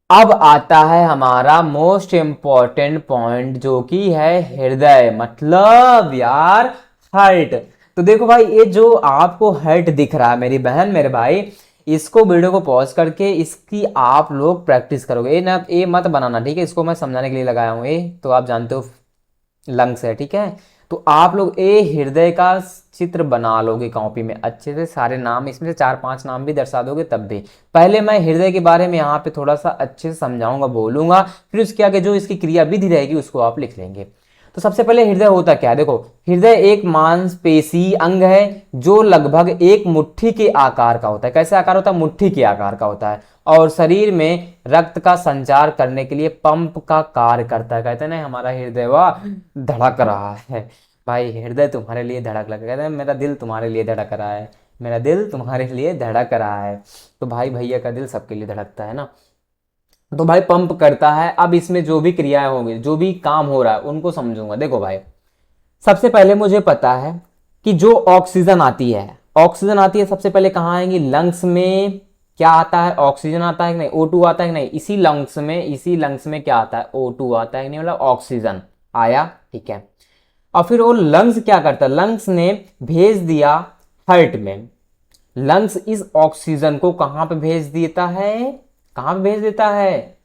अब आता है हमारा मोस्ट इंपॉर्टेंट पॉइंट, जो कि है हृदय, मतलब यार हार्ट। तो देखो भाई ये जो आपको हार्ट दिख रहा है मेरी बहन मेरे भाई, इसको वीडियो को पॉज करके इसकी आप लोग प्रैक्टिस करोगे। ये मत बनाना, ठीक है। इसको मैं समझाने के लिए लगाया हूँ, ये तो आप जानते हो लंग्स है, ठीक है। तो आप लोग ये हृदय का चित्र बना लोगे कॉपी में अच्छे से, सारे नाम इसमें से 4-5 नाम भी दर्शा दोगे तब भी। पहले मैं हृदय के बारे में यहाँ पे थोड़ा सा अच्छे से समझाऊंगा, बोलूंगा, फिर उसके आगे जो इसकी क्रिया विधि रहेगी उसको आप लिख लेंगे। तो सबसे पहले हृदय होता क्या है? देखो हृदय एक मांसपेशी अंग है जो लगभग एक मुट्ठी के आकार का होता है। कैसे आकार होता है? मुट्ठी के आकार का होता है, और शरीर में रक्त का संचार करने के लिए पंप का कार्य करता है। कहते हैं ना हमारा हृदय वह धड़क रहा है। भाई हृदय तुम्हारे लिए धड़क लगा, कहते हैं मेरा दिल तुम्हारे लिए धड़क रहा है, मेरा दिल तुम्हारे लिए धड़क रहा है। तो भाई भैया का दिल सबके लिए धड़कता है ना, तो भाई पंप करता है। अब इसमें जो भी क्रियाएं होंगी, जो भी काम हो रहा है उनको समझूंगा। देखो भाई सबसे पहले मुझे पता है कि जो ऑक्सीजन आती है सबसे पहले कहाँ आएंगी? लंग्स में, क्या आता है, ऑक्सीजन आता है कि नहीं, O2 आता है कि नहीं, इसी लंग्स में क्या आता है, O2 आता है कि नहीं, मतलब ऑक्सीजन आया, ठीक है। और फिर वो लंग्स क्या करता है, लंग्स ने भेज दिया हार्ट में। लंग्स इस ऑक्सीजन को कहां पे भेज देता है, कहां पे भेज देता है,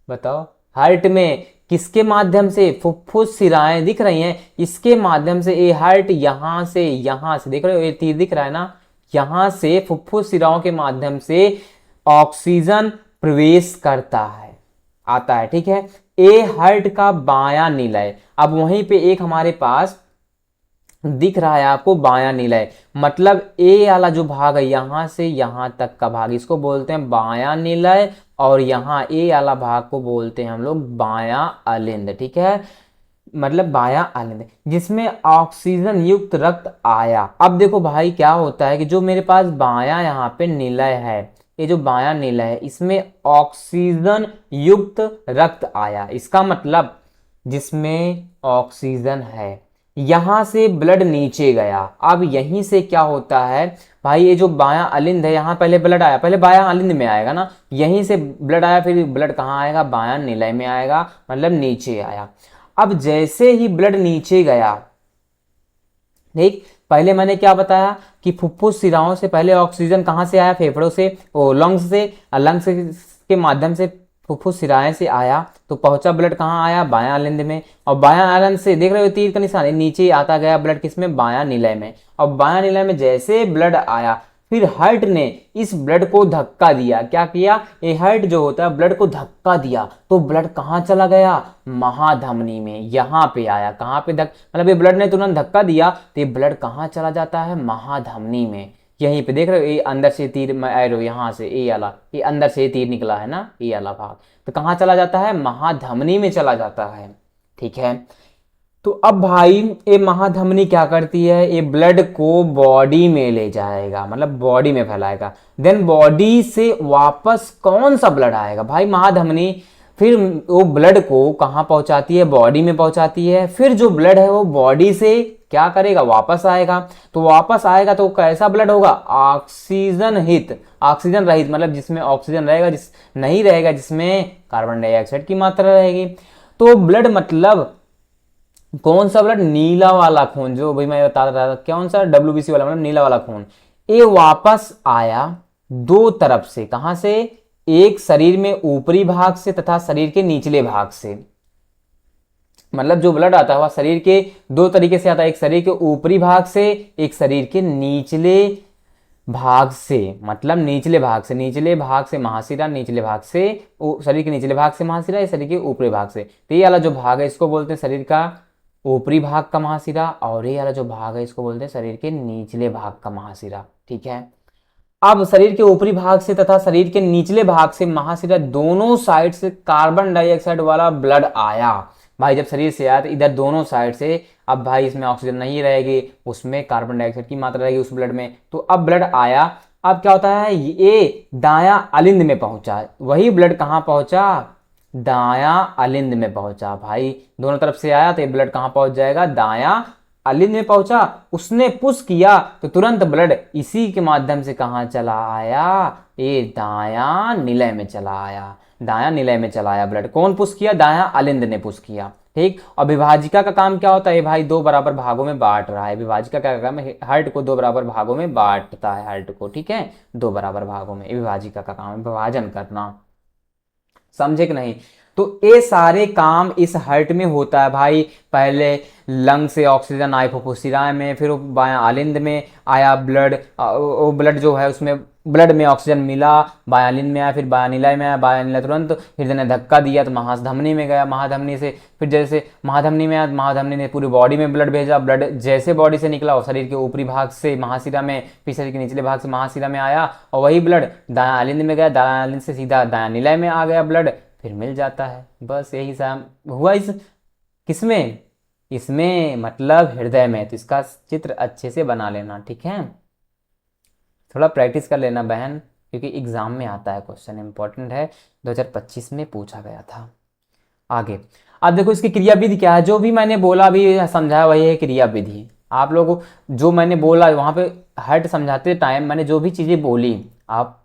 बताओ, हार्ट में। किसके माध्यम से, फुफ्फुस सिराएं दिख रही हैं, इसके माध्यम से। ये हार्ट यहां से देख रहे हो, ये तीर दिख रहा है ना, यहां से फुफ्फुस सिराओं के माध्यम से ऑक्सीजन प्रवेश करता है, आता है, ठीक है। ए हार्ट का बायां निलय। अब वहीं पे एक हमारे पास दिख रहा है आपको बायां निलय, मतलब ए वाला जो भाग है यहां से यहां तक का भाग, इसको बोलते हैं बायां निलय। और यहाँ ए वाला भाग को बोलते हैं हम लोग बायां अलिंद, ठीक है, मतलब बायां अलिंद, जिसमें ऑक्सीजन युक्त रक्त आया। अब देखो भाई क्या होता है कि जो मेरे पास बायां यहाँ पे निलय है, ये जो बायां निलय है, इसमें ऑक्सीजन युक्त रक्त आया, इसका मतलब जिसमें ऑक्सीजन है, यहां से ब्लड नीचे गया। अब यहीं से क्या होता है भाई, ये जो बायां अलिंद है, यहां पहले ब्लड आया, पहले बायां अलिंद में आएगा ना, यहीं से ब्लड आया, फिर ब्लड कहाँ आएगा, बायां निलय में आएगा, मतलब नीचे आया। अब जैसे ही ब्लड नीचे गया, ठीक, पहले मैंने क्या बताया कि फुफ्फुस सिराओं से पहले ऑक्सीजन कहां से आया, फेफड़ों से, ओ लंग्स से, लंग्स के माध्यम से फुफ्फुस सिराएं से आया, तो पहुंचा ब्लड कहाँ आया, बायां अलिंद में। और बायां अलिंद से देख रहे हो तीर का निशान, नीचे आता गया ब्लड किसमें, बायां निलय में। और बायां निलय में जैसे ब्लड आया, फिर हार्ट ने इस ब्लड को धक्का दिया, क्या किया, ये हार्ट जो होता है ब्लड को धक्का दिया, तो ब्लड कहाँ चला गया, महाधमनी में, यहाँ पे आया, कहाँ पे मतलब ये ब्लड ने तुरंत धक्का दिया, तो ये ब्लड कहाँ चला जाता है, महाधमनी में। यहीं पे देख रहे हो, ये अंदर से तीर एरो, यहाँ से ए वाला, ये अंदर से तीर निकला है ना, ये वाला भाग, तो कहाँ चला जाता है, महाधमनी में चला जाता है, ठीक है। तो अब भाई ये महाधमनी क्या करती है, ये ब्लड को बॉडी में ले जाएगा, मतलब बॉडी में फैलाएगा। देन बॉडी से वापस कौन सा ब्लड आएगा भाई, महाधमनी, फिर वो ब्लड को कहाँ पहुंचाती है, बॉडी में पहुंचाती है। फिर जो ब्लड है वो बॉडी से क्या करेगा, वापस आएगा। तो वापस आएगा तो कैसा ब्लड होगा, ऑक्सीजन हित, ऑक्सीजन रहित, मतलब जिसमें ऑक्सीजन रहेगा, जिस नहीं रहेगा जिसमें कार्बन डाइऑक्साइड की मात्रा रहेगी। तो ब्लड मतलब कौन सा ब्लड, नीला वाला खून, जो भाई मैं बता रहा था, कौन सा, WBC वाला, मतलब नीला वाला खून, ये वापस आया दो तरफ से, कहां से, एक शरीर में ऊपरी भाग से तथा शरीर के निचले भाग से। मतलब जो ब्लड आता है वह शरीर के दो तरीके से आता है, एक शरीर के ऊपरी भाग से, एक शरीर के निचले भाग से, मतलब निचले भाग से महाशिरा, निचले भाग से शरीर के निचले भाग से महाशिरा, शरीर के ऊपरी भाग से। तो ये वाला जो भाग है इसको बोलते हैं शरीर का ऊपरी भाग का महाशिरा, और ये वाला जो भाग है इसको बोलते हैं शरीर के निचले भाग का महाशिरा, ठीक है। अब शरीर के ऊपरी भाग से तथा शरीर के निचले भाग से महाशिरा दोनों साइड से कार्बन डाइऑक्साइड वाला ब्लड आया। भाई जब शरीर से आया तो इधर दोनों साइड से, अब भाई इसमें ऑक्सीजन नहीं रहेगी, उसमें कार्बन डाइऑक्साइड की मात्रा रहेगी उस ब्लड में, तो अब ब्लड आया। अब क्या होता है, ये दायां अलिंद में पहुंचा, वही ब्लड कहाँ पहुंचा, दायां अलिंद में पहुंचा। भाई दोनों तरफ से आया तो ये ब्लड कहाँ पहुंच जाएगा, दायां अलिंद में पहुंचा। उसने पुश किया तो तुरंत ब्लड इसी के माध्यम से कहाँ चला आया, ये दायां निलय में चला आया, दायां निलय में चला आया ब्लड। कौन पुश किया, दायां अलिंद ने पुश किया, ठीक। और विभाजिका का काम क्या होता है भाई, दो बराबर भागों में बांट रहा है। विभाजिका का काम है, हार्ट को दो बराबर भागों में बांटता है, हार्ट को, ठीक है, दो बराबर भागों में। विभाजिका का काम है विभाजन करना, समझे कि नहीं। तो ये सारे काम इस हार्ट में होता है भाई। पहले लंग से ऑक्सीजन आई फुफ्फुसिराए में, फिर बायां अलिंद में आया ब्लड, वो ब्लड जो है उसमें ब्लड में ऑक्सीजन मिला, बायां अलिंद में आया, फिर बायां निलय में आया, बायां निलय तुरंत हृदय ने धक्का दिया तो महाधमनी में गया, महाधमनी से फिर जैसे महाधमनी में आया, महाधमनी ने पूरी बॉडी में ब्लड भेजा, ब्लड जैसे बॉडी से निकला वो शरीर के ऊपरी भाग से महाशिरा में, फिर शरीर के निचले भाग से महाशिरा में आया, और वही ब्लड दायां अलिंद में गया, दायां अलिंद से सीधा दायां निलय में आ गया ब्लड, फिर मिल जाता है। बस यही सब हुआ इस किसमें, इसमें मतलब हृदय में। तो इसका चित्र अच्छे से बना लेना, ठीक है, थोड़ा प्रैक्टिस कर लेना बहन, क्योंकि एग्जाम में आता है क्वेश्चन, इंपॉर्टेंट है, 2025 में पूछा गया था। आगे अब देखो इसकी क्रिया विधि क्या है, जो भी मैंने बोला अभी समझाया वही है क्रिया विधि। आप लोगों जो मैंने बोला वहां पे हट समझाते टाइम मैंने जो भी चीजें बोली आप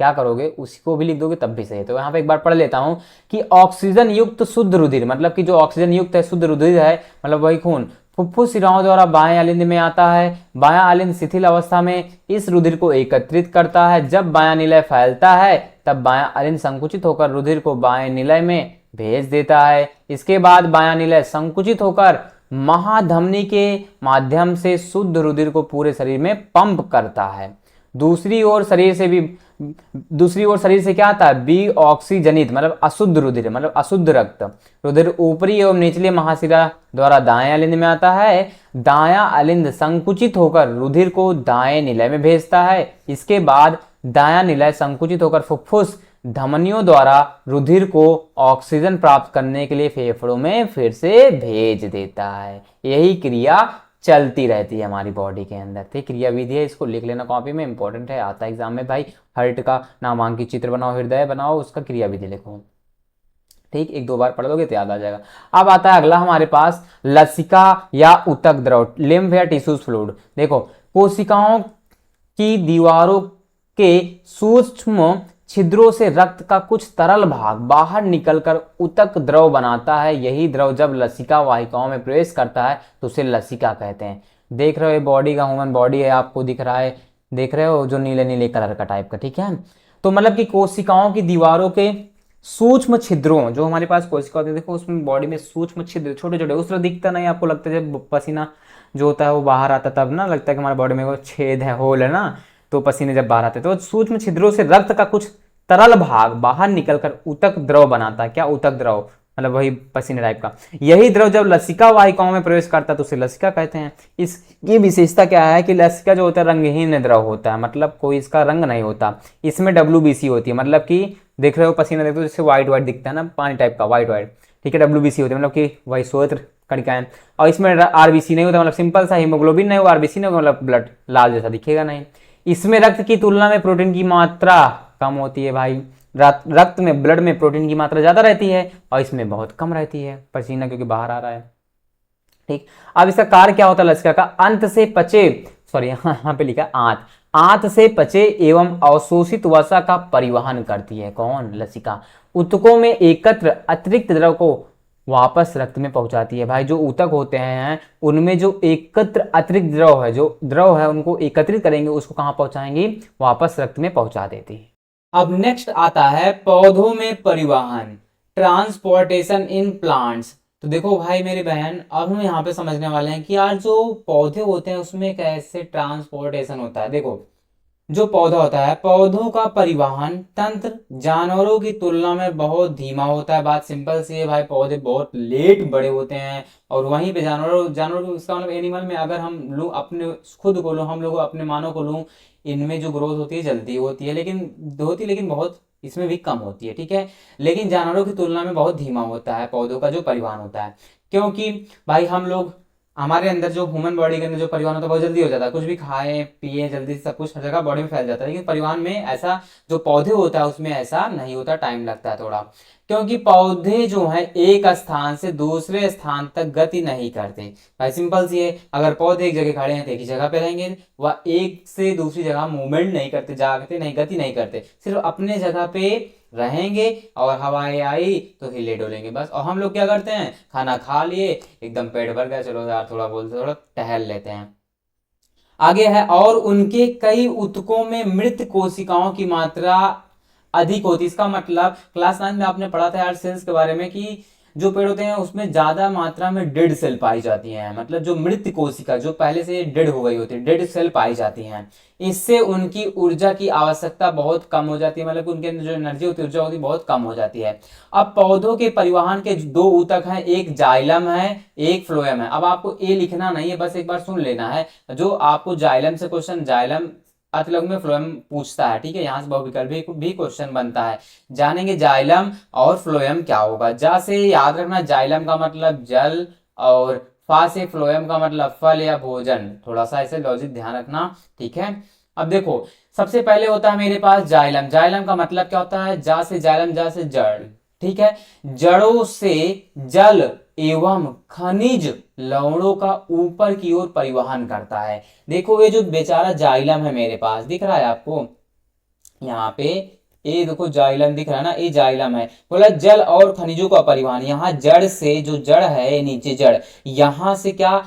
क्या करोगे, उसी को भी लिख दोगे तब भी सही है। तो यहाँ पे एक बार पढ़ लेता हूँ कि ऑक्सीजन युक्त शुद्ध रुधिर, मतलब कि जो ऑक्सीजन युक्त है शुद्ध रुधिर है, मतलब वही खून फुफ्फुस शिराओं द्वारा बाएं अलिंद में आता है। बायां अलिंद शिथिल अवस्था में इस रुधिर को एकत्रित करता है। जब बायां निलय फैलता है तब बायां अलिंद संकुचित होकर रुधिर को बाएं निलय में भेज देता है। इसके बाद बायां निलय संकुचित होकर महाधमनी के माध्यम से शुद्ध रुधिर को पूरे शरीर में पंप करता है। दूसरी ओर शरीर से क्या आता है, बी ऑक्सीजनित मतलब अशुद्ध रुधिर, मतलब अशुद्ध रक्त रुधिर ऊपरी एवं निचले महाशिरा द्वारा दाएं अलिंद में आता है। दायां अलिंद संकुचित होकर रुधिर को दाएं निलय में भेजता है। इसके बाद दायां निलय संकुचित होकर फुफ्फुस धमनियों द्वारा रुधिर को ऑक्सीजन प्राप्त करने के लिए फेफड़ों में फिर से भेज देता है। यही क्रिया चलती रहती है हमारी बॉडी के अंदर। ठीक, क्रिया विधि है, इसको लिख लेना कॉपी में, इंपॉर्टेंट है, आता है एग्जाम में भाई। हार्ट का नामांकित चित्र बनाओ, हृदय बनाओ, उसका क्रिया विधि लिखो। ठीक, एक दो बार पढ़ लोगे तो याद आ जाएगा। अब आता है अगला हमारे पास लसिका या ऊतक द्रव, लिम्फ या टिश्यूज फ्लूइड। देखो, कोशिकाओं की दीवारों के सूक्ष्म छिद्रों से रक्त का कुछ तरल भाग बाहर निकलकर ऊतक द्रव बनाता है। यही द्रव जब लसिका वाहिकाओं में प्रवेश करता है तो उसे लसिका कहते हैं। देख रहे हो बॉडी का, ह्यूमन बॉडी है, आपको दिख रहा है, देख रहे हो जो नीले नीले कलर का टाइप का। ठीक है, तो मतलब कि कोशिकाओं की दीवारों के सूक्ष्म छिद्रों, जो हमारे पास कोशिका होती है, देखो उसमें बॉडी में सूक्ष्म छिद्र छोटे छोटे, उस तरह दिखता नहीं, आपको लगता है जब पसीना जो होता है वो बाहर आता तब ना लगता है कि हमारे बॉडी में वो छेद है, होल है ना, तो पसीने जब बाहर आते तो सूक्ष्म छिद्रों से रक्त का कुछ तरल भाग बाहर निकलकर ऊतक द्रव बनाता है। क्या, ऊतक द्रव मतलब वही पसीने टाइप का। यही द्रव जब लसिका वाहिकाओं में प्रवेश करता है तो उसे लसिका कहते हैं। इसकी विशेषता क्या है कि लसिका जो होता है रंगहीन द्रव होता है, मतलब कोई इसका रंग नहीं होता। इसमें WBC होती है, मतलब कि देख रहे हो पसीना देखते हो जैसे व्हाइट व्हाइट दिखता है ना, पानी टाइप का व्हाइट व्हाइट। ठीक है, WBC होती है, मतलब कि वही श्वेत कणिकाएं। और इसमें RBC नहीं होता, मतलब सिंपल सा हीमोग्लोबिन नहीं होगा, RBC नहीं होगा, मतलब ब्लड लाल जैसा दिखेगा नहीं। इसमें रक्त की तुलना में प्रोटीन की मात्रा कम होती है भाई। रक्त में, ब्लड में प्रोटीन की मात्रा ज्यादा रहती है और इसमें बहुत कम रहती है, पसीना क्योंकि बाहर आ रहा है। ठीक, अब इसका कार्य क्या होता है लसिका का, अंत से पचे, सॉरी यहाँ पे लिखा आंत से पचे एवं अवशोषित वसा का परिवहन करती है। कौन, लसिका। ऊतकों में एकत्र अतिरिक्त द्रव को वापस रक्त में पहुंचाती है। भाई जो ऊतक होते हैं उनमें जो एकत्र अतिरिक्त द्रव है, जो द्रव है उनको एकत्रित करेंगे, उसको कहां पहुंचाएंगे, वापस रक्त में पहुंचा देती है। अब नेक्स्ट आता है पौधों में परिवहन, ट्रांसपोर्टेशन इन प्लांट्स। तो देखो भाई मेरी बहन, अब हम यहाँ पे समझने वाले हैं कि यार जो पौधे होते हैं उसमें कैसे ट्रांसपोर्टेशन होता है। देखो, जो पौधा होता है, पौधों का परिवहन तंत्र जानवरों की तुलना में बहुत धीमा होता है। बात सिंपल सी है भाई, पौधे बहुत लेट बड़े होते हैं। और वहीं पे जानवरों को, इसका मतलब एनिमल में अगर हम लोग अपने खुद को लो, हम लोग अपने मानव को लो, इनमें जो ग्रोथ होती है जल्दी होती है, लेकिन बहुत इसमें भी कम होती है। ठीक है, लेकिन जानवरों की तुलना में बहुत धीमा होता है पौधों का जो परिवहन होता है, क्योंकि भाई हम लोग, हमारे अंदर जो ह्यूमन बॉडी के अंदर जो परिवहन होता है बहुत जल्दी हो जाता है, कुछ भी खाएं पिए जल्दी से सब कुछ हर जगह बॉडी में फैल जाता है। लेकिन परिवहन में ऐसा, जो पौधे होता है उसमें ऐसा नहीं होता, टाइम लगता है थोड़ा, क्योंकि पौधे जो है एक स्थान से दूसरे स्थान तक गति नहीं करते। भाई सिंपल सी है, अगर पौधे एक जगह खड़े हैं तो एक ही जगह पे रहेंगे, वह एक से दूसरी जगह मूवमेंट नहीं करते, जागते नहीं, गति नहीं करते, सिर्फ अपने जगह पे रहेंगे और हवाएं आई तो हिले डोलेंगे बस। और हम लोग क्या करते हैं, खाना खा लिए, एकदम पेट भर गया, चलो यार थोड़ा बोलते थोड़ा टहल लेते हैं। आगे है, और उनके कई ऊतकों में मृत कोशिकाओं की मात्रा अधिक होती है। इसका मतलब क्लास 9 में आपने पढ़ा था यार सेल्स के बारे में कि जो पेड़ होते हैं उसमें ज्यादा मात्रा में डेड सेल पाई जाती हैं, मतलब जो मृत कोशिका जो पहले से डेड हो गई होती है, डेड सेल पाई जाती हैं। इससे उनकी ऊर्जा की आवश्यकता बहुत कम हो जाती है, मतलब उनके अंदर जो एनर्जी होती है, ऊर्जा होती है, बहुत कम हो जाती है। अब पौधों के परिवहन के दो ऊतक हैं, एक जाइलम है, एक फ्लोएम है। अब आपको ये लिखना नहीं है, बस एक बार सुन लेना है। जो आपको जाइलम से क्वेश्चन, जाइलम अतिलग्न में फ्लोएम पूछता है, ठीक है, यहाँ से बहुविकल्पी भी क्वेश्चन बनता है। जानेंगे जाइलम और फ्लोएम क्या होगा। जा से याद रखना, जाइलम का मतलब जल और फा से फ्लोएम का मतलब फल या भोजन, थोड़ा सा ऐसे लॉजिक ध्यान रखना, ठीक है। अब देखो, सबसे पहले होता है मेरे पास जाइलम। जाइलम का मतलब क्या होता है, जा से जाइलम, जा से जड़, ठीक है, जड़ों से जल एवं खनिज लवणों का ऊपर की ओर परिवहन करता है। देखो ये जो बेचारा जाइलम है मेरे पास, दिख रहा है आपको, यहाँ पे ये देखो जाइलम दिख रहा है ना, ये जाइलम है। बोला जल और खनिजों का परिवहन, यहाँ जड़ से, जो जड़ है ये नीचे जड़, यहाँ से क्या,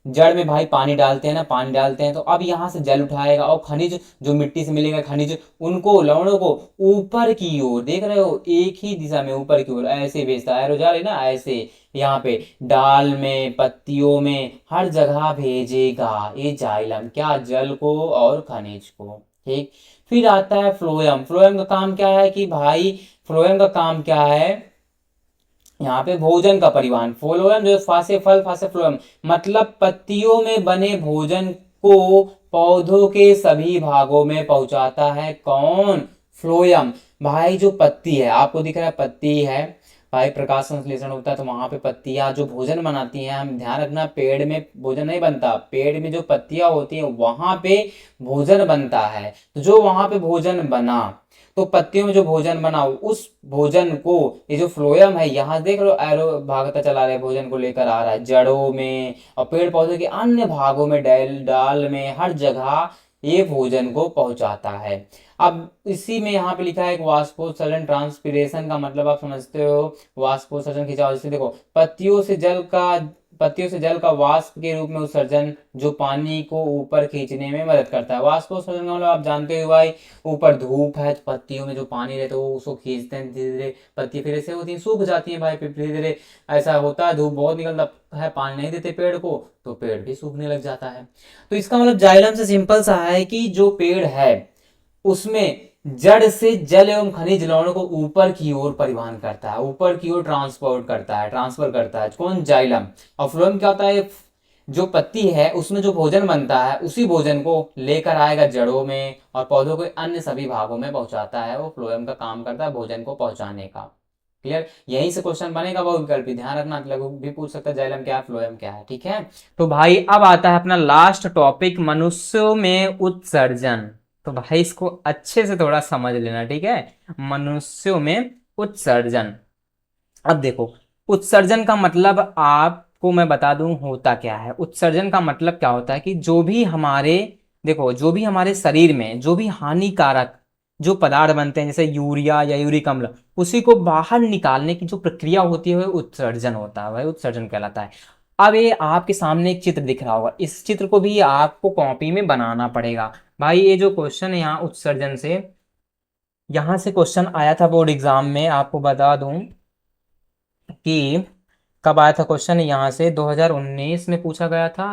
जड़ में भाई पानी डालते हैं ना, पानी डालते हैं तो अब यहाँ से जल उठाएगा, और खनिज जो मिट्टी से मिलेगा खनिज, उनको लवणों को ऊपर की ओर, देख रहे हो एक ही दिशा में ऊपर की ओर ऐसे भेजता है, एरो जा रही ना ऐसे, यहाँ पे डाल में, पत्तियों में, हर जगह भेजेगा ये जाइलम, क्या, जल को और खनिज को। ठीक। फिर आता है फ्लोएम। फ्लोएम का काम क्या है कि भाई, फ्लोएम का काम क्या है, यहाँ पे भोजन का परिवहन। फ्लोएम जो फासे फल फासे फ्लोएम, मतलब पत्तियों में बने भोजन को पौधों के सभी भागों में पहुंचाता है। कौन? फ्लोएम। भाई जो पत्ती है, आपको दिख रहा है पत्ती है, भाई प्रकाश संश्लेषण होता है तो वहां पे पत्तियां जो भोजन बनाती हैं, हम ध्यान रखना पेड़ में भोजन नहीं बनता, पेड़ में जो पत्तियां होती हैं वहां पे भोजन बनता है। तो जो वहां पे भोजन बना, तो पत्तियों में जो भोजन बना उस भोजन को, ये जो फ्लोएम है, यहाँ देख लो एरो भागता चला रहा है, भोजन को लेकर आ रहा है जड़ों में और पेड़ पौधे के अन्य भागों में, डाल डाल में, हर जगह ये भोजन को पहुंचाता है। अब इसी में यहाँ पे लिखा है वाष्पोत्सर्जन, ट्रांसपिरेशन का मतलब आप समझते हो, वाष्पोत्सर्जन खिंचाव। जैसे देखो पत्तियों से जल का वाष्प के रूप में उत्सर्जन, जो पानी को ऊपर खींचने में मदद करता है। वाष्पोत्सर्जन का मतलब आप जानते हो भाई, ऊपर धूप है तो पत्तियों में जो पानी रहता है वो उसको खींचते हैं, धीरे धीरे पत्ती फिर ऐसे होती हैं, सूख जाती हैं भाई, फिर धीरे धीरे ऐसा होता है, धूप बहुत निकलता है, पानी नहीं देते पेड़ को तो पेड़ भी सूखने लग जाता है। तो इसका मतलब जाइलम से सिंपल सा है कि जो पेड़ है उसमें जड़ से जल एवं खनिज लवणों को ऊपर की ओर परिवहन करता है, ऊपर की ओर ट्रांसपोर्ट करता है, ट्रांसफर करता है। कौन? जाइलम। और फ्लोएम क्या होता है, जो पत्ती है उसमें जो भोजन बनता है उसी भोजन को लेकर आएगा जड़ों में और पौधों के अन्य सभी भागों में पहुंचाता है। वो फ्लोएम का काम करता है भोजन को पहुंचाने का। क्लियर? यहीं से क्वेश्चन बनेगा, वो विकल्प भी ध्यान रखना, लघु भी पूछ सकता है जाइलम क्या है, फ्लोएम क्या है। ठीक है, तो भाई अब आता है अपना लास्ट टॉपिक, मनुष्यों में उत्सर्जन। तो भाई इसको अच्छे से थोड़ा समझ लेना, ठीक है। मनुष्यों में उत्सर्जन। अब देखो, उत्सर्जन का मतलब आपको मैं बता दूं होता क्या है। उत्सर्जन का मतलब क्या होता है कि जो भी हमारे, देखो जो भी हमारे शरीर में जो भी हानिकारक जो पदार्थ बनते हैं, जैसे यूरिया या यूरिक अम्ल, उसी को बाहर निकालने की जो प्रक्रिया होती है वह उत्सर्जन होता है, वह उत्सर्जन कहलाता है। अब ये आपके सामने एक चित्र दिख रहा होगा, इस चित्र को भी आपको कॉपी में बनाना पड़ेगा। भाई ये जो क्वेश्चन है यहाँ उत्सर्जन से, यहाँ से क्वेश्चन आया था बोर्ड एग्जाम में, आपको बता दूं कि कब आया था क्वेश्चन, यहाँ से 2019 में पूछा गया था,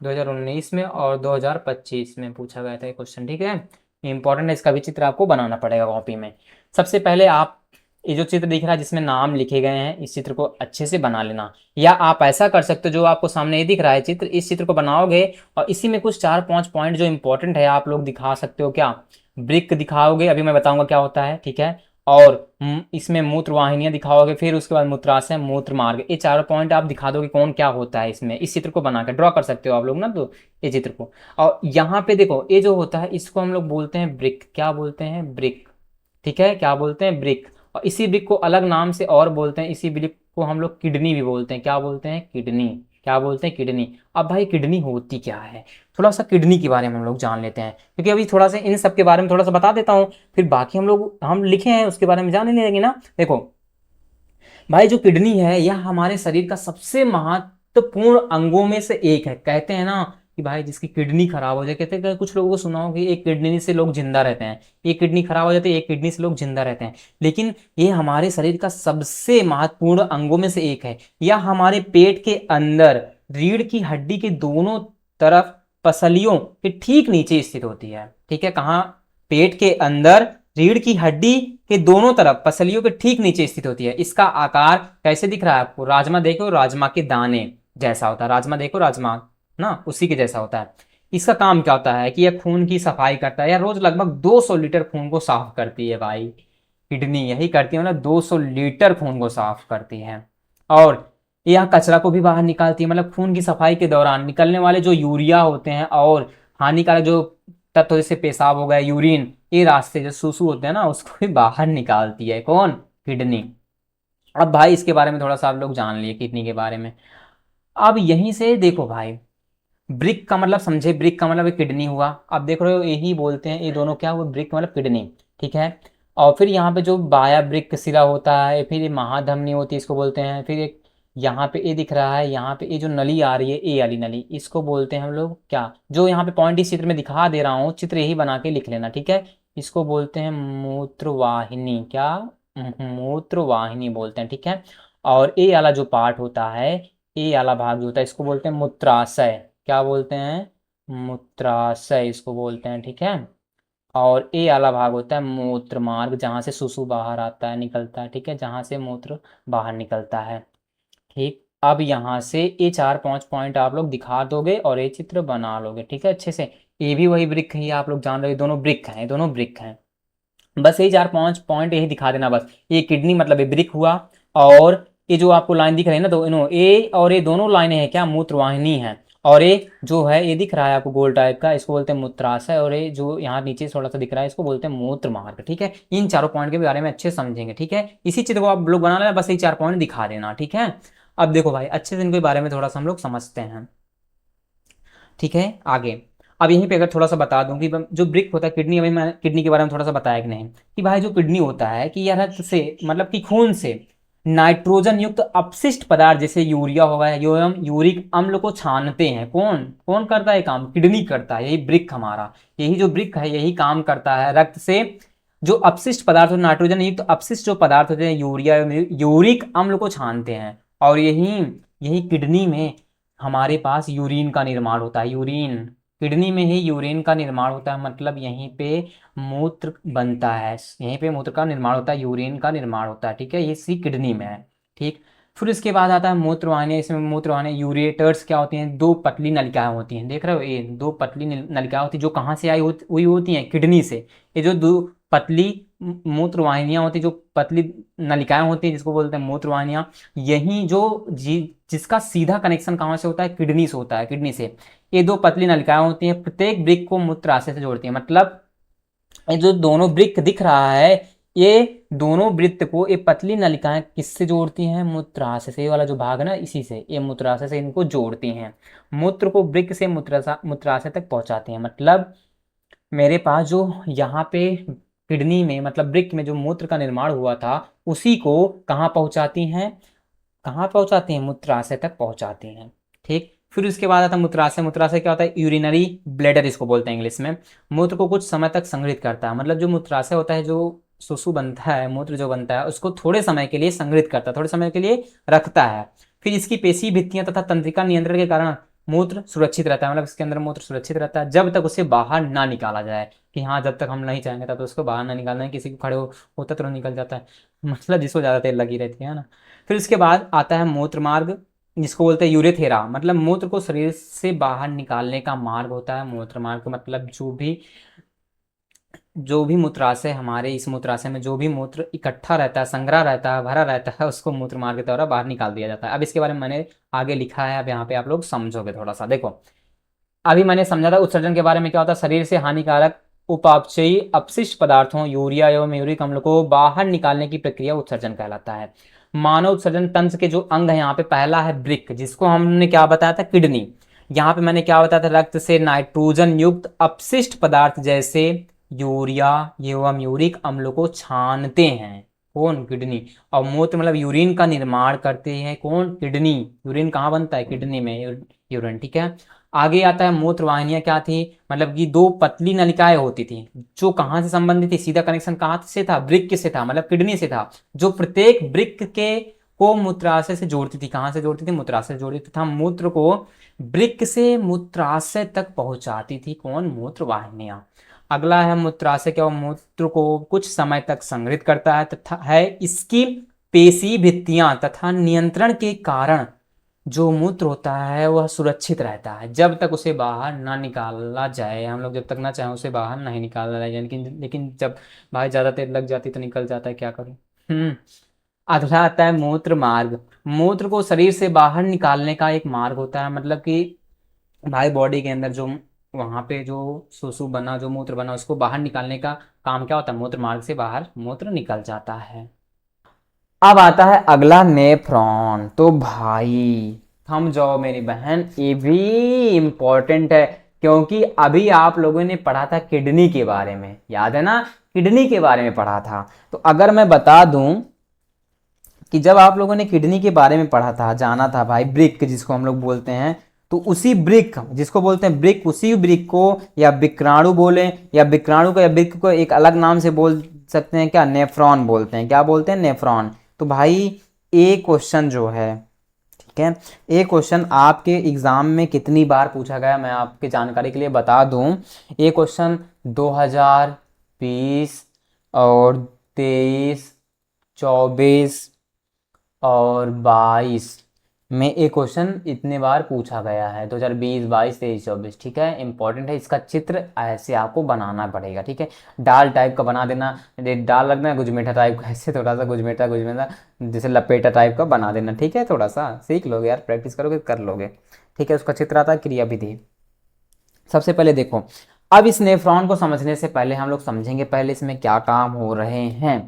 2019 में और 2025 में पूछा गया था ये क्वेश्चन, ठीक है। इंपॉर्टेंट है, इसका भी चित्र आपको बनाना पड़ेगा कॉपी में। सबसे पहले आप ये जो चित्र दिख रहा है जिसमें नाम लिखे गए हैं, इस चित्र को अच्छे से बना लेना। या आप ऐसा कर सकते हो, जो आपको सामने ये दिख रहा है चित्र, इस चित्र को बनाओगे और इसी में कुछ 4-5 पॉइंट जो इंपॉर्टेंट है आप लोग दिखा सकते हो। क्या? ब्रिक दिखाओगे, अभी मैं बताऊंगा क्या होता है, ठीक है। और इसमें मूत्र वाहिनियां दिखाओगे, फिर उसके बाद मूत्राशय, मूत्र मार्ग, ये चारों पॉइंट आप दिखा दोगे कौन क्या होता है इसमें। इस चित्र को बनाकर ड्रॉ कर सकते हो आप लोग ना, तो ये चित्र को। और यहाँ पे देखो, ये जो होता है इसको हम लोग बोलते हैं ब्रिक। क्या बोलते हैं? ब्रिक। ठीक है, क्या बोलते हैं? ब्रिक। और इसी ब्रिक को अलग नाम से और बोलते हैं, इसी ब्रिक को हम लोग किडनी भी बोलते हैं। क्या बोलते हैं? किडनी। क्या बोलते हैं? किडनी। अब भाई किडनी होती क्या है, थोड़ा सा किडनी के बारे में हम लोग जान लेते हैं, क्योंकि अभी थोड़ा सा इन सब के बारे में थोड़ा सा बता देता हूँ, फिर बाकी हम लिखे हैं उसके बारे में जान नहीं लेंगे ना। देखो भाई, जो किडनी है यह हमारे शरीर का सबसे महत्वपूर्ण अंगों में से एक है। कहते हैं ना कि भाई जिसकी किडनी खराब हो जाए, कहते हैं कि कुछ लोगों को सुना हो कि एक किडनी से लोग जिंदा रहते हैं, एक किडनी खराब हो जाती है, एक किडनी से लोग जिंदा रहते हैं। लेकिन ये हमारे शरीर का सबसे महत्वपूर्ण अंगों में से एक है। यह हमारे पेट के अंदर रीढ़ की हड्डी के दोनों तरफ पसलियों के ठीक नीचे स्थित होती है। ठीक है, कहाँ? पेट के अंदर रीढ़ की हड्डी के दोनों तरफ पसलियों के ठीक नीचे स्थित होती है। इसका आकार कैसे दिख रहा है आपको? राजमा देखो, राजमा के दाने जैसा होता है। राजमा देखो, राजमा ना उसी के जैसा होता है। इसका काम क्या होता है कि यह खून की सफाई करता है। यह रोज लगभग 200 लीटर खून को साफ करती है भाई, किडनी यही करती है ना, 200 लीटर खून को साफ करती है। और यह कचरा को भी बाहर निकालती है, मतलब खून की सफाई के दौरान निकलने वाले जो यूरिया होते हैं और हानिकारक जो तत्व, जैसे पेशाब हो गया, यूरिन, ये रास्ते जो सुसु होते हैं ना, उसको भी बाहर निकालती है। कौन? किडनी। अब भाई इसके बारे में थोड़ा सा आप लोग जान लिए किडनी के बारे में। अब यहीं से देखो भाई, ब्रिक का मतलब समझे, ब्रिक का मतलब किडनी हुआ। अब देख रहे हो यही बोलते हैं, ये दोनों क्या हुआ, ब्रिक मतलब किडनी, ठीक है। और फिर यहाँ पे जो बाया ब्रिक सिरा होता है, फिर ये महाधमनी होती है, इसको बोलते हैं। फिर एक यहाँ पे ये दिख रहा है, यहाँ पे ये जो नली आ रही है, ए वाली नली, इसको बोलते हैं हम लोग क्या, जो यहाँ पे पॉइंट इस चित्र में दिखा दे रहा हूँ, चित्र यही बना के लिख लेना, ठीक है। इसको बोलते हैं मूत्रवाहिनी, क्या, मूत्रवाहिनी बोलते हैं, ठीक है। और ए वाला जो पार्ट होता है, ए वाला भाग जो होता है, इसको बोलते हैं मूत्राशय, क्या बोलते हैं, मूत्राशय इसको बोलते हैं, ठीक है। और ए वाला भाग होता है मूत्र मार्ग, जहाँ से सुसु बाहर आता है, निकलता है, ठीक है, जहाँ से मूत्र बाहर निकलता है, ठीक। अब यहाँ से ये 4-5 पॉइंट आप लोग दिखा दोगे और ये चित्र बना लोगे, ठीक है, अच्छे से। ये भी वही ब्रिक है, ये आप लोग जान रहे हो, दोनों ब्रिक हैं, दोनों ब्रिक हैं। बस यही 4-5 पॉइंट यही दिखा देना बस। ये किडनी मतलब ये ब्रिक हुआ, और ये जो आपको लाइन दिख रही है ना, तो इनो ए और ये दोनों लाइनें हैं क्या, मूत्रवाहिनी है। और ये जो है ये दिख रहा है आपको गोल टाइप का, इसको बोलते हैं मूत्राशय। और ये जो यहाँ नीचे थोड़ा सा दिख रहा है, इसको बोलते हैं मूत्र मार्ग, ठीक है। इन चारों पॉइंट के बारे में अच्छे समझेंगे, ठीक है। इसी चित्र को आप लोग बना लेना, बस ये 4 पॉइंट दिखा देना, ठीक है। अब देखो भाई, अच्छे से इनके बारे में थोड़ा सा हम लोग समझते हैं, ठीक है। आगे अब यहीं पे अगर थोड़ा सा बता दूं कि जो ब्रिक होता है किडनी, अभी मैं किडनी के बारे में थोड़ा सा बताया कि नहीं, कि भाई जो किडनी होता है कि यह रक्त से मतलब कि खून से नाइट्रोजन युक्त अपशिष्ट पदार्थ जैसे यूरिया होगा, एवं यूरिक अम्ल को छानते हैं। कौन कौन करता है काम, किडनी करता है, यही ब्रिक हमारा, यही जो ब्रिक है यही काम करता है। रक्त से जो अपशिष्ट पदार्थ नाइट्रोजन युक्त अपशिष्ट जो पदार्थ होते हैं, यूरिया यूरिक अम्ल को छानते हैं। और यही यही किडनी में हमारे पास यूरिन का निर्माण होता है, यूरिन, किडनी में ही यूरिन का निर्माण होता है, मतलब यहीं पे मूत्र बनता है, यहीं पे मूत्र का निर्माण होता है, यूरिन का निर्माण होता है, ठीक है। ये इसी किडनी में है, ठीक। फिर इसके बाद आता है मूत्रवाहिनी। इसमें मूत्रवाहिनी यूरेटर्स क्या होती हैं, दो पतली नलिकाएं होती हैं, देख रहे हो, ये दो पतली नलिकाएं होती हैं, जो कहाँ से आई हुई होती हैं, किडनी से। ये जो दो पतली मूत्रवाहिनियां होती हैं, जो पतली नलिकाएं होती हैं, जिसको बोलते हैं मूत्रवाहिनियां, यही जो जिसका सीधा कनेक्शन कहाँ से होता है, किडनी से होता है, किडनी से। ये दो पतली नलिकाएं होती हैं, प्रत्येक ब्रिक को मूत्राशय से जोड़ती हैं। मतलब ये जो दोनों ब्रिक दिख रहा है, ये दोनों वृत्त को ये पतली नलिकाएं किससे जोड़ती हैं, मूत्राशय से। ये वाला जो भाग है ना, इसी से, ये मूत्राशय से इनको जोड़ती हैं, मूत्र को ब्रिक से मूत्राशय तक पहुंचाती हैं। मतलब मेरे पास जो यहाँ पे किडनी में मतलब ब्रिक में जो मूत्र का निर्माण हुआ था, उसी को कहाँ पहुंचाती हैं, कहाँ पहुंचाती हैं, मूत्राशय तक पहुंचाती हैं, ठीक। फिर उसके बाद आता है मूत्राशय। मूत्राशय क्या होता है, यूरिनरी ब्लैडर इसको बोलते हैं इंग्लिश में। मूत्र को कुछ समय तक संग्रहित करता है, मतलब जो मूत्राशय होता है, जो सुसु बनता है, मूत्र जो बनता है, उसको थोड़े समय के लिए संग्रहित करता है, थोड़े समय के लिए रखता है। फिर इसकी पेशी भित्तियां तथा तंत्रिका नियंत्रण के कारण मूत्र सुरक्षित रहता है, मतलब इसके अंदर मूत्र सुरक्षित रहता है जब तक उसे बाहर ना निकाला जाए, कि हाँ जब तक हम नहीं चाहेंगे तब तो उसको बाहर ना निकालना है। किसी को खड़े होता तो निकल जाता है, मतलब जिसको ज़्यादा देर लगी रहती है ना। फिर इसके बाद आता है मूत्र मार्ग, जिसको बोलते हैं यूरेथेरा, मतलब मूत्र को शरीर से बाहर निकालने का मार्ग होता है मूत्र मार्ग। मतलब जो भी मूत्राशय हमारे, इस मूत्राशय में जो भी मूत्र इकट्ठा रहता है, संग्रह रहता है, भरा रहता है, उसको मूत्र मार्ग के द्वारा बाहर निकाल दिया जाता है। अब इसके बारे में मैंने आगे लिखा है, अब यहाँ पे आप लोग समझोगे थोड़ा सा। देखो अभी मैंने समझा था उत्सर्जन के बारे में, क्या होता है, शरीर से हानिकारक उपापचयी अपशिष्ट पदार्थों यूरिया एवं यूरिक अम्ल को बाहर निकालने की प्रक्रिया उत्सर्जन कहलाता है। मानव उत्सर्जन तंत्र के जो अंग है, यहाँ पे पहला है ब्रिक, जिसको हमने क्या बताया था, किडनी। यहाँ पे मैंने क्या बताया था, रक्त से नाइट्रोजन युक्त अपशिष्ट पदार्थ जैसे यूरिया एवं यूरिक अम्ल को छानते हैं, कौन, किडनी। और मूत्र मतलब यूरिन का निर्माण करते हैं, कौन, किडनी। यूरिन कहाँ बनता है, किडनी में, यूरिन, ठीक है। आगे आता है मूत्रवाहिनियां क्या थी, मतलब कि दो पतली नलिकाएं होती थी, जो कहाँ से संबंधित थी, सीधा कनेक्शन कहाँ से था, ब्रिक से था, मतलब किडनी से था, जो प्रत्येक ब्रिक के को मूत्राशय से जोड़ती थी। कहाँ से जोड़ती थी, मूत्राशय से जोड़ती था। मूत्र को ब्रिक से मूत्राशय तक पहुंचाती थी, कौन, मूत्रवाहिनियां। अगला है मूत्राशय, क्या, मूत्र को कुछ समय तक संग्रहित करता है तथा है इसकी पेशी भित्तियां तथा नियंत्रण के कारण जो मूत्र होता है वह सुरक्षित रहता है जब तक उसे बाहर ना निकाला जाए। हम लोग जब तक ना चाहें उसे बाहर नहीं निकाला जाए, लेकिन जब भाई ज्यादा देर लग जाती तो निकल जाता है, क्या करूं। अगला आता है मूत्र मार्ग। मूत्र को शरीर से बाहर निकालने का एक मार्ग होता है, मतलब कि भाई बॉडी के अंदर जो वहां पे जो सुसु बना, जो मूत्र बना, उसको बाहर निकालने का काम क्या होता है, मूत्र मार्ग से बाहर मूत्र निकल जाता है। अब आता है अगला नेफ्रॉन। तो भाई थम जाओ मेरी बहन, ये भी इंपॉर्टेंट है, क्योंकि अभी आप लोगों ने पढ़ा था किडनी के बारे में, याद है ना, किडनी के बारे में पढ़ा था। तो अगर मैं बता दूं कि जब आप लोगों ने किडनी के बारे में पढ़ा था, जाना था भाई, ब्रिक जिसको हम लोग बोलते हैं, तो उसी ब्रिक जिसको बोलते हैं ब्रिक, उसी ब्रिक को या विक्राणु बोले, या विक्राणु को या ब्रिक को एक अलग नाम से बोल सकते हैं, क्या, नेफ्रॉन बोलते हैं। क्या बोलते हैं? नेफ्रॉन। तो भाई ए क्वेश्चन जो है, ठीक है, ये क्वेश्चन आपके एग्जाम में कितनी बार पूछा गया, मैं आपकी जानकारी के लिए बता दूं। ये क्वेश्चन 2020 और 23, 24 और 22 में एक क्वेश्चन इतने बार पूछा गया है, 2020, 22, 23, 24, ठीक है, इंपॉर्टेंट है। इसका चित्र ऐसे आपको बनाना पड़ेगा, ठीक है, डाल टाइप का बना देना, डाल रखना, गुजमेठा टाइप का, ऐसे थोड़ा सा गुजमेठा गुजमेठा जैसे लपेटा टाइप का बना देना, ठीक है, थोड़ा सा सीख लोगे यार, प्रैक्टिस करोगे कर लोगे, ठीक है। उसका चित्र आता है क्रियाविधि। सबसे पहले देखो, अब इस नेफ्रॉन को समझने से पहले हम लोग समझेंगे पहले इसमें क्या काम हो रहे हैं,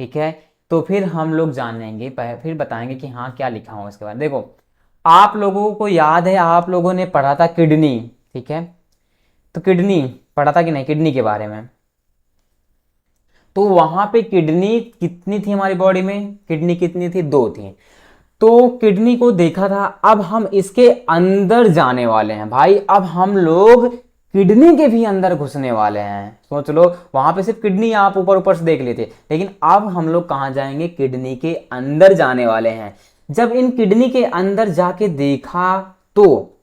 ठीक है, तो फिर हम लोग जानेंगे, फिर बताएंगे कि हाँ क्या लिखा हुआ इसके बाद। देखो, आप लोगों को याद है, आप लोगों ने पढ़ा था किडनी, ठीक है, तो किडनी पढ़ा था कि नहीं, किडनी के बारे में। तो वहां पे किडनी कितनी थी हमारी बॉडी में, किडनी कितनी थी, 2 थी। तो किडनी को देखा था, अब हम इसके अंदर जाने वाले हैं भाई, अब हम लोग किडनी के भी अंदर घुसने वाले हैं। सोच लो, वहां पे सिर्फ किडनी आप ऊपर ऊपर से देख लेते, लेकिन अब हम लोग कहां जाएंगे, किडनी के अंदर जाने वाले हैं। जब इन किडनी के अंदर जाके देखा, तो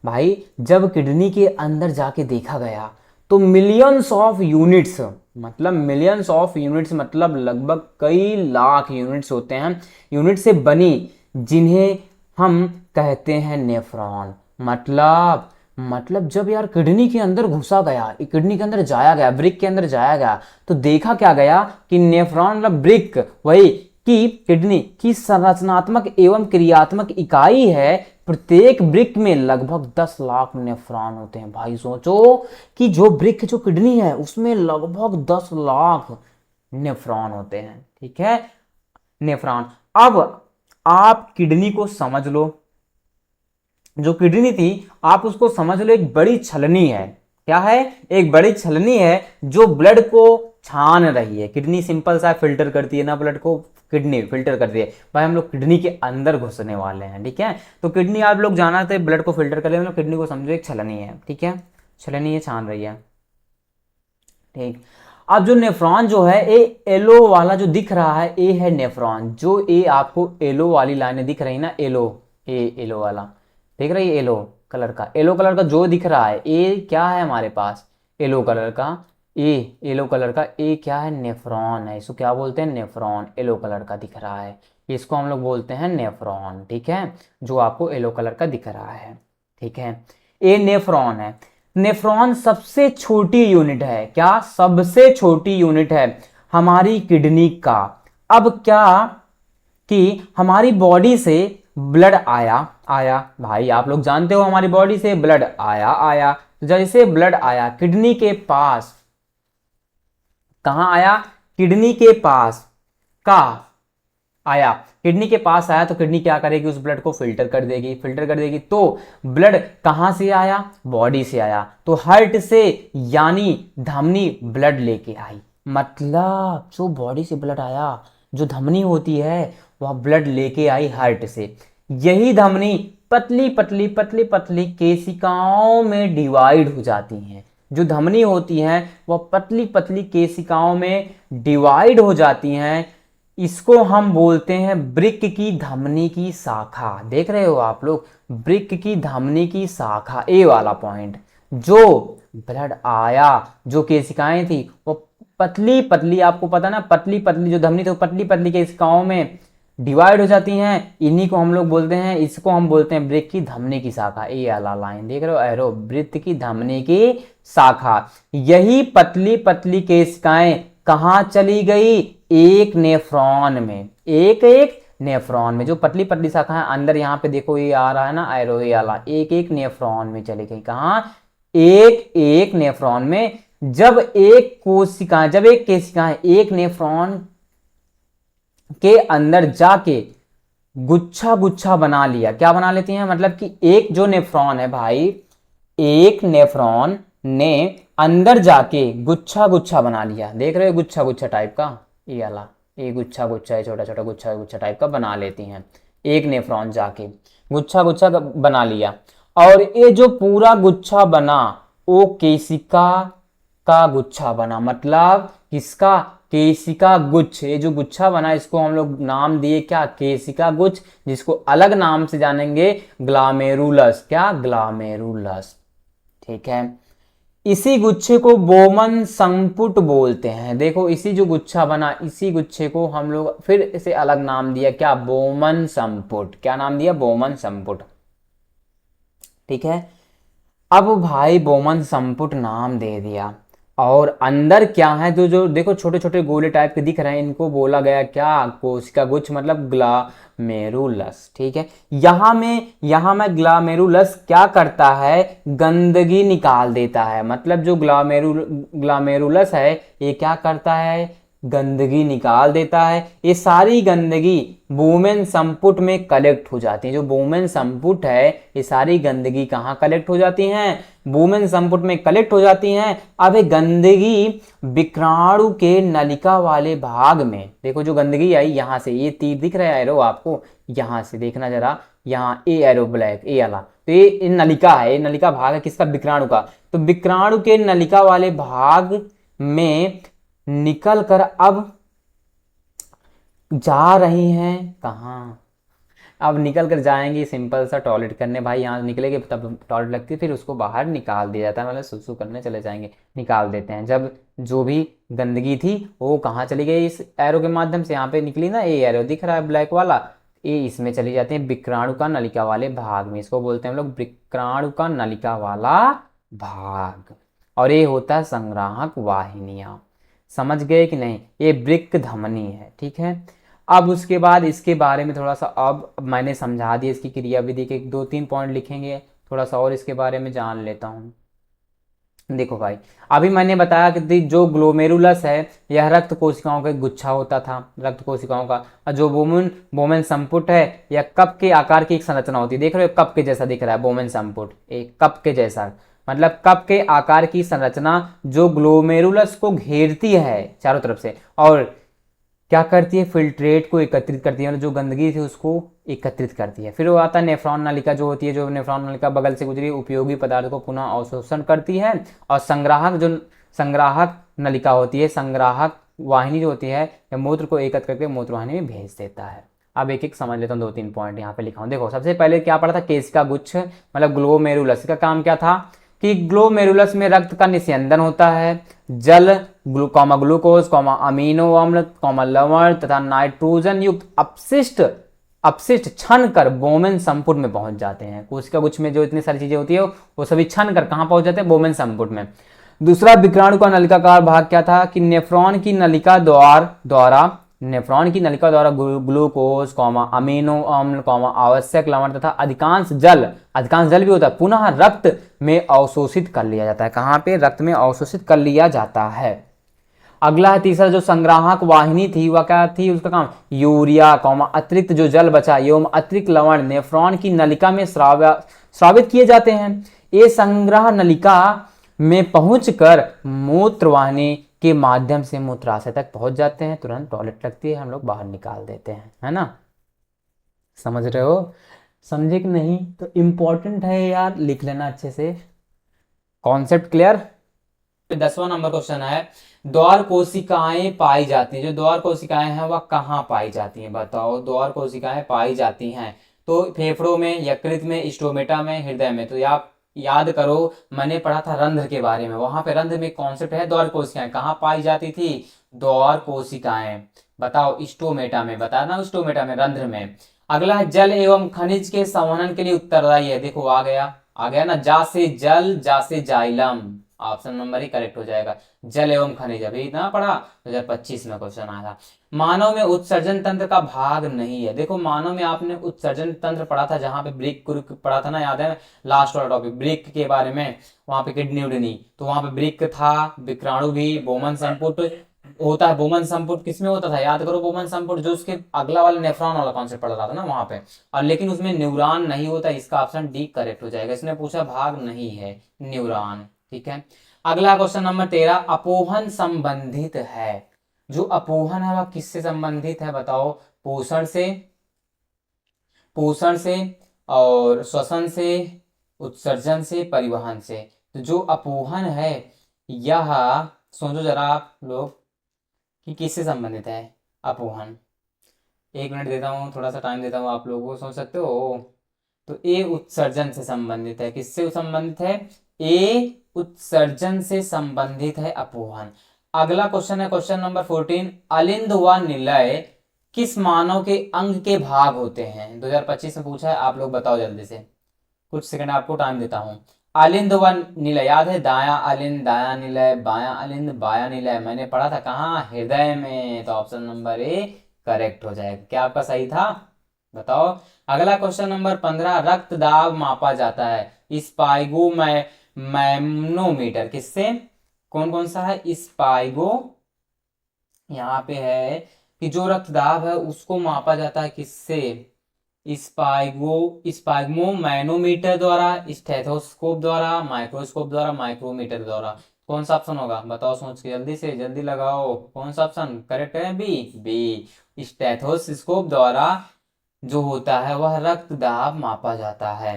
भाई जब किडनी के अंदर जाके देखा गया, तो मिलियंस ऑफ यूनिट्स, मतलब मिलियंस ऑफ यूनिट्स मतलब लगभग कई लाख यूनिट्स होते हैं, यूनिट से बनी, जिन्हें हम कहते हैं नेफ्रॉन। मतलब जब यार किडनी के अंदर घुसा गया, किडनी के अंदर जाया गया, ब्रिक के अंदर जाया गया, तो देखा क्या गया कि नेफ्रॉन मतलब ब्रिक, वही कि किडनी की संरचनात्मक एवं क्रियात्मक इकाई है। प्रत्येक ब्रिक में लगभग 10 लाख नेफ्रॉन होते हैं। भाई सोचो कि जो ब्रिक, जो किडनी है, उसमें लगभग 10 लाख नेफ्रॉन होते हैं, ठीक है, नेफ्रॉन। अब आप किडनी को समझ लो, जो किडनी थी आप उसको समझ लो एक बड़ी छलनी है। क्या है? एक बड़ी छलनी है जो ब्लड को छान रही है। किडनी सिंपल सा फिल्टर करती है ना ब्लड को, किडनी फिल्टर करती है। भाई हम लोग किडनी के अंदर घुसने वाले हैं, ठीक है। तो किडनी आप लोग जाना थे ब्लड को फिल्टर कर ले, मतलब किडनी को समझो एक छलनी है, ठीक है, छलनी है, छान रही है, ठीक। अब जो नेफ्रॉन जो है, ए येलो वाला जो दिख रहा है, ए है नेफ्रॉन। जो ए आपको येलो वाली लाइनें दिख रही ना, येलो, ए येलो वाला दिख रही है, येलो कलर का, येलो कलर का जो दिख रहा है, ए क्या है हमारे पास, येलो कलर का, ए येलो कलर का, ए क्या है, नेफ्रॉन है। इसको क्या बोलते हैं, नेफ्रॉन, येलो कलर का दिख रहा है, इसको हम लोग बोलते हैं नेफ्रॉन, ठीक है, जो आपको येलो कलर का दिख रहा है, ठीक है, ए नेफ्रॉन है। नेफ्रॉन सबसे छोटी यूनिट है, क्या, सबसे छोटी यूनिट है हमारी किडनी का। अब क्या कि हमारी बॉडी से ब्लड आया भाई, आप लोग जानते हो हमारी बॉडी से ब्लड आया, जैसे ब्लड आया किडनी के पास, कहां आया, किडनी के पास का आया, किडनी के पास आया, तो किडनी क्या करेगी, उस ब्लड को फिल्टर कर देगी, तो ब्लड कहां से आया, बॉडी से आया, तो हार्ट से, यानी धमनी ब्लड लेके आई। मतलब जो बॉडी से ब्लड आया, जो धमनी होती है वह ब्लड लेके आई हार्ट से। यही धमनी पतली पतली पतली पतली केशिकाओं में डिवाइड हो जाती हैं। जो धमनी होती हैं वह पतली पतली केशिकाओं में डिवाइड हो जाती हैं। इसको हम बोलते हैं ब्रिक की धमनी की शाखा। देख रहे हो आप लोग, ब्रिक की धमनी की शाखा, ए वाला पॉइंट। जो ब्लड आया, जो केशिकाएं थी वो पतली पतली, आपको पता ना, पतली पतली जो धमनी थी वो पतली पतली केशिकाओं में डिवाइड हो जाती हैं। इन्हीं को हम लोग बोलते हैं, इसको हम बोलते हैं ब्रिक की धमनी की शाखा। ए वाला लाइन देख रहे हो, एरो, ब्रिक की धमनी की शाखा। यही पतली पतली केशिकाएं कहां चली गई, एक नेफ्रॉन में, एक नेफ्रॉन में। जो पतली पतली शाखा है अंदर, यहाँ पे देखो ये आ रहा है ना एरो, ये वाला, एक नेफ्रॉन में चली गई। कहां, एक नेफ्रॉन में। जब एक केशिका एक नेफ्रॉन के अंदर जाके गुच्छा गुच्छा बना लिया। क्या बना लेती हैं, मतलब कि एक जो नेफ्रॉन है भाई, एक नेफ्रॉन ने अंदर जाके गुच्छा गुच्छा बना लिया। देख रहे हो गुच्छा गुच्छा टाइप का, ये वाला, ये गुच्छा गुच्छा है, छोटा छोटा गुच्छा गुच्छा टाइप का बना लेती हैं। एक नेफ्रॉन जाके गुच्छा गुच्छा बना लिया, और ये जो पूरा गुच्छा बना वो केशिका का गुच्छा बना। मतलब किसका, केशिका गुच्छ। ये जो गुच्छा बना इसको हम लोग नाम दिए क्या, केशिका गुच्छ, जिसको अलग नाम से जानेंगे ग्लामेरुलस। क्या, ग्लामेरुलस। ठीक है, इसी गुच्छे को बोमन संपुट बोलते हैं। देखो इसी जो गुच्छा बना, इसी गुच्छे को हम लोग फिर इसे अलग नाम दिया क्या, बोमन संपुट। क्या नाम दिया, बोमन संपुट। ठीक है, अब भाई बोमन संपुट नाम दे दिया, और अंदर क्या है, जो जो देखो छोटे छोटे गोले टाइप के दिख रहे हैं, इनको बोला गया क्या, कोशिका गुच्छ, मतलब ग्लामेरुलस। ठीक है, यहाँ में ग्लामेरुलस क्या करता है, गंदगी निकाल देता है। मतलब जो ग्लामेरुलस है ये क्या करता है, गंदगी निकाल देता है। ये सारी गंदगी बोमेन संपुट में कलेक्ट हो जाती है। जो बोमेन संपुट है, ये सारी गंदगी कहाँ कलेक्ट हो जाती हैं, बोमेन संपुट में कलेक्ट हो जाती हैं। अब ये गंदगी विक्राणु के नलिका वाले भाग में, देखो जो गंदगी आई यहाँ से, ये तीर दिख रहा है एरो आपको, यहाँ से देखना जरा, यहाँ ए एरो ब्लैक, ए वाला, तो ये नलिका है, ये नलिका भाग है किसका, विक्राणु का। तो विक्राणु के नलिका वाले भाग में निकल कर अब जा रही हैं कहाँ, अब निकल कर जाएंगी सिंपल सा टॉयलेट करने। भाई यहाँ निकलेंगे तब टॉयलेट लगती है, फिर उसको बाहर निकाल दिया जाता है, मतलब सुसु करने चले जाएंगे, निकाल देते हैं। जब जो भी गंदगी थी वो कहाँ चली गई, इस एरो के माध्यम से, यहाँ पे निकली ना, ये एरो दिख रहा है ब्लैक वाला, ये इसमें चली जाती है विक्राणु का नलिका वाले भाग में। इसको बोलते हैं हम लोग विक्राणु का नलिका वाला भाग, और ये होता है संग्राहक वाहिनियां। समझ गए कि नहीं, ये वृक्क धमनी है। ठीक है, अब उसके बाद इसके बारे में थोड़ा सा, अब मैंने समझा दिया इसकी क्रियाविधि के 2-3 पॉइंट लिखेंगे, थोड़ा सा और इसके बारे में जान लेता हूँ। देखो भाई, अभी मैंने बताया कि जो ग्लोमेरुलस है यह रक्त कोशिकाओं का गुच्छा होता था, रक्त कोशिकाओं का। और जो बोमेन संपुट है यह कप के आकार की एक संरचना होती है। देख रहे हो कप के जैसा दिख रहा है बोमेन संपुट, एक कप के जैसा, मतलब कप के आकार की संरचना जो ग्लोमेरुलस को घेरती है चारों तरफ से, और क्या करती है, फिल्ट्रेट को एकत्रित करती है, जो गंदगी थी उसको एकत्रित करती है। फिर वो आता है नेफ्रॉन नलिका जो होती है, जो नेफ्रॉन नलिका बगल से गुजरी उपयोगी पदार्थ को पुनः अवशोषण करती है। और संग्राहक नलिका होती है, संग्राहक वाहिनी जो होती है, या मूत्र को एकत्र करके मूत्र वाहिनी में भेज देता है। अब एक एक समझ लेता हूँ, 2-3 पॉइंट यहाँ पे लिखा हूँ। देखो सबसे पहले क्या पढ़ा था, केशिका गुच्छ मतलब ग्लोमेरुलस का काम क्या था कि ग्लोमेरुलस में रक्त का निस्यंदन होता है, जल ग्लूकोज अमीनो अम्ल लवण तथा नाइट्रोजन युक्त अपशिष्ट छन कर बोमेन संपुट में पहुंच जाते हैं। कोशिका गुच्छ में जो इतनी सारी चीजें होती है वो सभी छन कर कहां पहुंच जाते हैं, बोमेन संपुट में। दूसरा विक्राणु का नलिकाकार भाग क्या था कि नेफ्रॉन की नलिका द्वारा ग्लूकोज अमीनो अम्ल आवश्यक लवण तथा अधिकांश जल भी होता है पुनः रक्त में अवशोषित कर लिया जाता है। कहाँ पे, रक्त में अवशोषित कर लिया जाता है। अगला है तीसरा, जो संग्राहक वाहिनी थी वह क्या थी, उसका काम यूरिया अतिरिक्त जो जल बचा एवं अतिरिक्त लवण नेफ्रॉन की नलिका में स्रावित किए जाते हैं। ये संग्रह नलिका में पहुंचकर मूत्रवाहिनी के माध्यम से मूत्राशय तक पहुंच जाते हैं, तुरंत टॉयलेट लगती है, हम लोग बाहर निकाल देते हैं, है ना। समझ रहे हो, समझे कि नहीं, तो इंपॉर्टेंट है यार, लिख लेना अच्छे से। Concept clear. 10वां नंबर क्वेश्चन है, द्वार कोशिकाएं पाई जाती हैं। जो द्वार कोशिकाएं हैं वह कहाँ पाई जाती हैं, बताओ। द्वार कोशिकाएं पाई जाती हैं तो फेफड़ों में, यकृत में, स्टोमेटा में, हृदय में। तो आप याद करो, मैंने पढ़ा था रंध्र के बारे में, वहां पे रंध्र में कॉन्सेप्ट है द्वार कोशिकाएं कहाँ पाई जाती थी, द्वार कोशिकाएं। बताओ, स्टोमेटा में, बताना स्टोमेटा में, रंध्र में। अगला है जल एवं खनिज के संवहन के लिए उत्तरदायी है। देखो आ गया ना, जा से जल, जा से जाइलम, ऑप्शन नंबर ही करेक्ट हो जाएगा। जल एवं खनिज अभी इतना पढ़ा, 2025 में क्वेश्चन आया था। मानव में उत्सर्जन तंत्र का भाग नहीं है। देखो मानव में आपने उत्सर्जन तंत्र पढ़ा था, जहां पे ब्रिक पढ़ा था ना, याद है, लास्ट वाला टॉपिक ब्रिक के बारे में, वहां पे किडनी उडनी, तो वहां पे ब्रिक था, विक्राणु भी, बोमन संपुट, होता है बोमन संपुट, किसमें होता था याद करो, बोमन संपुट जो उसके अगला वाला नेफ्रॉन वाला कॉन्सेप्ट पढ़ रहा था ना वहां पे, और लेकिन उसमें न्यूरॉन नहीं होता, इसका ऑप्शन डी करेक्ट हो जाएगा। इसने पूछा भाग नहीं है, न्यूरॉन। ठीक है, अगला क्वेश्चन नंबर 13, अपोहन संबंधित है। जो अपोहन है वह किससे संबंधित है बताओ, पोषण से, पोषण से और श्वसन से, उत्सर्जन से, परिवहन से। तो जो अपोहन है यह, सोचो जरा आप लोग कि किससे संबंधित है अपोहन। 1 मिनट देता हूँ, थोड़ा सा टाइम देता हूँ आप लोगों को, सोच सकते हो। तो ए उत्सर्जन से संबंधित है, किससे संबंधित है, ए उत्सर्जन से संबंधित है अपोहन। अगला क्वेश्चन है क्वेश्चन नंबर 14, अलिंद व निलय किस मानव के अंग के भाग होते हैं, 2025 में पूछा है, आप लोग बताओ जल्दी से, कुछ सेकंड आपको टाइम देता हूं। अलिंद व निलय याद है, दाया अलिंद दाया निलय, बाया अलिंद बाया निलय, मैंने पढ़ा था कहाँ, हृदय में। तो ऑप्शन नंबर ए करेक्ट हो जाएगा। क्या आपका सही था बताओ। अगला क्वेश्चन नंबर 15, रक्त दाब मापा जाता है स्पाइगो मैनोमीटर किससे, कौन कौन सा है, स्पाइगो, यहाँ पे है कि जो रक्तदाब है उसको मापा जाता है किससे, स्पाइगमो मैनोमीटर द्वारा, स्टेथोस्कोप द्वारा, माइक्रोस्कोप द्वारा, माइक्रोमीटर द्वारा। कौन सा ऑप्शन होगा बताओ, सोच के जल्दी से जल्दी लगाओ, कौन सा ऑप्शन करेक्ट है, बी, बी स्टेथोस्कोप द्वारा जो होता है वह रक्तदाब मापा जाता है।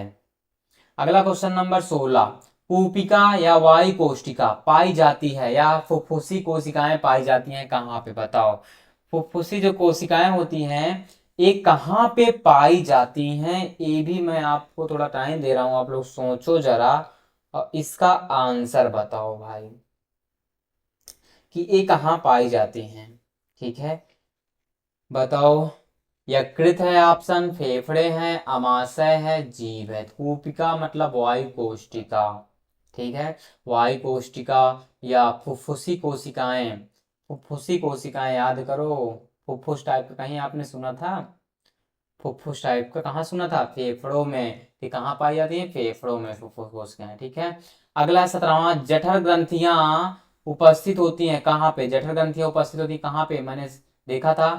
अगला क्वेश्चन नंबर 16, पुपिका या वायु कोशिका पाई जाती है या फुफ्फुसी कोशिकाएं पाई जाती हैं कहाँ पे बताओ। फुफ्फुसी जो कोशिकाएं होती हैं ये कहाँ पे पाई जाती हैं, ये भी मैं आपको थोड़ा टाइम दे रहा हूं, आप लोग सोचो जरा और इसका आंसर बताओ भाई कि ये कहाँ पाई जाती हैं। ठीक है बताओ, यकृत है ऑप्शन, फेफड़े हैं, अमाशय है, जीभ है। कूपिका मतलब वायु कोशिका। ठीक है, वायु कोशिका या फुफ्फुसी कोशिकाएं, फुफ्फुसी कोशिकाएं याद करो, फुफ्फुस टाइप का कहीं आपने सुना था, फुफ्फुस टाइप का कहाँ सुना था, फेफड़ों में। ये कहाँ पाई जाती है, फेफड़ों में फुफ्फुस कोशिकाएं। ठीक है, अगला 17वां, जठर ग्रंथियां उपस्थित होती हैं कहाँ पे, जठर ग्रंथियां उपस्थित होती है कहाँ पे, मैंने देखा था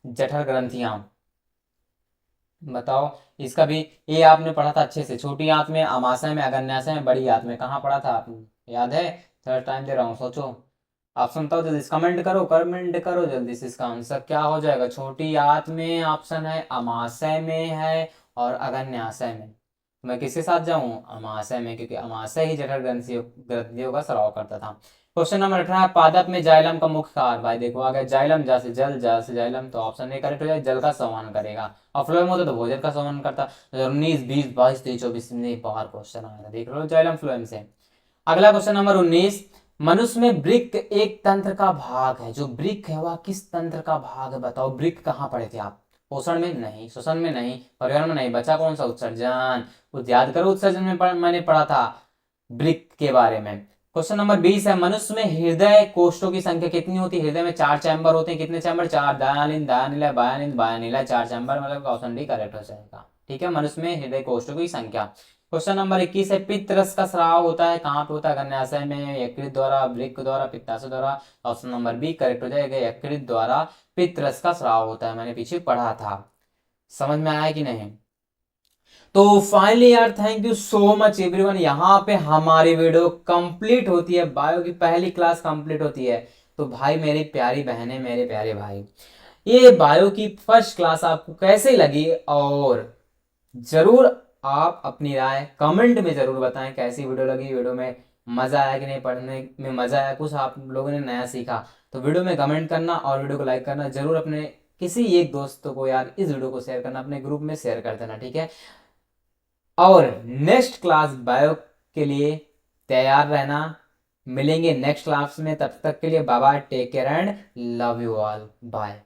जठर ग्रंथियां, बताओ। इसका भी ये आपने पढ़ा था अच्छे से, छोटी आंत में, अमाशय में, अगन्याशय में, बड़ी आंत में, कहाँ पढ़ा था आपने, याद है, थोड़ा टाइम दे रहा हूँ सोचो। आप सुनता हो जल्दी से कमेंट करो जल्दी से, इसका आंसर क्या हो जाएगा, छोटी आंत में ऑप्शन है, अमाशय में है और अगन्याशय में। मैं किसके साथ जाऊं, अमाशय में, क्योंकि अमाशय ही जठर ग्रंथियों ग्रंथियों का स्राव करता था। क्वेश्चन नंबर 18, पादप में जाइलम का मुख्य कार्य, भाई देखो आ गया जाइलम, जा से जल, जल से जाइलम, तो ऑप्शन ए करेक्ट हो जाए, जल का संवहन करेगा, और फ्लोएम होता तो भोजन का संवहन करता। 19, 20, 22, 23, 24 में बाहर क्वेश्चन आया था, देख लो जाइलम फ्लोएम से। अगला क्वेश्चन नंबर 19, मनुष्य में वृक्क एक तंत्र का भाग है, जो वृक्क है वह किस तंत्र का भाग है बताओ। वृक्क कहाँ पढ़े थे आप, पोषण में नहीं, श्वसन में नहीं, परिवहन में नहीं, बचा कौन सा, उत्सर्जन। याद करो उत्सर्जन में मैंने पढ़ा था वृक्क के बारे में। क्वेश्चन नंबर 20 है, मनुष्य में हृदय कोष्ठों की संख्या कितनी होती है, हृदय में 4 चैम्बर होते हैं, कितने चैम्बर, 4, दायालिन दायानिलय बायानिन बायानिलय, 4 चैम्बर, मतलब ऑप्शन डी करेक्ट हो जाएगा। ठीक है, मनुष्य में हृदय कोष्ठों की संख्या। क्वेश्चन नंबर 21 है, पित्त रस का स्राव होता है कहाँ पे होता है, अग्न्याशय में, यकृत द्वारा, वृक्क द्वारा, पित्ताशय द्वारा, ऑप्शन नंबर बी करेक्ट हो जाएगा, यकृत द्वारा पित्त रस का स्राव होता है, मैंने पीछे पढ़ा था। समझ में आया कि नहीं। तो फाइनली यार thank you so much everyone, यहाँ पे हमारी वीडियो कंप्लीट होती है, बायो की पहली क्लास कंप्लीट होती है। तो भाई मेरी प्यारी बहनें, मेरे प्यारे भाई, ये बायो की फर्स्ट क्लास आपको कैसे लगी, और जरूर आप अपनी राय कमेंट में जरूर बताएं कैसी वीडियो लगी, वीडियो में मजा आया कि नहीं, पढ़ने में मजा आया, कुछ आप लोगों ने नया सीखा, तो वीडियो में कमेंट करना और वीडियो को लाइक करना जरूर, अपने किसी एक दोस्तों को यार इस वीडियो को शेयर करना, अपने ग्रुप में शेयर कर देना। ठीक है, और नेक्स्ट क्लास बायो के लिए तैयार रहना, मिलेंगे नेक्स्ट क्लास में, तब तक के लिए bye bye, take care and love you all, bye.